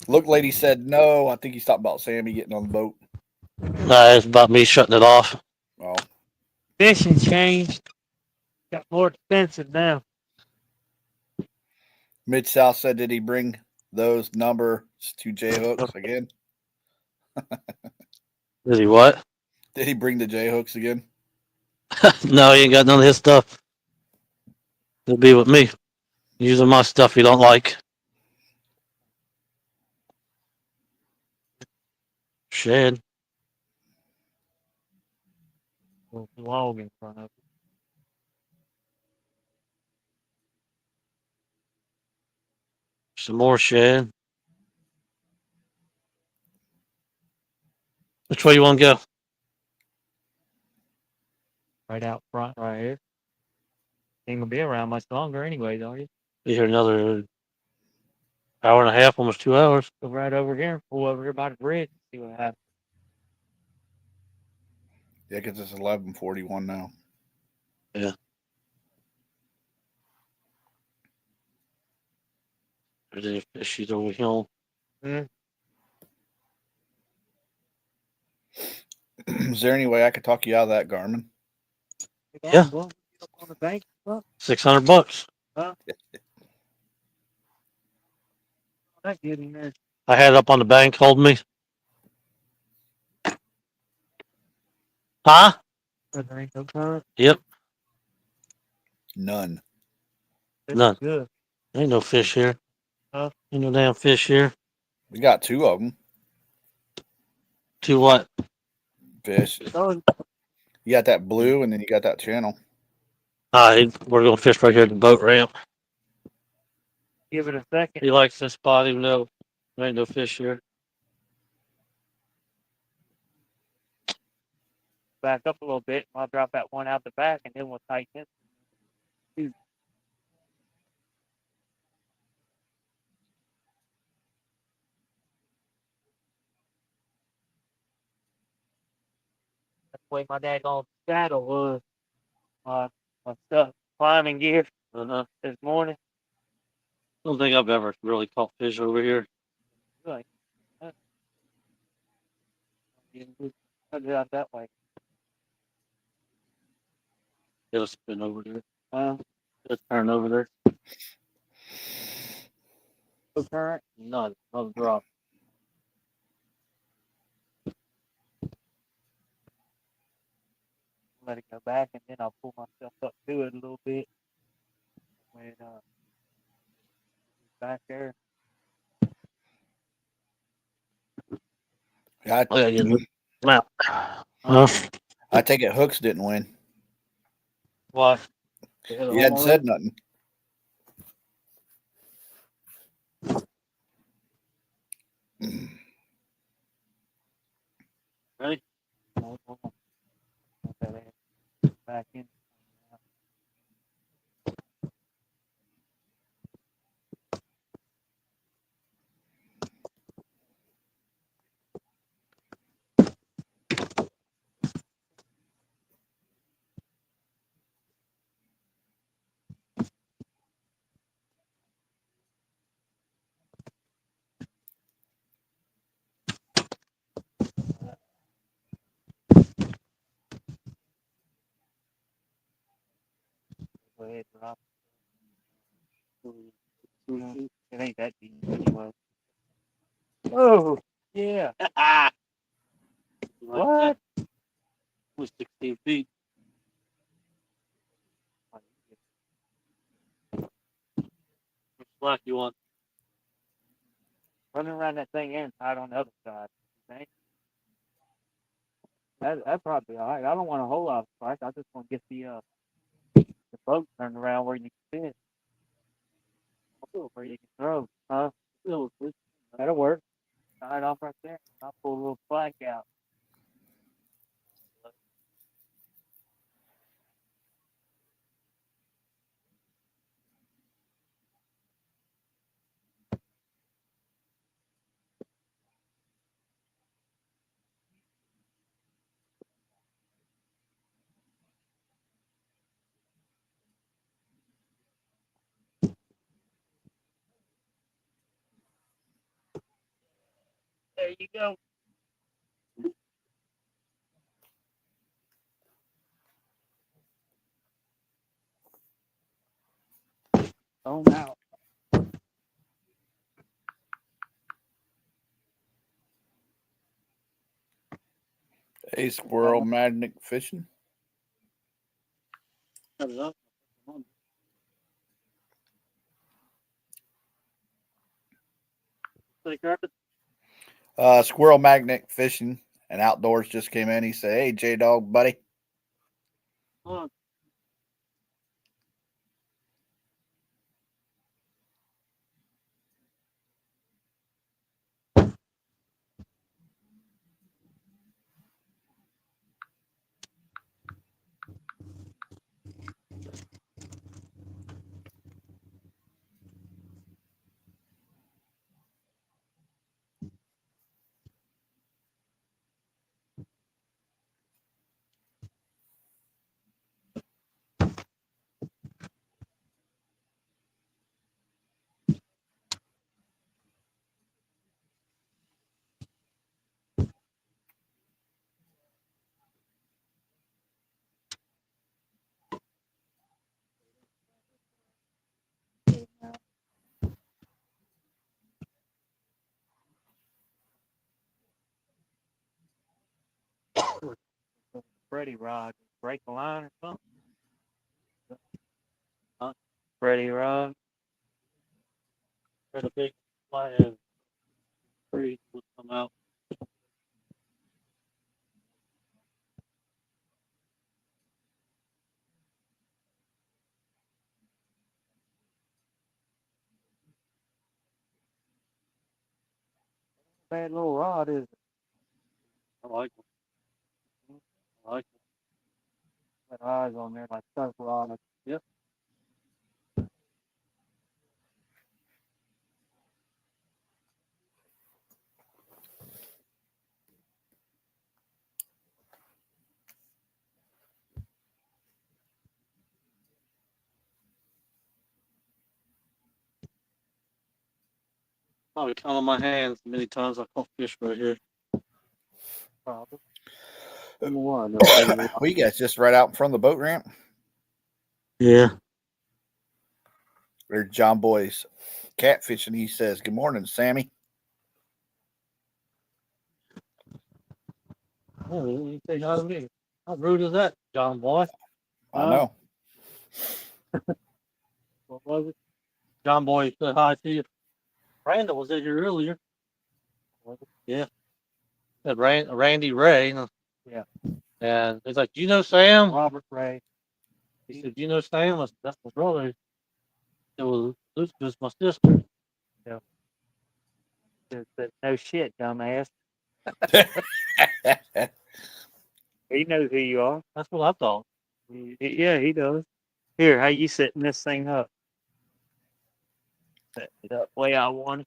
Look, lady said no. I think he's talking about Sammy getting on the boat. It's about me shutting it off. Oh. Fishing changed. Got more expensive now. Mid South said, did he bring those numbers to J Hooks again? Is he what? Did he bring the J hooks again? No, he ain't got none of his stuff. He'll be with me, using my stuff he don't like. Shed. Log in front of it. Some more shed. Which way you want to go? Right out front, right here. Ain't gonna be around much longer, anyways, are you? Be here another hour and a half, almost 2 hours. Go right over here and pull over here by the bridge and see what happens. Yeah, because it's 11:41 now. There's any fishies over here. Is there any way I could talk you out of that, Garmin? Yeah. Well, up on the bank. Well, $600. that good in there. I had it up on the bank holding me. Huh? There ain't no current. Yep. None. It's None. good. Ain't no fish here. Huh? Ain't no damn fish here. We got 2 of them. To what? Fish. Oh, You got that blue, and then you got that channel. We're going to fish right here at the boat ramp. give it a second. He likes this spot, even though there ain't no fish here. Back up a little bit. I'll drop that one out the back, and then we'll tighten it. That's the way my daggone saddle was. My stuff climbing gear this morning. I don't think I've ever really caught fish over here. Like, cut it out that way. It'll spin over there. It'll turn over there. No current. None. Not a drop. Let it go back, and then I'll pull myself up to it a little bit. When back there. Yeah, I gotta get them out. Well, I take it hooks didn't win. why? You hadn't said nothing. Ready? Back in. Go ahead, drop. It ain't that deep anyway. Oh, yeah. What? It was 16 feet. Which slack you want? Running around that thing and tied on the other side. You think? That'd probably be all right. I don't want a whole lot of slack. I just want to get the boat turned around where you can fit. Where you can throw. Huh? That'll work. Tie it off right there. I'll pull a little slack out. There you go. Throw 'em out. Hey, squirrel magnet fishing. Cut it up. Say, Curtis? Squirrel magnet fishing and outdoors just came in. He said, "Hey, J Dog, buddy." Hold on. Freddie rod, break the line or something? Huh? Freddie rod. There's a big flag. Trees will come out. Bad little rod, is it? I like it. I like it. Got eyes on there like surf rod. Yep. Probably count on my hands how many times I caught fish right here. Probably. One. We guys just right out in front of the boat ramp. Yeah. There's John Boy's catfishing. He says, "Good morning, Sammy." Oh, you say hi to me. How rude is that, John boy? I know. What was it? John boy said hi to you. Randall was in here earlier. Yeah. Said Randy Ray. Yeah. And he's like, "Do you know Sam?" Robert Ray. He said, "Do you know Sam?" I said, "That's my brother." It was Elizabeth's my sister. Yeah. Said, no shit, dumbass. He knows who you are. That's what I thought. Yeah, he does. Here, how you setting this thing up? Set it up the way I want it.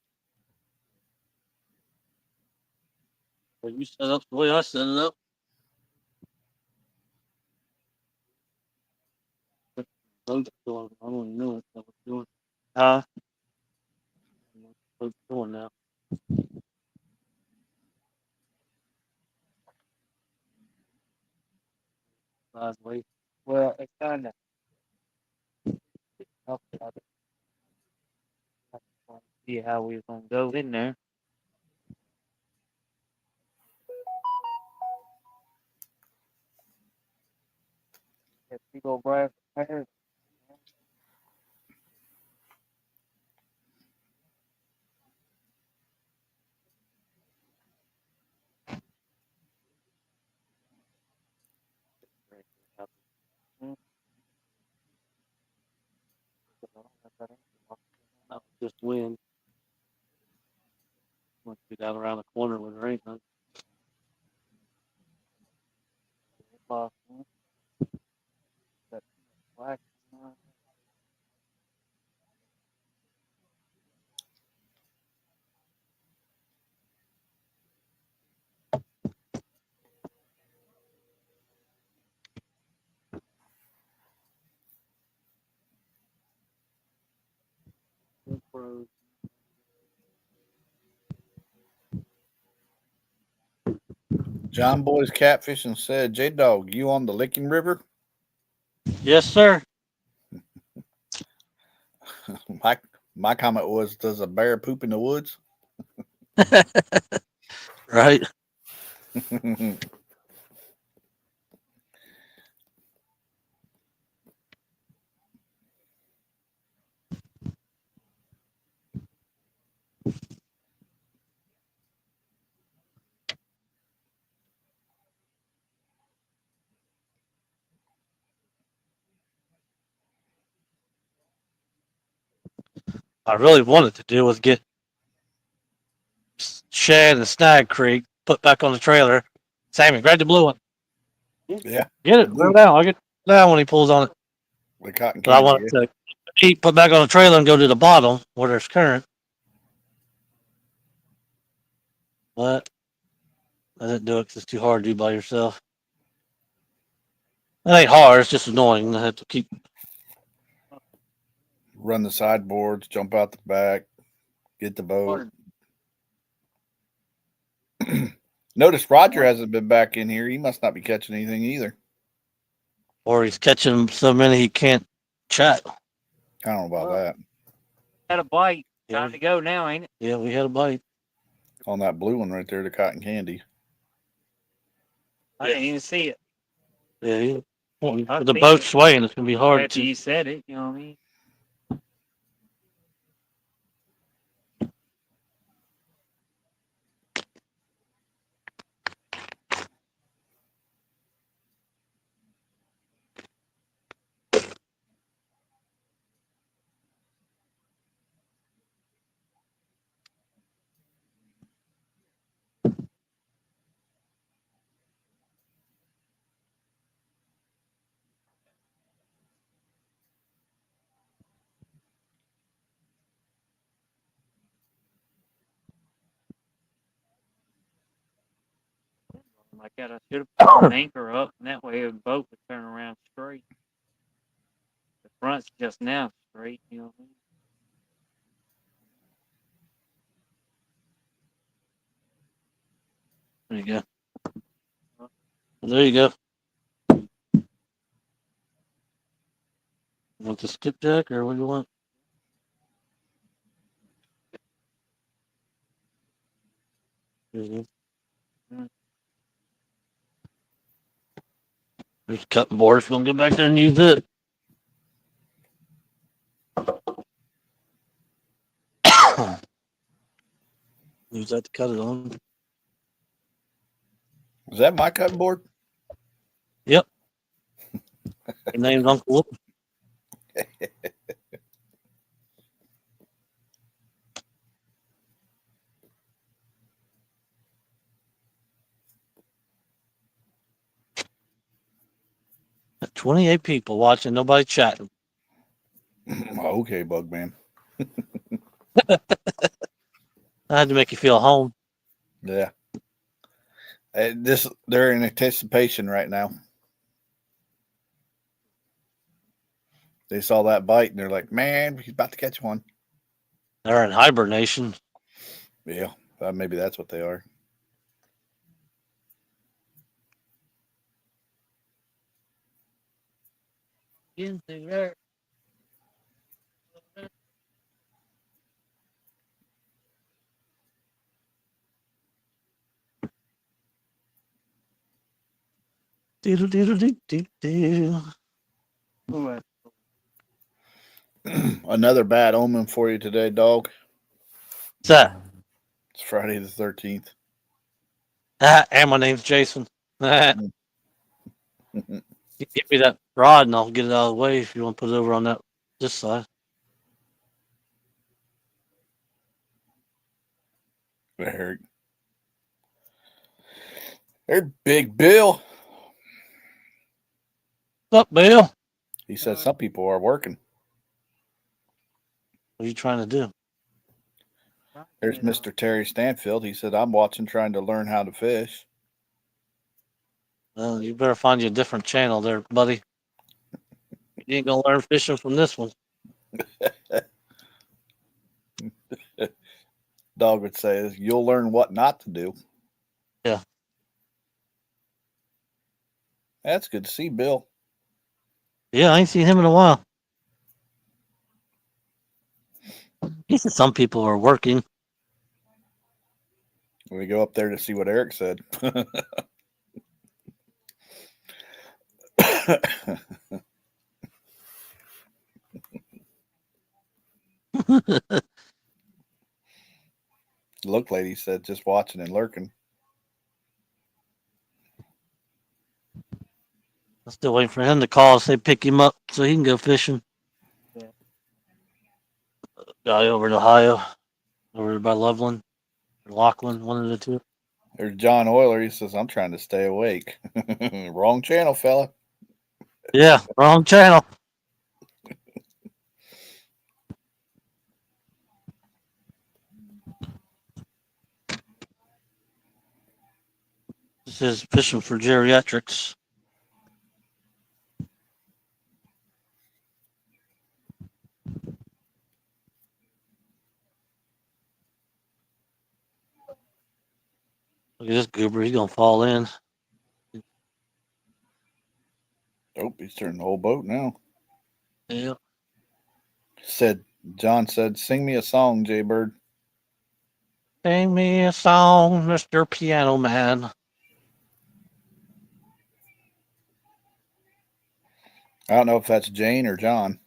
Well, you set up the way I set it up. Boat's doing. I don't even know what I was doing. Huh? Boat's doing now. Sideways. Well, it's kind of. See how we was gonna go in there. If you go brass there. That was just wind. Must be down around the corner where there ain't none. Black. John Boy's catfishing said, "J Dog, you on the Licking River?" Yes, sir. My comment was, "Does a bear poop in the woods?" Right. I really wanted to do was get Shad and Snag Creek put back on the trailer. Sammy, grab the blue one. Yeah, Get it. Throw it down. I'll get it down when he pulls on it. the cotton But I candy. want to keep put back on the trailer and go to the bottom where there's current. But I didn't do it because it's too hard to do by yourself. It ain't hard. It's just annoying. I have to keep. Run the sideboards, jump out the back, get the boat. Notice Roger hasn't been back in here. He must not be catching anything either. Or he's catching so many he can't chat. I don't know about that. Had a bite. Yeah. Time to go now, ain't it? Yeah, we had a bite. On that blue one right there, the cotton candy. I didn't even see it. Yeah, with I've the seen boat it. swaying, it's gonna be hard After to. you said it, you know what I mean? Like that, I should have put an anchor up, and that way the boat would turn around straight. The front's just now straight, you know what I mean? There you go. There you go. You want the skipjack or what do you want? There you go. There's a cutting board. If you want to get back there and use it. Use that to cut it on. Is that my cutting board? Yep. Your name's Uncle Whoop. Got 28 people watching, nobody chatting. Okay, Bugman. I had to make you feel home. Yeah. They're in anticipation right now. They saw that bite and they're like, man, he's about to catch one. They're in hibernation. Yeah, maybe that's what they are. Doodle doodle doo doo doo. Another bad omen for you today, dog. What's that? It's Friday the 13th. And my name's Jason. You give me that rod and I'll get it out of the way if you want to put it over on this side. There's Big Bill. What's up, Bill? He said some people are working. What are you trying to do? There's Mr. Terry Stanfield. He said, I'm watching, trying to learn how to fish. Well, you better find you a different channel there, buddy. You ain't gonna learn fishing from this one. Dog would say, you'll learn what not to do. Yeah. That's good to see, Bill. Yeah, I ain't seen him in a while. He said some people are working. We go up there to see what Eric said. Look, lady said, just watching and lurking. I'm still waiting for him to call, say pick him up so he can go fishing. Yeah. Guy over in Ohio, over by Loveland or Lachlan, one of the two. There's John Euler. He says, I'm trying to stay awake. Wrong channel, fella. Yeah, wrong channel. This is fishing for geriatrics. Look at this goober. He's going to fall in. Oh, he's turning the whole boat now. Yeah. John said, sing me a song, Jay Bird. Sing me a song, Mr. Piano Man. I don't know if that's Jane or John.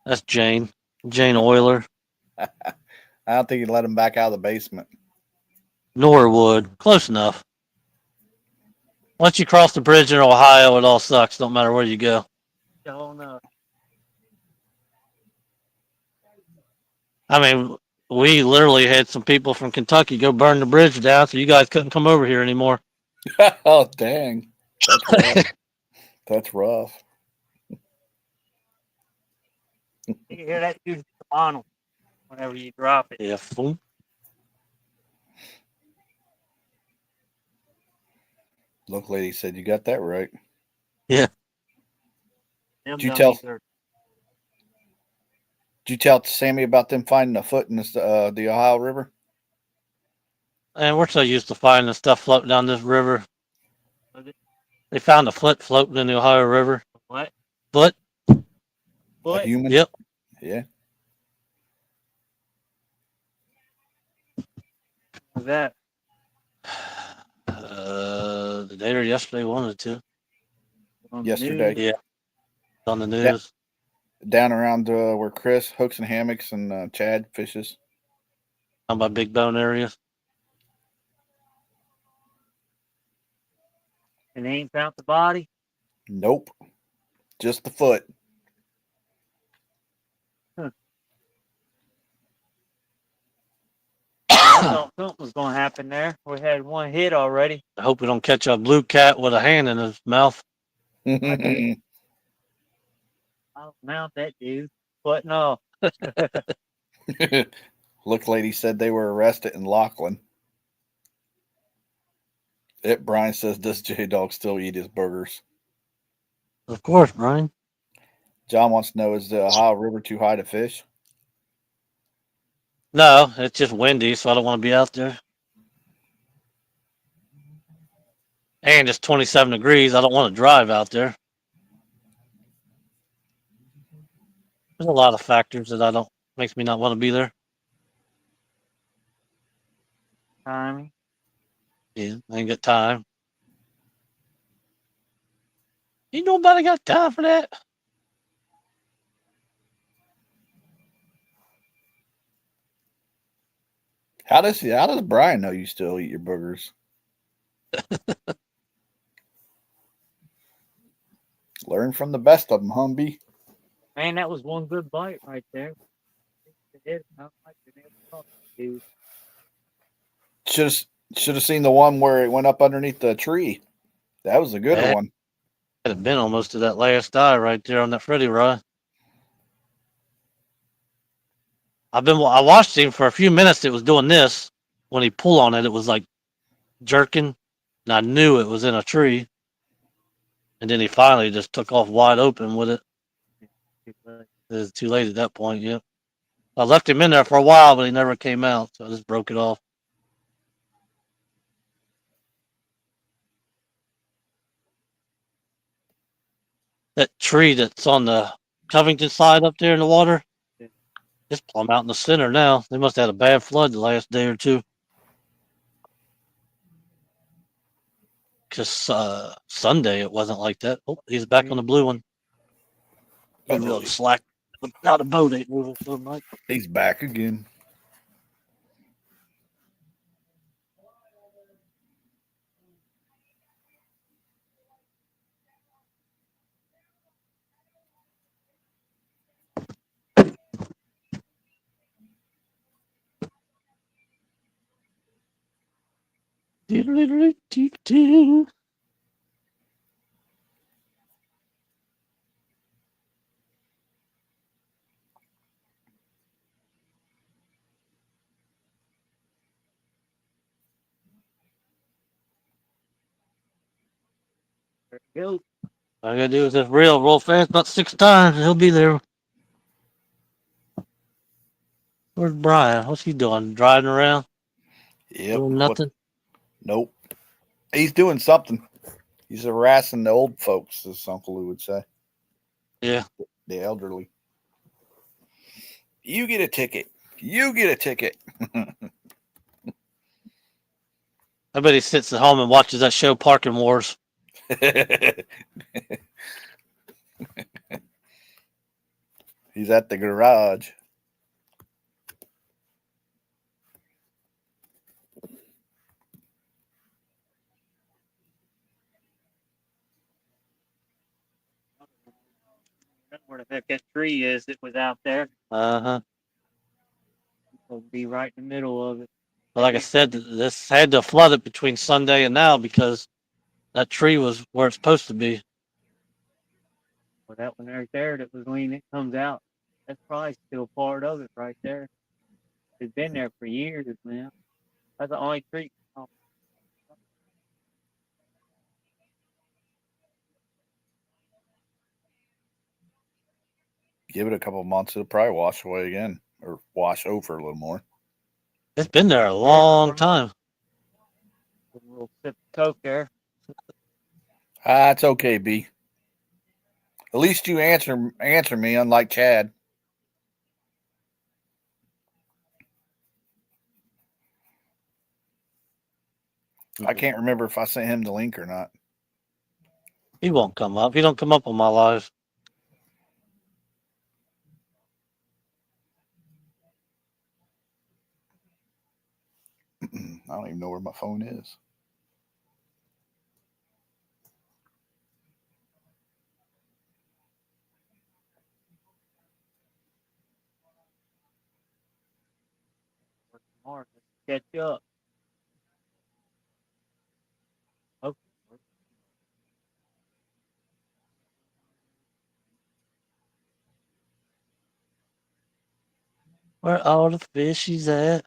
That's Jane. Jane Euler. I don't think he'd let him back out of the basement. Norwood. Close enough. Once you cross the bridge in Ohio, it all sucks. Don't matter where you go. Oh no. I mean, we literally had some people from Kentucky go burn the bridge down, so you guys couldn't come over here anymore. Oh, dang. That's rough. That's rough. You can hear that huge funnel whenever you drop it. Yeah, boom. Look, lady said, you got that right. Them Did you dummies are Did you tell Sammy about them finding a foot in the Ohio River? And we're so used to finding stuff floating down this river. Was it? They found a foot floating in the Ohio River. What? Foot? A What? human? Yep. Yeah. Was that? The day or yesterday, one or two. On the Yesterday. news? Yeah. On the news. Down around where Chris hooks and hammocks and Chad fishes. On my big bone areas. And they ain't found the body? Nope. Just the foot. I thought something was going to happen there. We had one hit already. I hope we don't catch a blue cat with a hand in his mouth. I'll mount that dude. What? No. Look, lady said they were arrested in Lachlan. Brian says, does J Dog still eat his burgers? Of course, Brian. John wants to know, is the Ohio River too high to fish? No, it's just windy, so I don't want to be out there. And it's 27 degrees. I don't want to drive out there. There's a lot of factors that makes me not want to be there. Timing. Yeah, I ain't got time. Ain't nobody got time for that. How does Brian know you still eat your burgers? Learn from the best of them, Humby. Man, that was one good bite right there. Dude. Should have seen the one where it went up underneath the tree. That was a good Yeah. one. I'd have been almost to that last die right there on that Freddy rod. I watched him for a few minutes. It was doing this. When he pulled on it, it was like jerking, and I knew it was in a tree. And then he finally just took off wide open with it. It was too late at that point. Yep. I left him in there for a while, but he never came out, so I just broke it off. That tree that's on the Covington side up there in the water, it's plumb out in the center now. They must have had a bad flood the last day or two. Because Sunday it wasn't like that. Oh, he's back on the blue one. He's a little slack. But now the boat ain't moving so much. He's back again. There you go. All I gotta do is just roll fast about 6 times, and he'll be there. Where's Brian? What's he doing? Driving around? Yep. Doing nothing? Nope. He's doing something. He's harassing the old folks, as Uncle Lou would say. Yeah. The elderly. You get a ticket. You get a ticket. I bet he sits at home and watches that show, Parking Wars. He's at the garage. Where the heck that tree is that was out there? Uh-huh. It'll be right in the middle of it. But like I said, this had to flood it between Sunday and now because that tree was where it's supposed to be. Well, that one right there that was leaning, it comes out. That's probably still part of it right there. It's been there for years, man. That's the only tree. Oh, Give it a couple of months, it'll probably wash away again or wash over a little more. It's been there a long time. a little sip of Coke there. It's okay, B. At least you answer me, unlike Chad. I can't remember if I sent him the link or not. He won't come up. He don't come up on my live. I don't even know where my phone is. Mark, let's catch up. Okay. Where all the fishies at?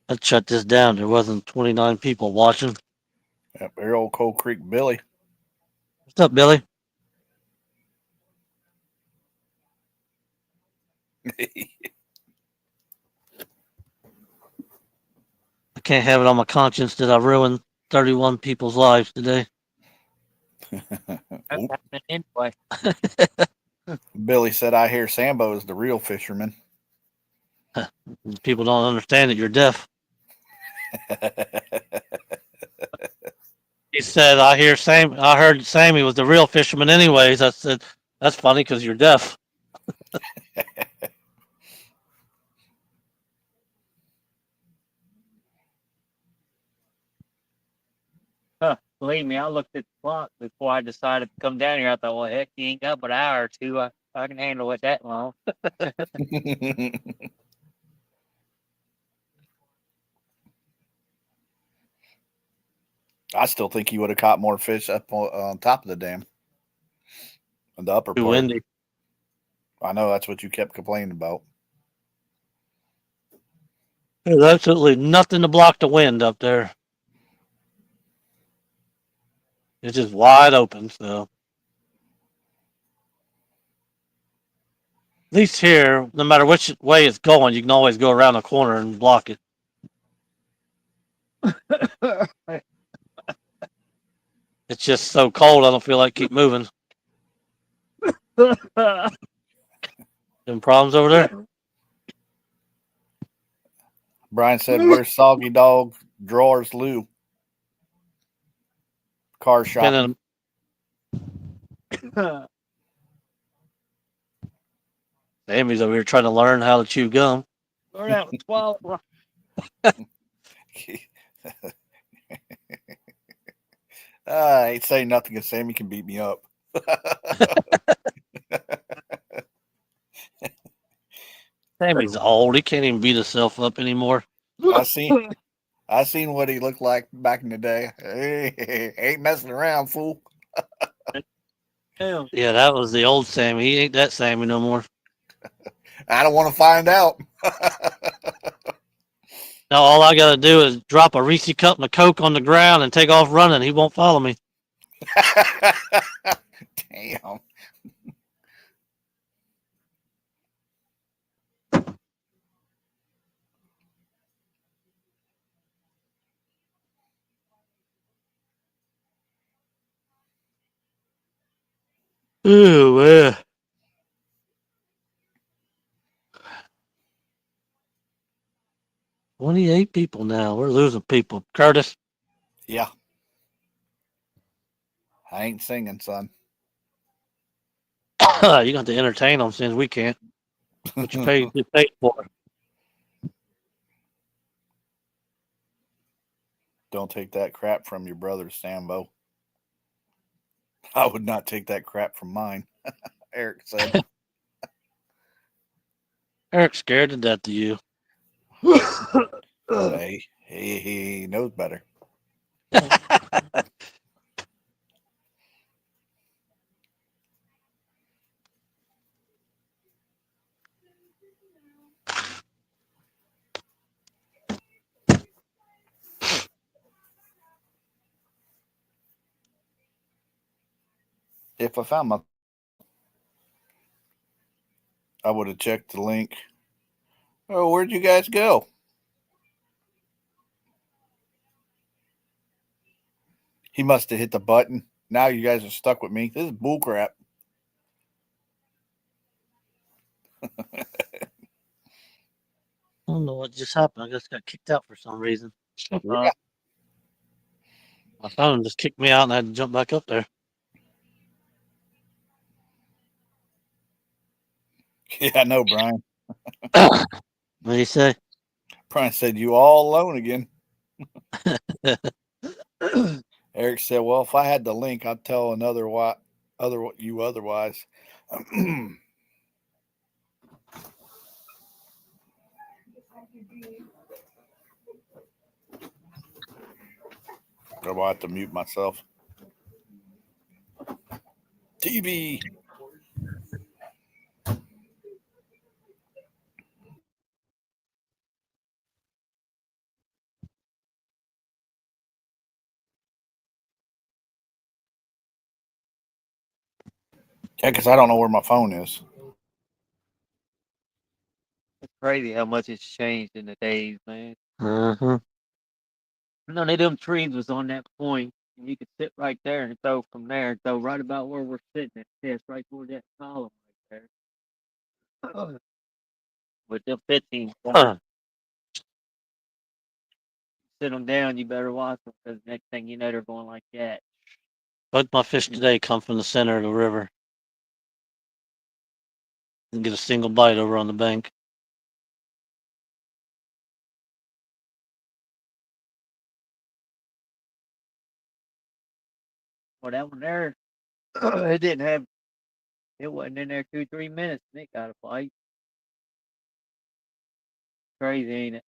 Let's shut this down. There wasn't 29 people watching. Yep, there old Cold Creek Billy. What's up, Billy? I can't have it on my conscience that I ruined 31 people's lives today. That's happening anyway. Billy said, I hear Sambo is the real fisherman. People don't understand that you're deaf. He said, I heard Sammy was the real fisherman anyways. I said, that's funny because you're deaf. Believe me, I looked at the clock before I decided to come down here. I thought, well, heck, you ain't got but an hour or two. I can handle it that long. I still think he would have caught more fish up on top of the dam. On the upper Too part. windy. I know that's what you kept complaining about. There's absolutely nothing to block the wind up there. It's just wide open. So at least here, no matter which way it's going, you can always go around the corner and block it. It's just so cold. I don't feel like keep moving. Any problems over there? Brian said, where's Soggy Dog Drawers Lou? Car shopping. Amy's over here trying to learn how to chew gum. Learn how to swallow. I ain't saying nothing because Sammy can beat me up. Sammy's old. He can't even beat himself up anymore. I seen what he looked like back in the day. Hey, ain't messing around, fool. Damn. Yeah, that was the old Sammy. He ain't that Sammy no more. I don't want to find out. Now all I gotta do is drop a Reese cup and a Coke on the ground and take off running. He won't follow me. Damn. Ooh, 28 people now. We're losing people. Curtis. Yeah. I ain't singing, son. You're going to have to entertain them since we can't. What you paid for. Don't take that crap from your brother, Sambo. I would not take that crap from mine, Eric said. Eric's scared to death of you. Hey, he knows better. If I found my, I would have checked the link. Oh, where'd you guys go? He must have hit the button. Now you guys are stuck with me. This is bullcrap. I don't know what just happened. I just got kicked out for some reason. Yeah. My phone just kicked me out and I had to jump back up there. Yeah, I know, Brian. What do you say? Brian said, you all alone again. Eric said, well, if I had the link, I'd tell you otherwise. I will have to mute myself. TV. Yeah, because I don't know where my phone is. It's crazy how much it's changed in the days, man. Mm-hmm. None of them trees was on that point, and you could sit right there and throw from there, throw right about where we're sitting at this, right toward that column right there. With them 15, sit them down, you better watch them, because next thing you know, they're going like that. Both my fish today come from the center of the river. Didn't get a single bite over on the bank. Well, that one there, it wasn't in there 2-3 minutes, and it got a bite. Crazy, ain't it?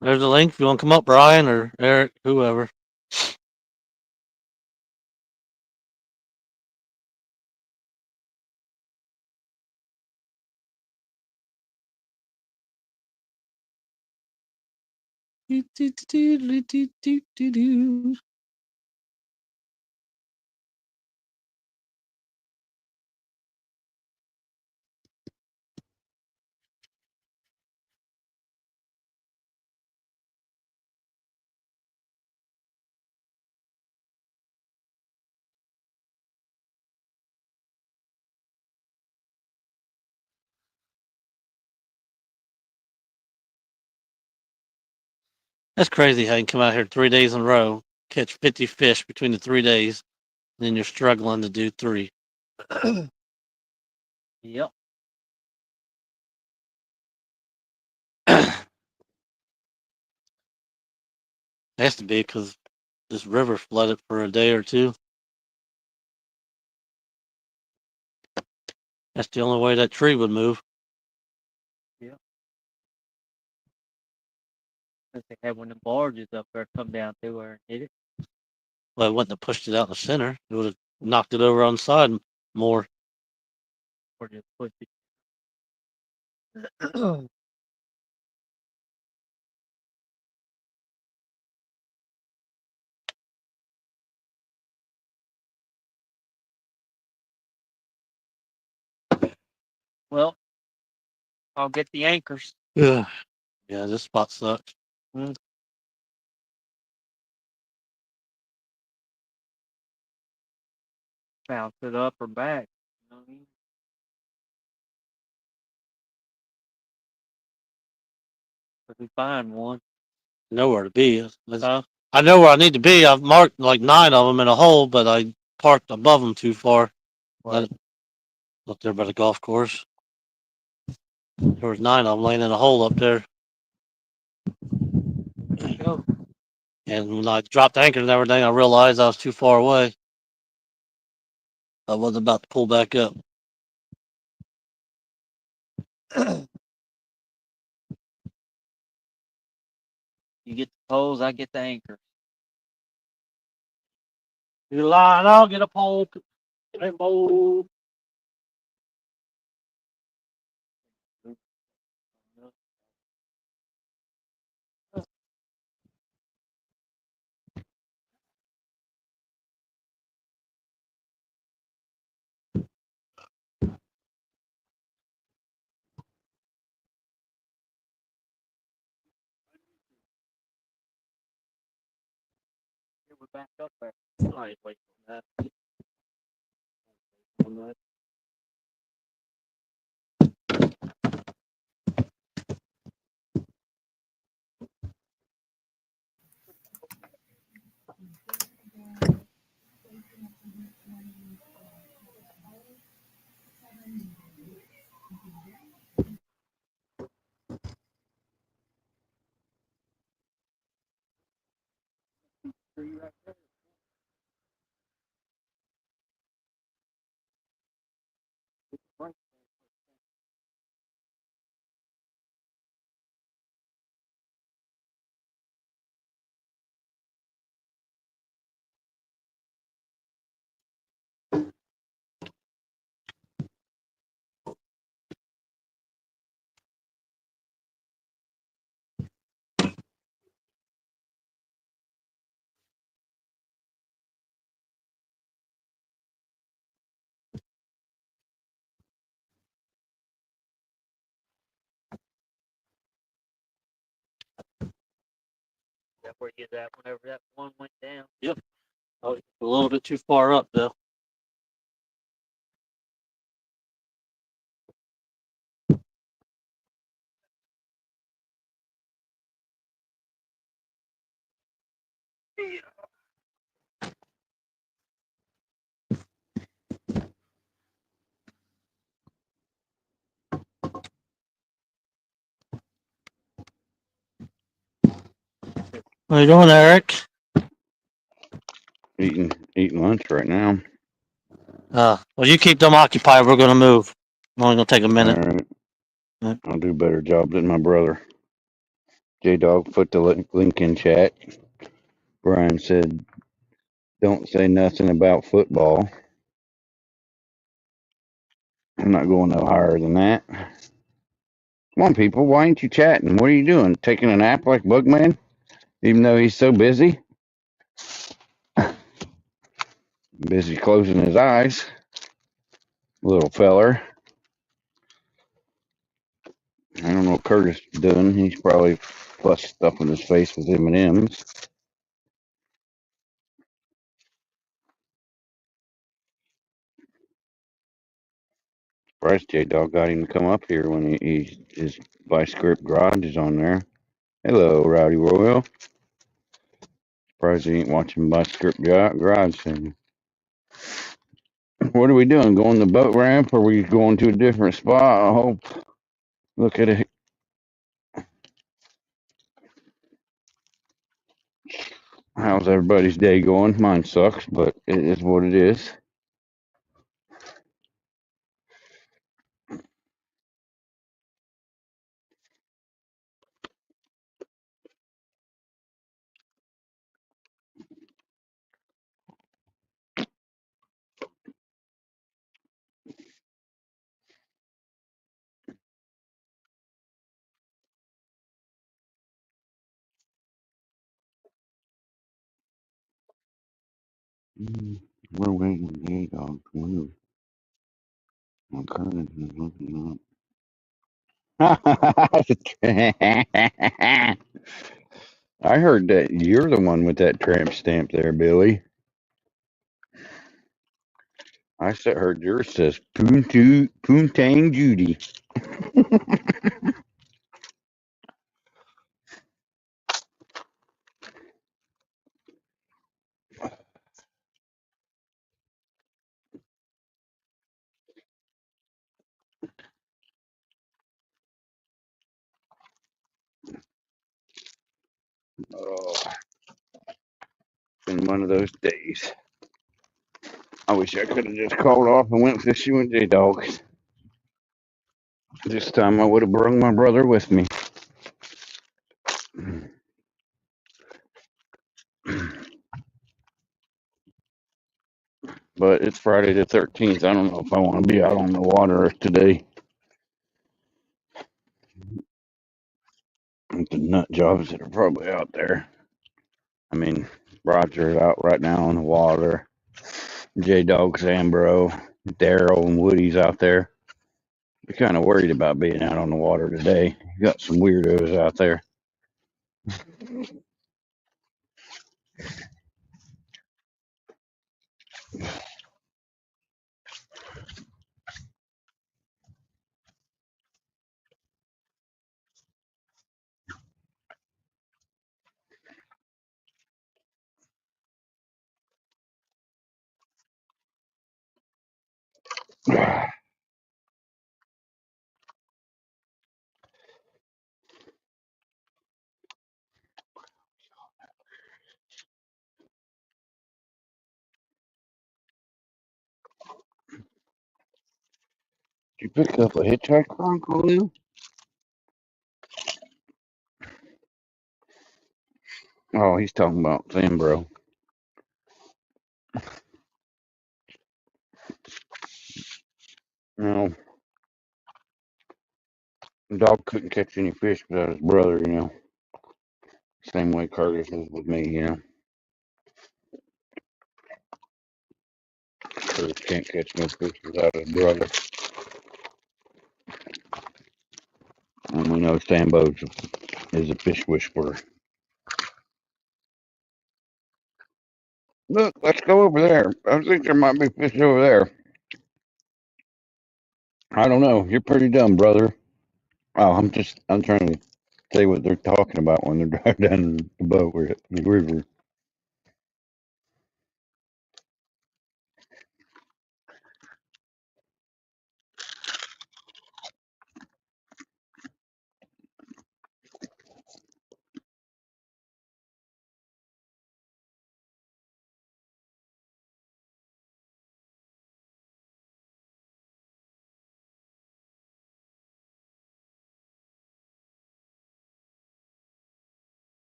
There's a link if you want to come up, Brian or Eric, whoever. That's crazy how you can come out here 3 days in a row, catch 50 fish between the 3 days, and then you're struggling to do 3. Yep. Has to be because this river flooded for a day or two. That's the only way that tree would move. They had one of the barges up there come down through her and hit it. Well, it wouldn't have pushed it out in the center. It would have knocked it over on the side more. Or just pushed it. Well, I'll get the anchors. Yeah. Yeah, this spot sucks. Bounce it up or back. You know what I mean? If we find one. Nowhere to be. Huh? I know where I need to be. I've marked like 9 of them in a hole, but I parked above them too far. Right. Up there by the golf course. There was 9 of them laying in a hole up there. There you go. And when I dropped anchor and everything, I realized I was too far away. I was about to pull back up. You get the poles, I get the anchor. You line, I'll get a pole. Get a pole. We're back up there. I ain't waiting on that. That's where you at whenever that one went down. Yep. I was a little bit too far up though. What are you doing, Eric? Eating lunch right now. Well, you keep them occupied. We're gonna move. Only gonna take a All minute. right. Yep. I'll do a better job than my brother. J Dog put the link in chat. Brian said, "Don't say nothing about football." I'm not going no higher than that. Come on, people. Why ain't you chatting? What are you doing? Taking a nap like Bugman? Even though he's so busy? Busy closing his eyes. Little feller. I don't know what Curtis is doing. He's probably fussed stuff in his face with M&Ms. Surprised J Dog got him to come up here when his vice grip garage is on there. Hello, Rowdy Royal. Surprised he ain't watching vice grip garage thing. What are we doing? Going to the boat ramp or are we going to a different spot? I hope. Look at it. How's everybody's day going? Mine sucks, but it is what it is. We're waiting for the dog to move. My current is looking up. I heard that you're the one with that tramp stamp there, Billy. Heard yours says Poontang Judy. Oh, been one of those days. I wish I could have just called off and went fishing with J Dog. This time I would have brought my brother with me. But it's Friday the 13th. I don't know if I want to be out on the water today. With the nut jobs that are probably out there. I mean, Roger's out right now on the water. J Dog, Zambro, Daryl, and Woody's out there. Be kind of worried about being out on the water today. You got some weirdos out there. Did you pick up a hitchhiker, Uncle Lou? Oh, he's talking about Zambro. No, the dog couldn't catch any fish without his brother. Same way Curtis is with me. Curtis can't catch no fish without his brother. And we know Sambo is a fish whisperer. Look, let's go over there. I think there might be fish over there. I don't know. You're pretty dumb, brother. Oh, I'm trying to say what they're talking about when they're driving down the boat or the river.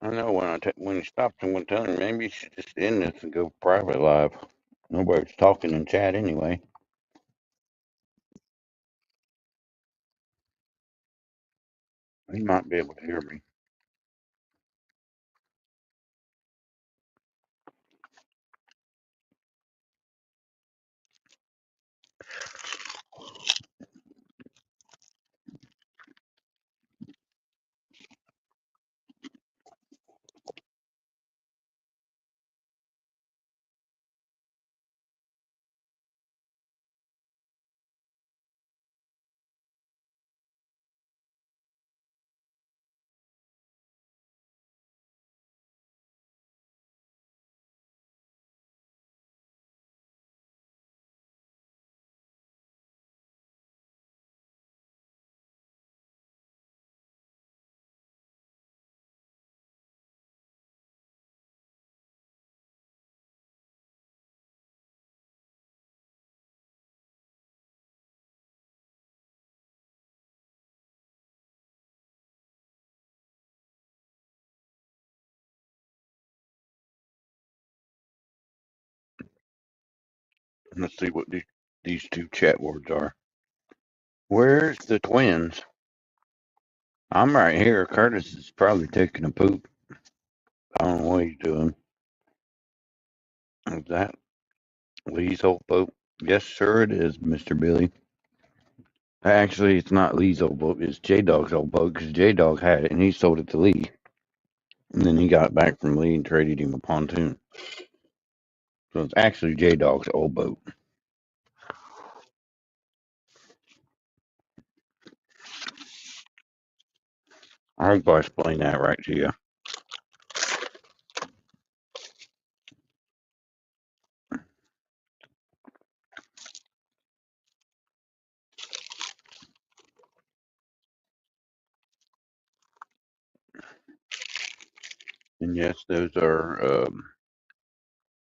I know when he stopped, I'm going to tell him maybe you should just end this and go private live. Nobody's talking in chat anyway. He might be able to hear me. Let's see what these two chat words are. Where's the twins? I'm right here. Curtis is probably taking a poop. I don't know what he's doing. Is that Lee's old boat? Yes, sir, it is, Mr. Billy. Actually, it's not Lee's old boat. It's J Dog's old boat because J Dog had it and he sold it to Lee. And then he got it back from Lee and traded him a pontoon. So it's actually J Dog's old boat. I hope I explained that right to you. And yes, those are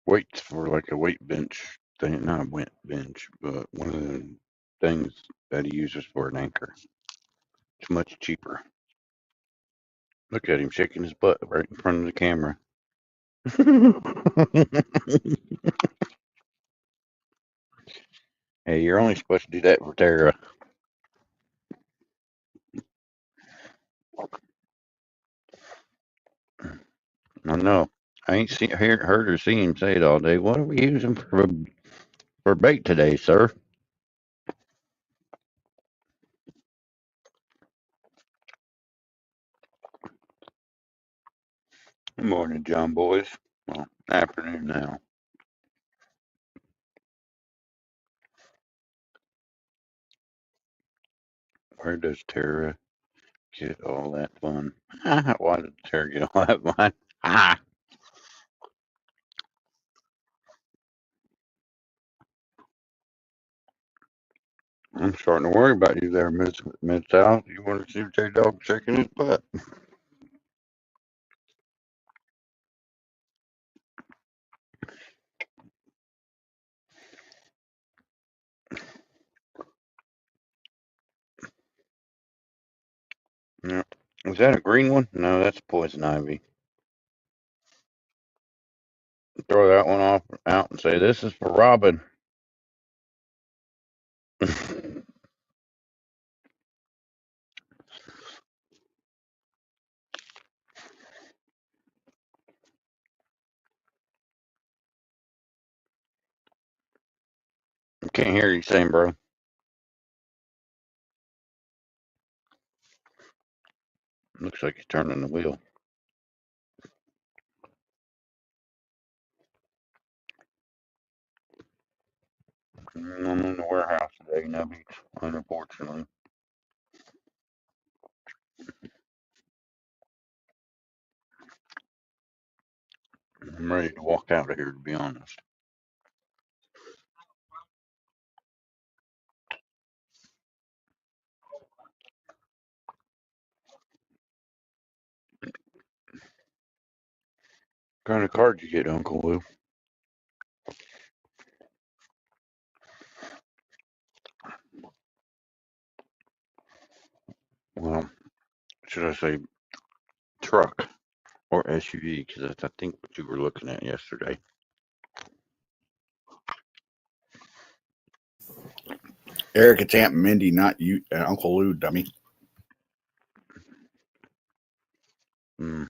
weights for like a weight bench thing. Not a weight bench, but one of the things that he uses for an anchor. It's much cheaper. Look at him shaking his butt right in front of the camera. Hey, you're only supposed to do that for Tara. I know. I ain't heard or seen him say it all day. What are we using for bait today, sir? Good morning, John boys. Well, afternoon now. Where does Tara get all that fun? Why did Tara get all that fun? Ah, I'm starting to worry about you there, Miss South. You want to see J Dog shaking his butt? Yeah. Is that a green one? No, that's poison ivy. Throw that one off out and say this is for Robin. I can't hear you saying, bro. Looks like he's turning the wheel. I'm in the warehouse today, Nubby, unfortunately. I'm ready to walk out of here, to be honest. What kind of card you get, Uncle Lou? Well, should I say truck or SUV? Because that's, I think, what you were looking at yesterday. Eric, it's Aunt Mindy, not you, Uncle Lou, dummy. Mm.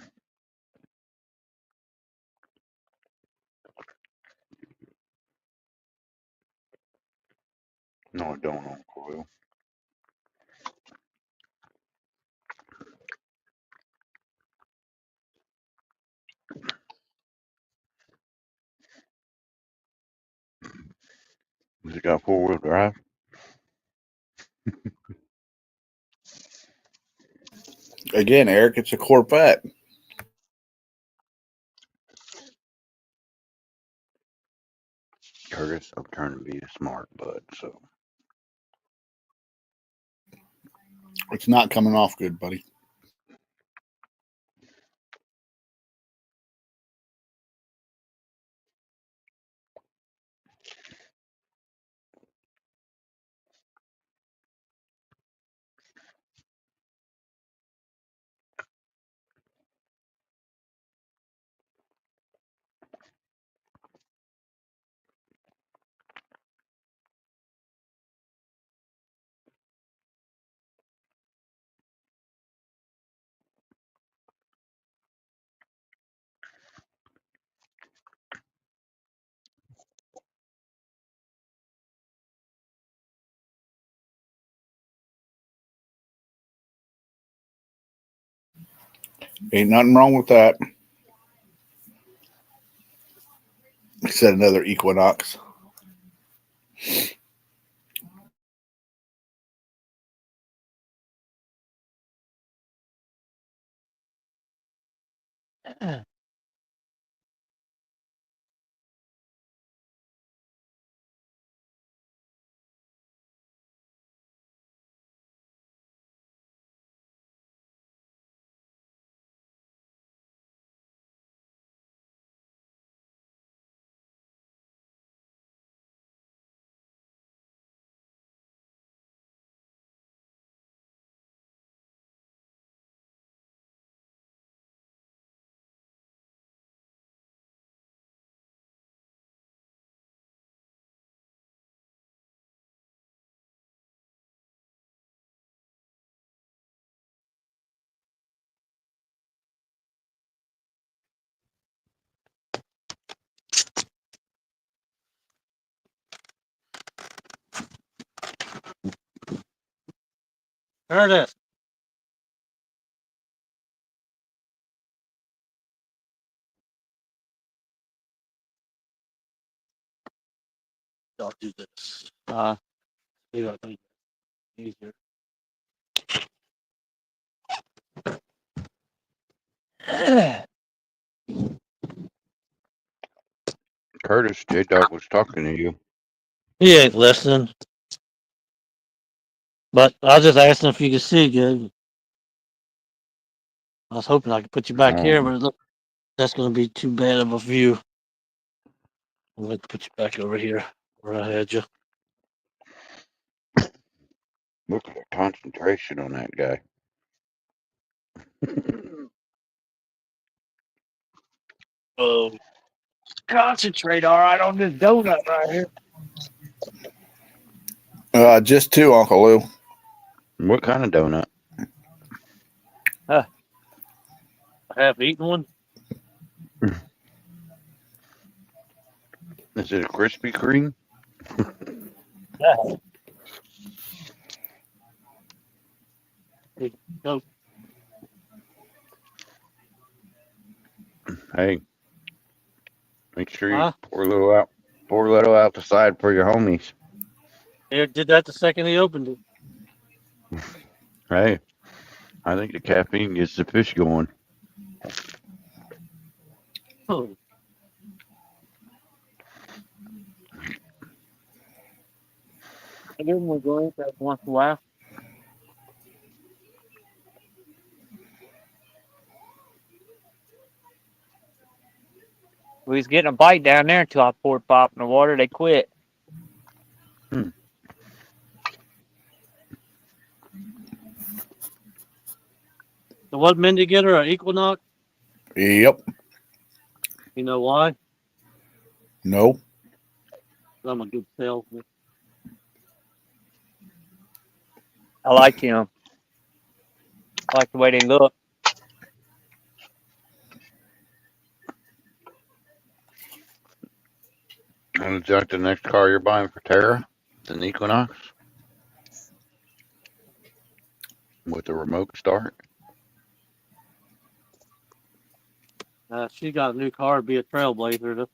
No, I don't, Uncle Lou. Has it got four-wheel drive? Again, Eric, it's a Corvette. Curtis, I'm trying to be a smart bud, so. It's not coming off good, buddy. Ain't nothing wrong with that. Said another equinox. There it is. I'll do this. Maybe I'll do it easier. Curtis, J Dog was talking to you. He ain't listening. But I was just asking if you could see good. I was hoping I could put you back here, but look, that's going to be too bad of a view. I'm going to put you back over here where I had you. Look at the concentration on that guy. Oh, concentrate, all right, on this donut right here. Just two, Uncle Lou. What kind of donut? I have eaten one. Is it a Krispy Kreme? Yeah. Here you go. Hey, make sure you Huh? pour a little out the side for your homies. Here, did that the second he opened it. Hey, I think the caffeine gets the fish going. Oh. I give him a glance every once in a while. We was getting a bite down there until I poured pop in the water. They quit. So what men to get her? An equinox? Yep. You know why? No. I'm a good salesman. I like him. I like the way they look. And is that the next car you're buying for Tara? It's an Equinox? With the remote start? She got a new car to be a trailblazer.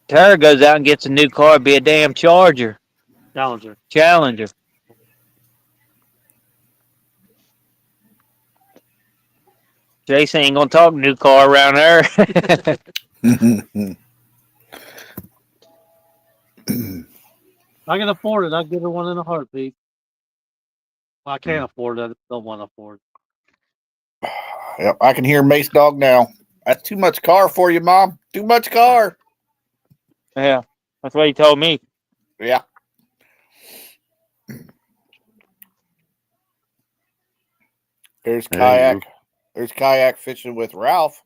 Tara goes out and gets a new car, be a damn Charger. Challenger. Challenger. Jason ain't gonna talk new car around her. I can afford it. I'll give her one in a heartbeat. Well, I can't afford it. I don't want to afford it. Yep, I can hear Mace Dog now. That's too much car for you, Mom. Too much car. Yeah, that's what he told me. Yeah. There's kayak. There's kayak fishing with Ralph.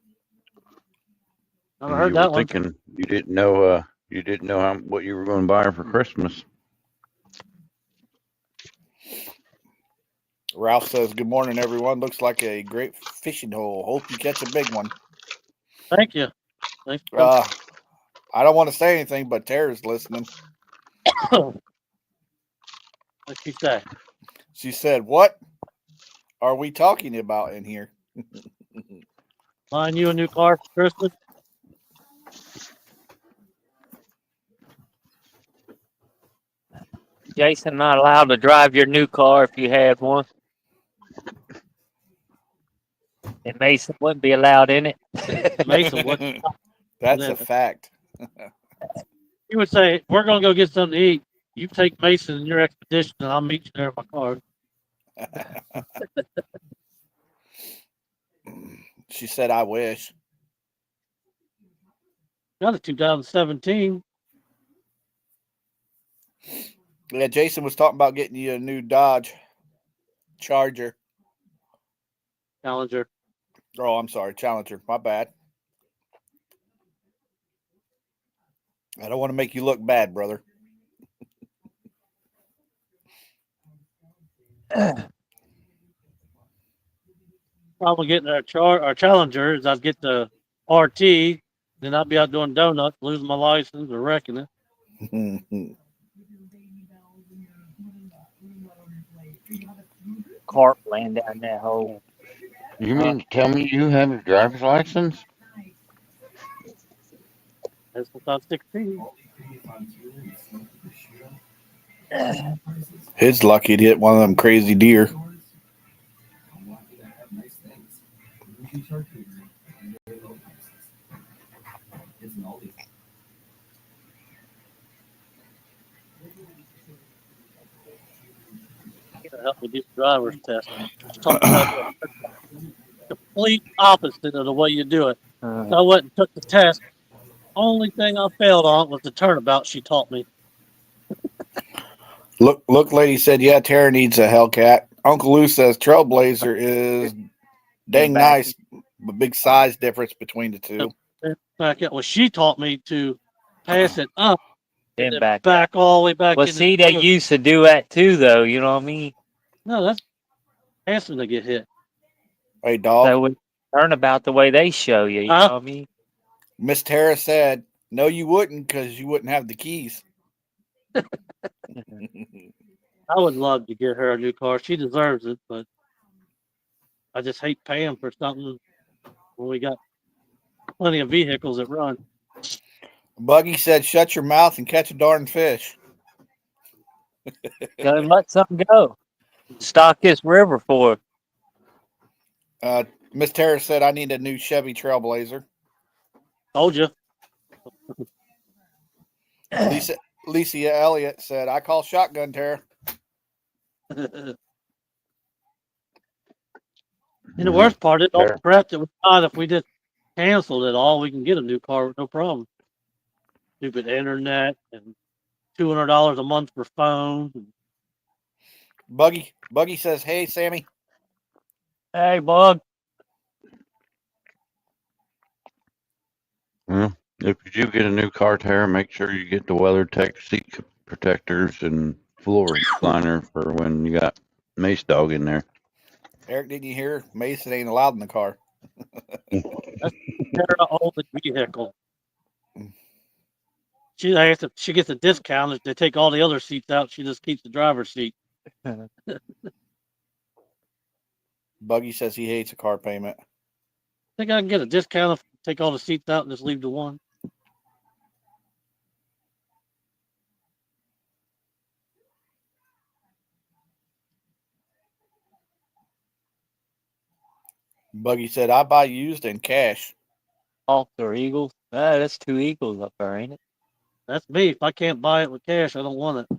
Never heard You that were one. thinking you didn't know what you were going to buy her for Christmas. Ralph says, "Good morning, everyone. Looks like a great fishing hole. Hope you catch a big one." Thank you. Thanks. I don't want to say anything, but Tara's listening. What'd she say? She said, "What are we talking about in here?" Buying you a new car for Christmas? Jason not allowed to drive your new car if you had one. And Mason wouldn't be allowed in it. Mason, what? That's a fact. You would say, we're going to go get something to eat. You take Mason in your expedition, and I'll meet you there in my car. She said, "I wish." Got a 2017. Yeah, Jason was talking about getting you a new Dodge Charger. Challenger. Oh, I'm sorry, Challenger. My bad. I don't want to make you look bad, brother. Probably getting our Challenger is I'd get the RT, then I'd be out doing donuts, losing my license or wrecking it. Cart land down that hole. You mean to tell me you have your driver's license? That's since I was 16. His lucky to hit one of them crazy deer. To help me do the driver's test. She taught me how to do it. Complete opposite of the way you do it. So I went and took the test. Only thing I failed on was the turnabout she taught me. Look, lady said, "Yeah, Tara needs a Hellcat." Uncle Lou says Trailblazer is dang nice, but big size difference between the two. Back out. Well, she taught me to pass it up Then and back. back all the way back. Well, in see, the they used to do that too, though. You know what I mean? No, that's passing to get hit. Hey, dog. So we turnabout the way they show you. You know what I mean? Miss Tara said, "No, you wouldn't, because you wouldn't have the keys." I would love to get her a new car. She deserves it, but I just hate paying for something when we got plenty of vehicles that run. Buggy said, "Shut your mouth and catch a darn fish." Gotta let something go. Stock this river for it. Miss Tara said, "I need a new Chevy Trailblazer." Told you. Lisa Elliott said, "I call shotgun, Tara." And the worst part is all the crap that we got. If we just canceled it all, we can get a new car with no problem. Stupid internet and $200 a month for phones. Buggy says, "Hey, Sammy." Hey, Bug. Well, if you do get a new car, Tara, make sure you get the WeatherTech seat protectors and floor recliner for when you got Mace Dog in there. Eric, didn't you hear? Mason ain't allowed in the car. That's Tara only vehicle. She gets a discount if they take all the other seats out. She just keeps the driver's seat. Buggy says he hates a car payment. Think I can get a discount if I take all the seats out and just leave the one? Buggy said, "I buy used in cash." Hawks or Eagles? That's 2 Eagles up there, ain't it? That's me. If I can't buy it with cash, I don't want it.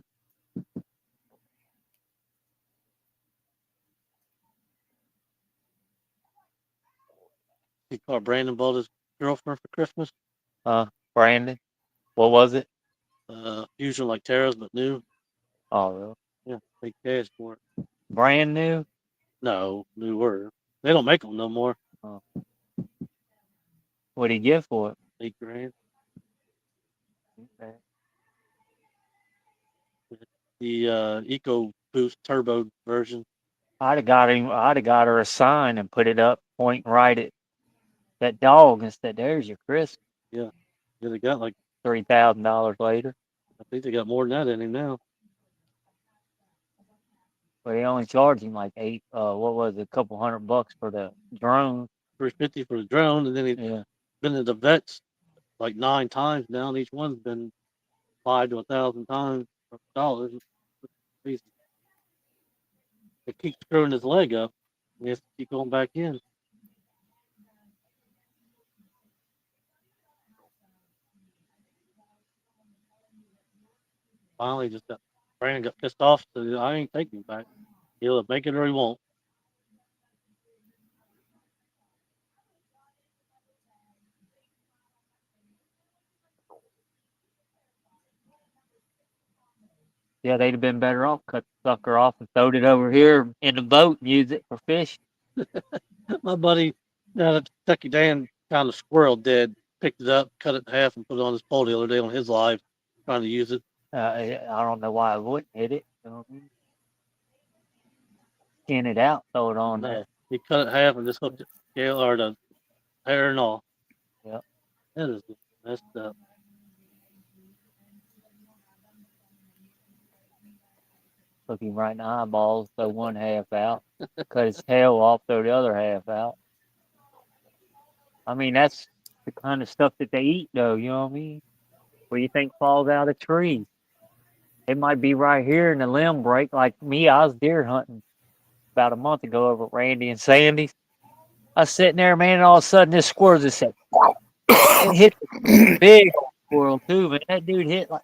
He called Brandon bought his girlfriend for Christmas. Brandon. What was it? Usually like Tara's, but new. Oh, really? Yeah, paid cash for it. Brand new? No, newer. They don't make them no more. What'd he give for it? $8 grand. Okay. The Eco Boost Turbo version. I'd have got her a sign and put it up, point right at that dog and said, "There's your Chris." Yeah, they got like $3,000 later. I think they got more than that in him now. But they only charged him like what was it, a couple $100 for the drone. $350 for the drone, and then he's Yeah. been to the vets like 9 times now, and each one's been $5 to $1,000 They keep screwing his leg up. He has to keep going back in. Finally, Brandon got pissed off. So I ain't taking him back. He'll make it or he won't. Yeah, they'd have been better off cut the sucker off and throwed it over here in the boat and use it for fish. My buddy down at Kentucky Dan found a squirrel dead, picked it up, cut it in half, and put it on his pole the other day on his live, trying to use it. I don't know why I wouldn't hit it. You know what I mean? Skin it out, throw it on there. He cut it in half and just hooked it, scale or the hair and all. Yep. That is messed up. Look him right in the eyeballs, throw one half out, cut his tail off, throw the other half out. I mean, that's the kind of stuff that they eat, though. You know what I mean? What do you think falls out of trees? It might be right here and the limb break. Like me, I was deer hunting about a month ago over at Randy and Sandy's. I was sitting there, man, and all of a sudden this squirrel just said, it hit the big old squirrel, too, man. That dude hit like.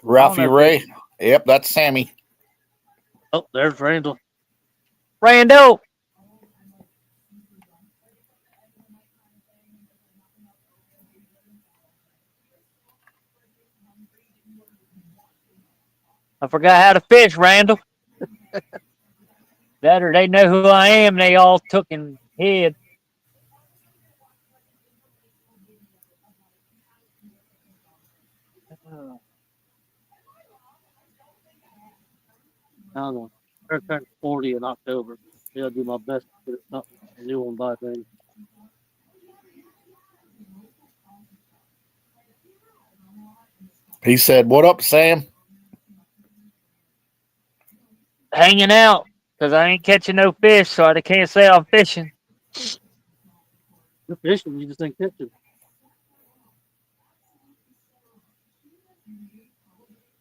Ralphie Ray. Yep, that's Sammy. Oh, there's Randall. Rando! I forgot how to fish, Randall. That or they know who I am. They all took and hid. I don't know. They're turning 40 in October. I'll do my best to get something new one by then. He said, "What up, Sam?" Hanging out because I ain't catching no fish, so I can't say I'm fishing. You're fishing, you just ain't catching.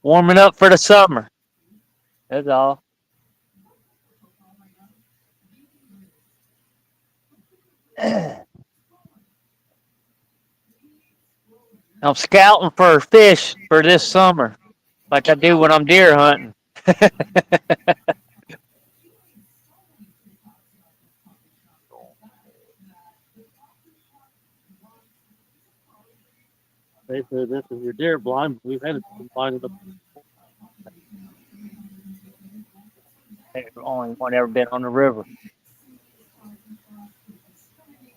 Warming up for the summer. That's all. I'm scouting for fish for this summer, like I do when I'm deer hunting. They said this is your deer blind. We've had it blinded up. There's only one ever been on the river.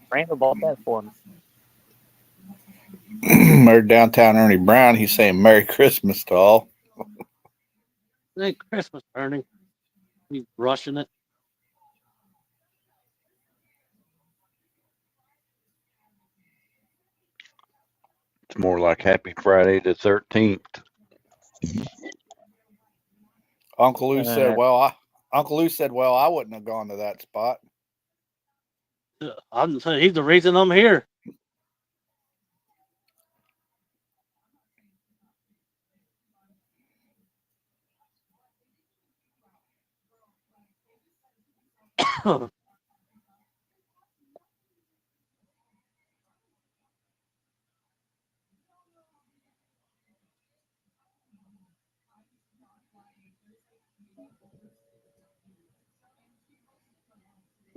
Randall bought that for me. We're downtown Ernie Brown. He's saying Merry Christmas to all. It ain't Christmas, Ernie. He's rushing it. It's more like Happy Friday the 13th. Uncle Lou said, Uncle Lou said, well, I wouldn't have gone to that spot. I'm saying he's the reason I'm here.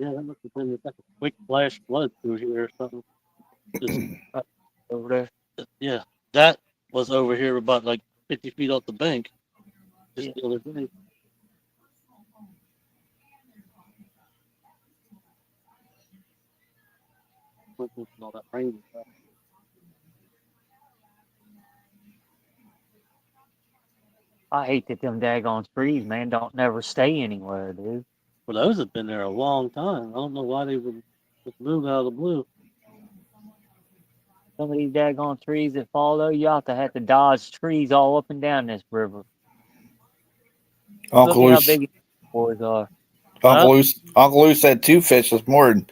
Yeah, that must have been like a quick flash flood through here or something. Just Over there. yeah, that was over here about like 50 feet off the bank. Just the other day. All that rain and stuff. I hate that them daggone trees, man, don't never stay anywhere, dude. Well, those have been there a long time. I don't know why they would Just move out of the blue. Some of these daggone trees that fall though, you ought to have to dodge trees all up and down this river. Uncle Look how Lou, big these boys are. Uncle Lou said 2 fish is more than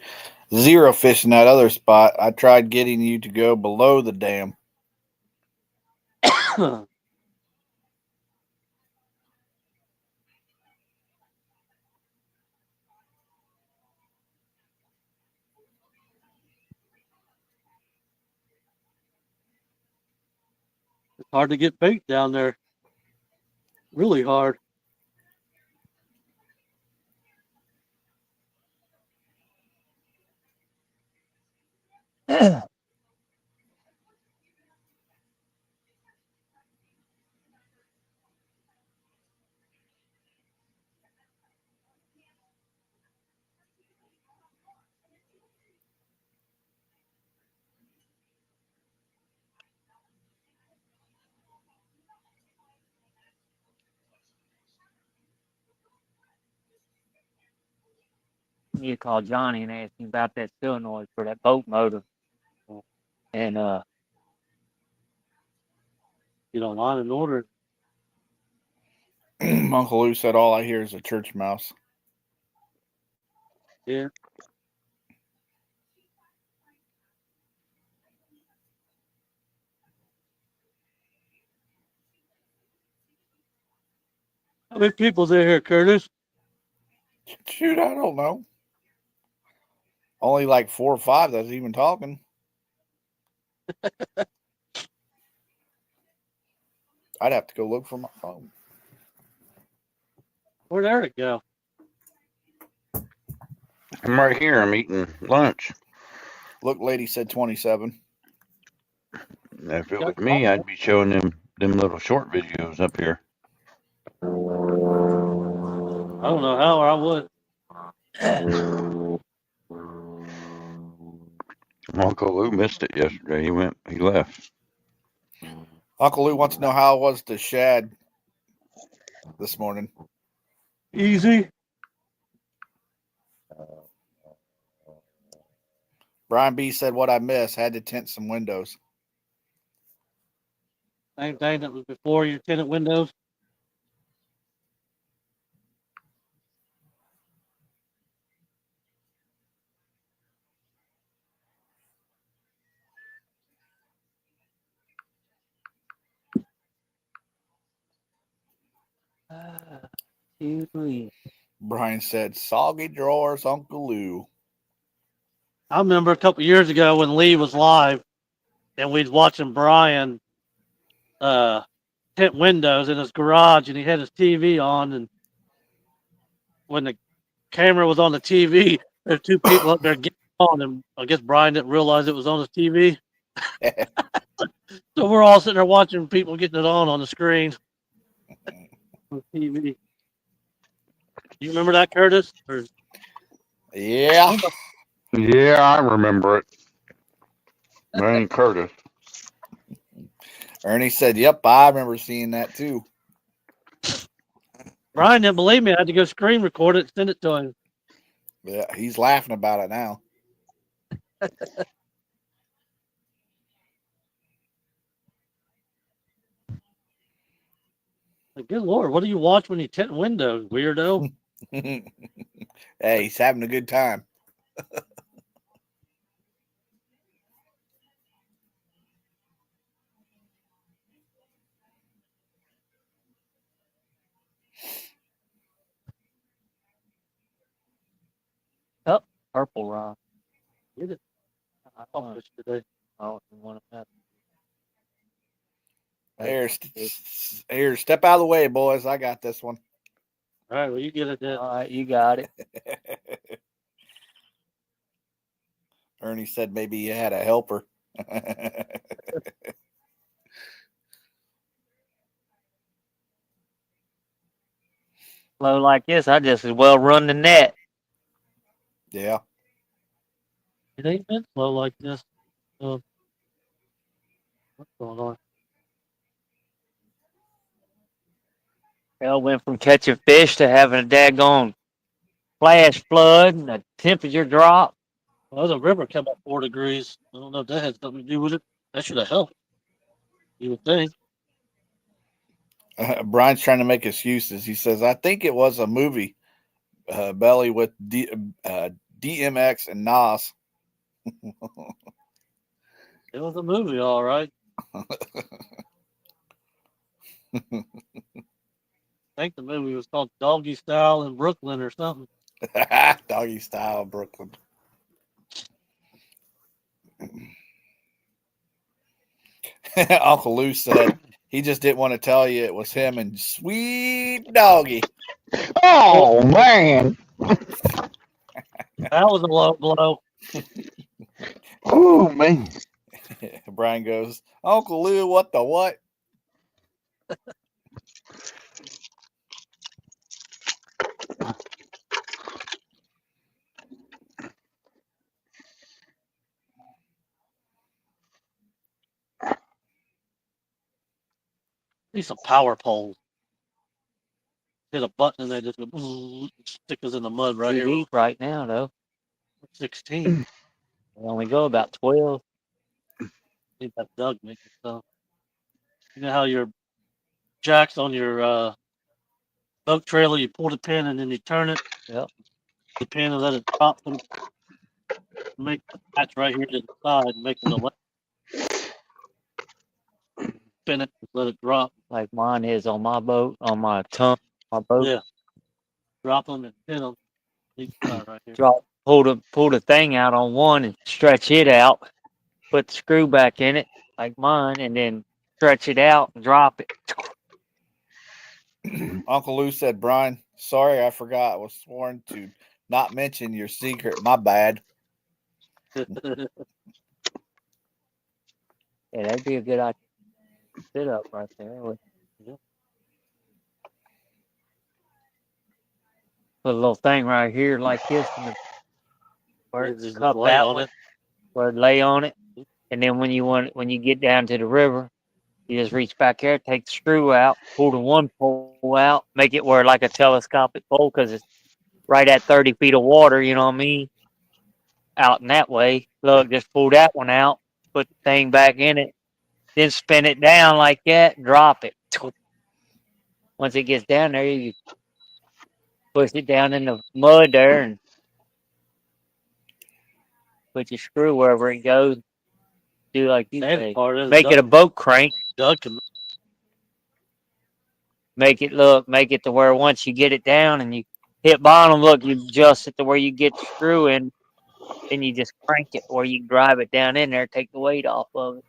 0 fish in that other spot. I tried getting you to go below the dam. It's hard to get bait down there. Really hard. You call Johnny and ask him about that solenoid for that boat motor. And Get online and order. Uncle Lou said all I hear is a church mouse. Yeah. How many people's in here, Curtis? Shoot, I don't know. Only like 4 or 5 that's even talking. I'd have to go look for my phone. Where'd Eric go? I'm right here. I'm eating lunch. Look, lady said 27. If it was me, I'd be showing them little short videos up here. I don't know how, or I would. Uncle Lou missed it yesterday. He left. Uncle Lou wants to know how it was to shad this morning. Easy. Brian B said what I missed. Had to tint some windows. Same thing that was before your tenant windows. Brian said, soggy drawers, Uncle Lou. I remember a couple years ago when Lee was live and we'd watching Brian tint windows in his garage and he had his TV on, and when the camera was on the TV, there's 2 people up there getting on, and I guess Brian didn't realize it was on his TV. So we're all sitting there watching people getting it on the screen. On TV. You remember that, Curtis? Or... Yeah. Yeah, I remember it. Man, Curtis. Ernie said, yep, I remember seeing that too. Brian didn't believe me. I had to go screen record it, send it to him. Yeah, he's laughing about it now. Like, good Lord, what do you watch when you tint windows, weirdo? Hey, he's having a good time. oh, purple rock. Get it? I thought this today. Oh, you want to have Here, step out of the way, boys. I got this one. All right, well, you get it then. all right, you got it. Ernie said maybe you had a helper. Flow like this, I just as well run the net. Yeah. It ain't been slow like this. What's going on? Hell, went from catching fish to having a daggone flash flood and a temperature drop. Well, the river came up 4 degrees. I don't know if that had something to do with it. That should have helped. You would think. Brian's trying to make excuses. He says, "I think it was a movie, Belly with DMX and Nas." It was a movie, all right. I think the movie was called Doggy Style in Brooklyn or something. Doggy Style, Brooklyn. Uncle Lou said he just didn't want to tell you it was him and Sweet Doggy. Oh man! That was a low blow. Oh man! Brian goes, Uncle Lou, what the what? Need some power poles. Hit a button and they just go, stick us in the mud right Too here. deep right now, though. 16. We only go about 12. Need that Doug making stuff. You know how your jacks on your boat trailer, you pull the pin and then you turn it. Yep. The pin and let it drop and make the patch right here to the side, making the left. Spin it, let it drop. Like mine is on my boat, on my tongue, my boat. Yeah. Drop them and pin them. Each side right here. Pull the thing out on one and stretch it out. Put the screw back in it, like mine, and then stretch it out and drop it. Uncle Lou said, Brian, sorry, I forgot. I was sworn to not mention your secret. My bad. Yeah, that'd be a good idea. Sit up right there. Put a little thing right here like this, where You it's just cup lay that on way, it. where it lay on it, and then when you get down to the river, you just reach back there, take the screw out, pull the one pole out, make it where like a telescopic pole, because it's right at 30 feet of water. You know what I mean? Out in that way. Look, just pull that one out, put the thing back in it, then spin it down like that, and drop it. Once it gets down there, you push it down in the mud there and put your screw wherever it goes. Do like you That say. part is Make it a boat crank. Doug can Make it to where once you get it down and you hit bottom, look, you adjust it to where you get the screw in, then you just crank it where you drive it down in there, take the weight off of it.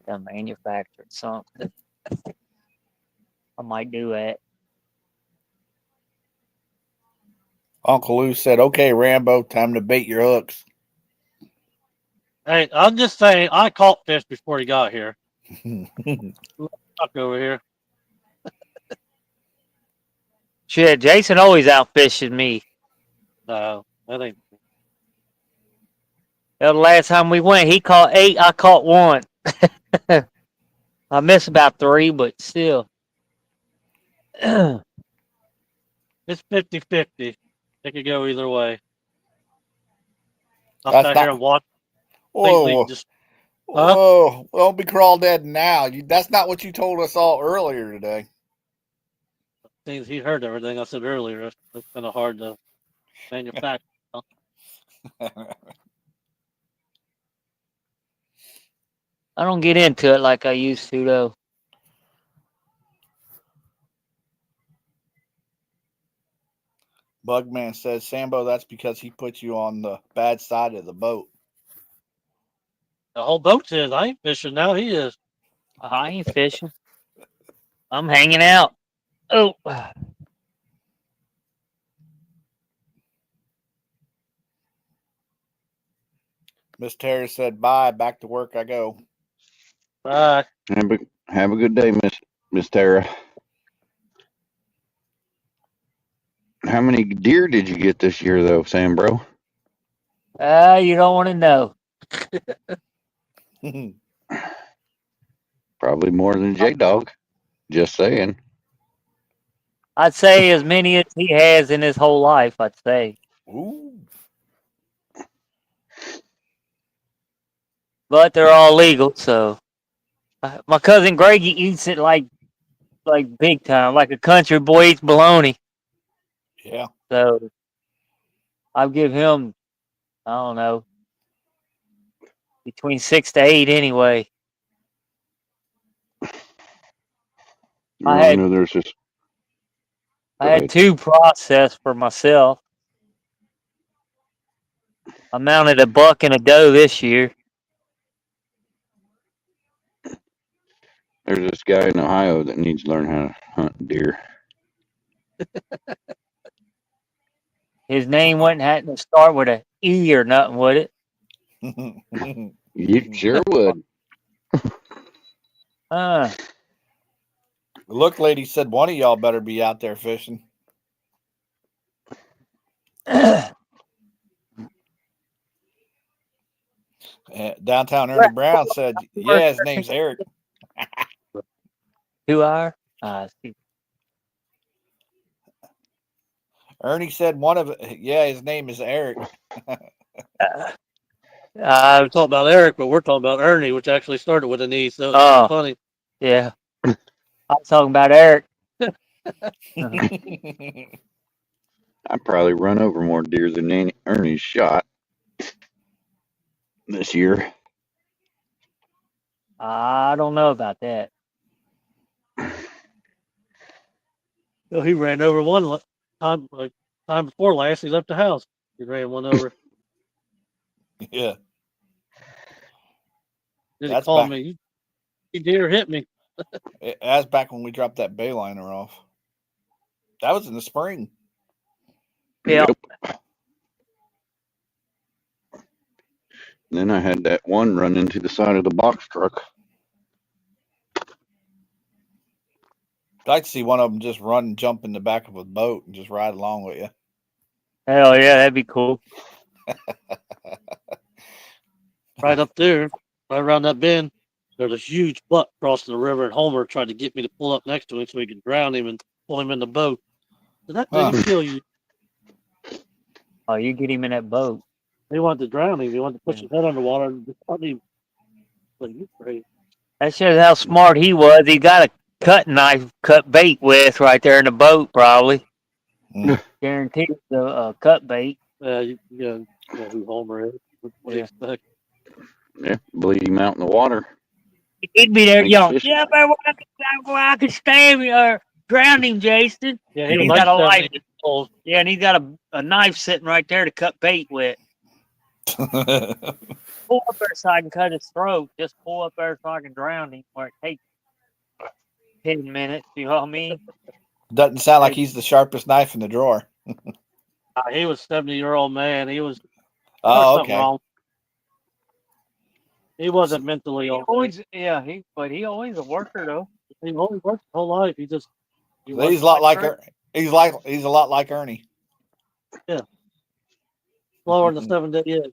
Done manufactured something. I might do that. Uncle Lou said, okay, Rambo, time to bait your hooks. Hey, I'm just saying, I caught fish before he got here. Stuck over here. Shit, Jason always out fishing me. No, that ain't. The last time we went, he caught 8, I caught 1. I missed about 3, but still. It's 50-50. It could go either way. I sat here and watched. Whoa, Just, whoa! Don't be crawdad now. That's not what you told us all earlier today. things he heard everything I said earlier. It's kind of hard to manufacture. I don't get into it like I used to, though. Bugman says, Sambo, that's because he put you on the bad side of the boat. The whole boat says, I ain't fishing now. He is. I ain't fishing. I'm hanging out. Oh. Miss Terry said, bye. Back to work I go. Bye. Have a good day, Miss Tara. How many deer did you get this year, though, Sam, bro? You don't want to know. Probably more than J-Dog. Just saying. I'd say as many as he has in his whole life. I'd say, Ooh. but they're all legal. So my cousin Greggy eats it like big time, like a country boy eats bologna. Yeah. So I'll give him, I don't know, between 6 to 8 anyway. You know, I know there's this. I Go had ahead. 2 processed for myself. I mounted a buck and a doe this year. There's this guy in Ohio that needs to learn how to hunt deer. His name wouldn't have to start with a E or nothing, would it? You sure would. Uh, The look lady said one of y'all better be out there fishing. Downtown Ernie Brown said, yeah, his name's Eric. 2 hour? See. Ernie said his name is Eric. We talking about Eric, but we're talking about Ernie, which actually started with an E, so it's Oh. funny. Yeah. I was talking about Eric. I probably run over more deer than Ernie's shot this year. I don't know about that. So he ran over one time before last. He left the house. He ran one over. Yeah. Then That's he called back. me. He deer hit me. That's back when we dropped that bayliner off. That was in the spring. Yeah. Yep. Then I had that one run into the side of the box truck. I'd like to see one of them just run and jump in the back of a boat and just ride along with you. Hell yeah, that'd be cool. Right up there, right around that bend, there's a huge buck crossing the river, and Homer tried to get me to pull up next to him so he could drown him and pull him in the boat. Did that thing Huh. kill you? Oh, you get him in that boat. He wanted to drown him. He wanted to push his head underwater and just let him. Like, you crazy. That shows how smart he was. He got a cut knife, cut bait with right there in the boat, probably. Guaranteed the cut bait. You know who Homer is. What do you expect? Yeah, bleed him out in the water. He'd be there Makes yelling, fish. "Yeah, but I can stab him or drown him, Jason." Yeah, And he was he's like got a knife. 70 years old. Yeah, and he's got a knife sitting right there to cut bait with. Pull up there so I can cut his throat. Just pull up there so I can drown him, or it takes 10 minutes. You know what I mean? Doesn't sound like he's the sharpest knife in the drawer. He was 70-year-old man. He was Oh, something okay. wrong. He wasn't mentally okay. But he always a worker though. He only worked his whole life. He just He's a lot like he's a lot like Ernie. slower than 7 day is.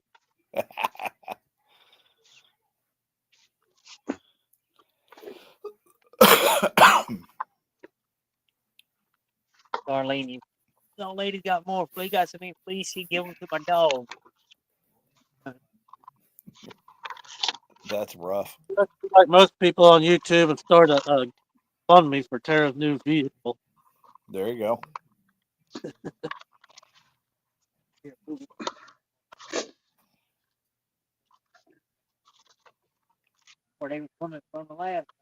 Darlene, you old lady got more fleas. Got some fleas. She give them to my dog. That's rough. Like most people on YouTube and started fund me for Tara's new vehicle. There you go. Or they were coming from the last time.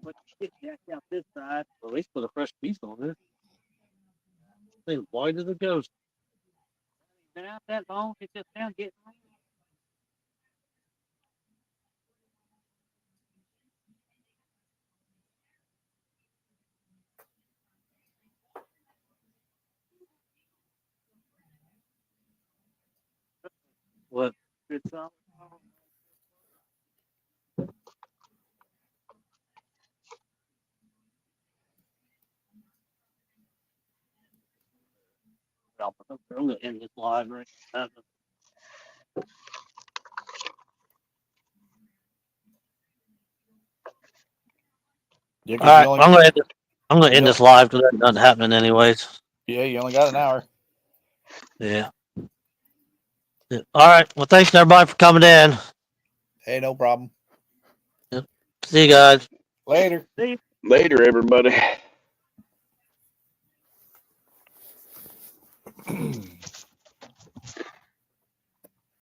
But get jacked out this side. Well, at least put a fresh piece on there. Thing white as a ghost. Been out that long. It's just now getting rain. What? Good song. I'm gonna end this live right now. Yeah, All 'cause you right, only I'm gonna end you this live because there's nothing happening anyways. you only got an hour. Yeah. Yeah. All right. Well, thanks everybody for coming in. Hey, no problem. See you guys. Later. Later, everybody.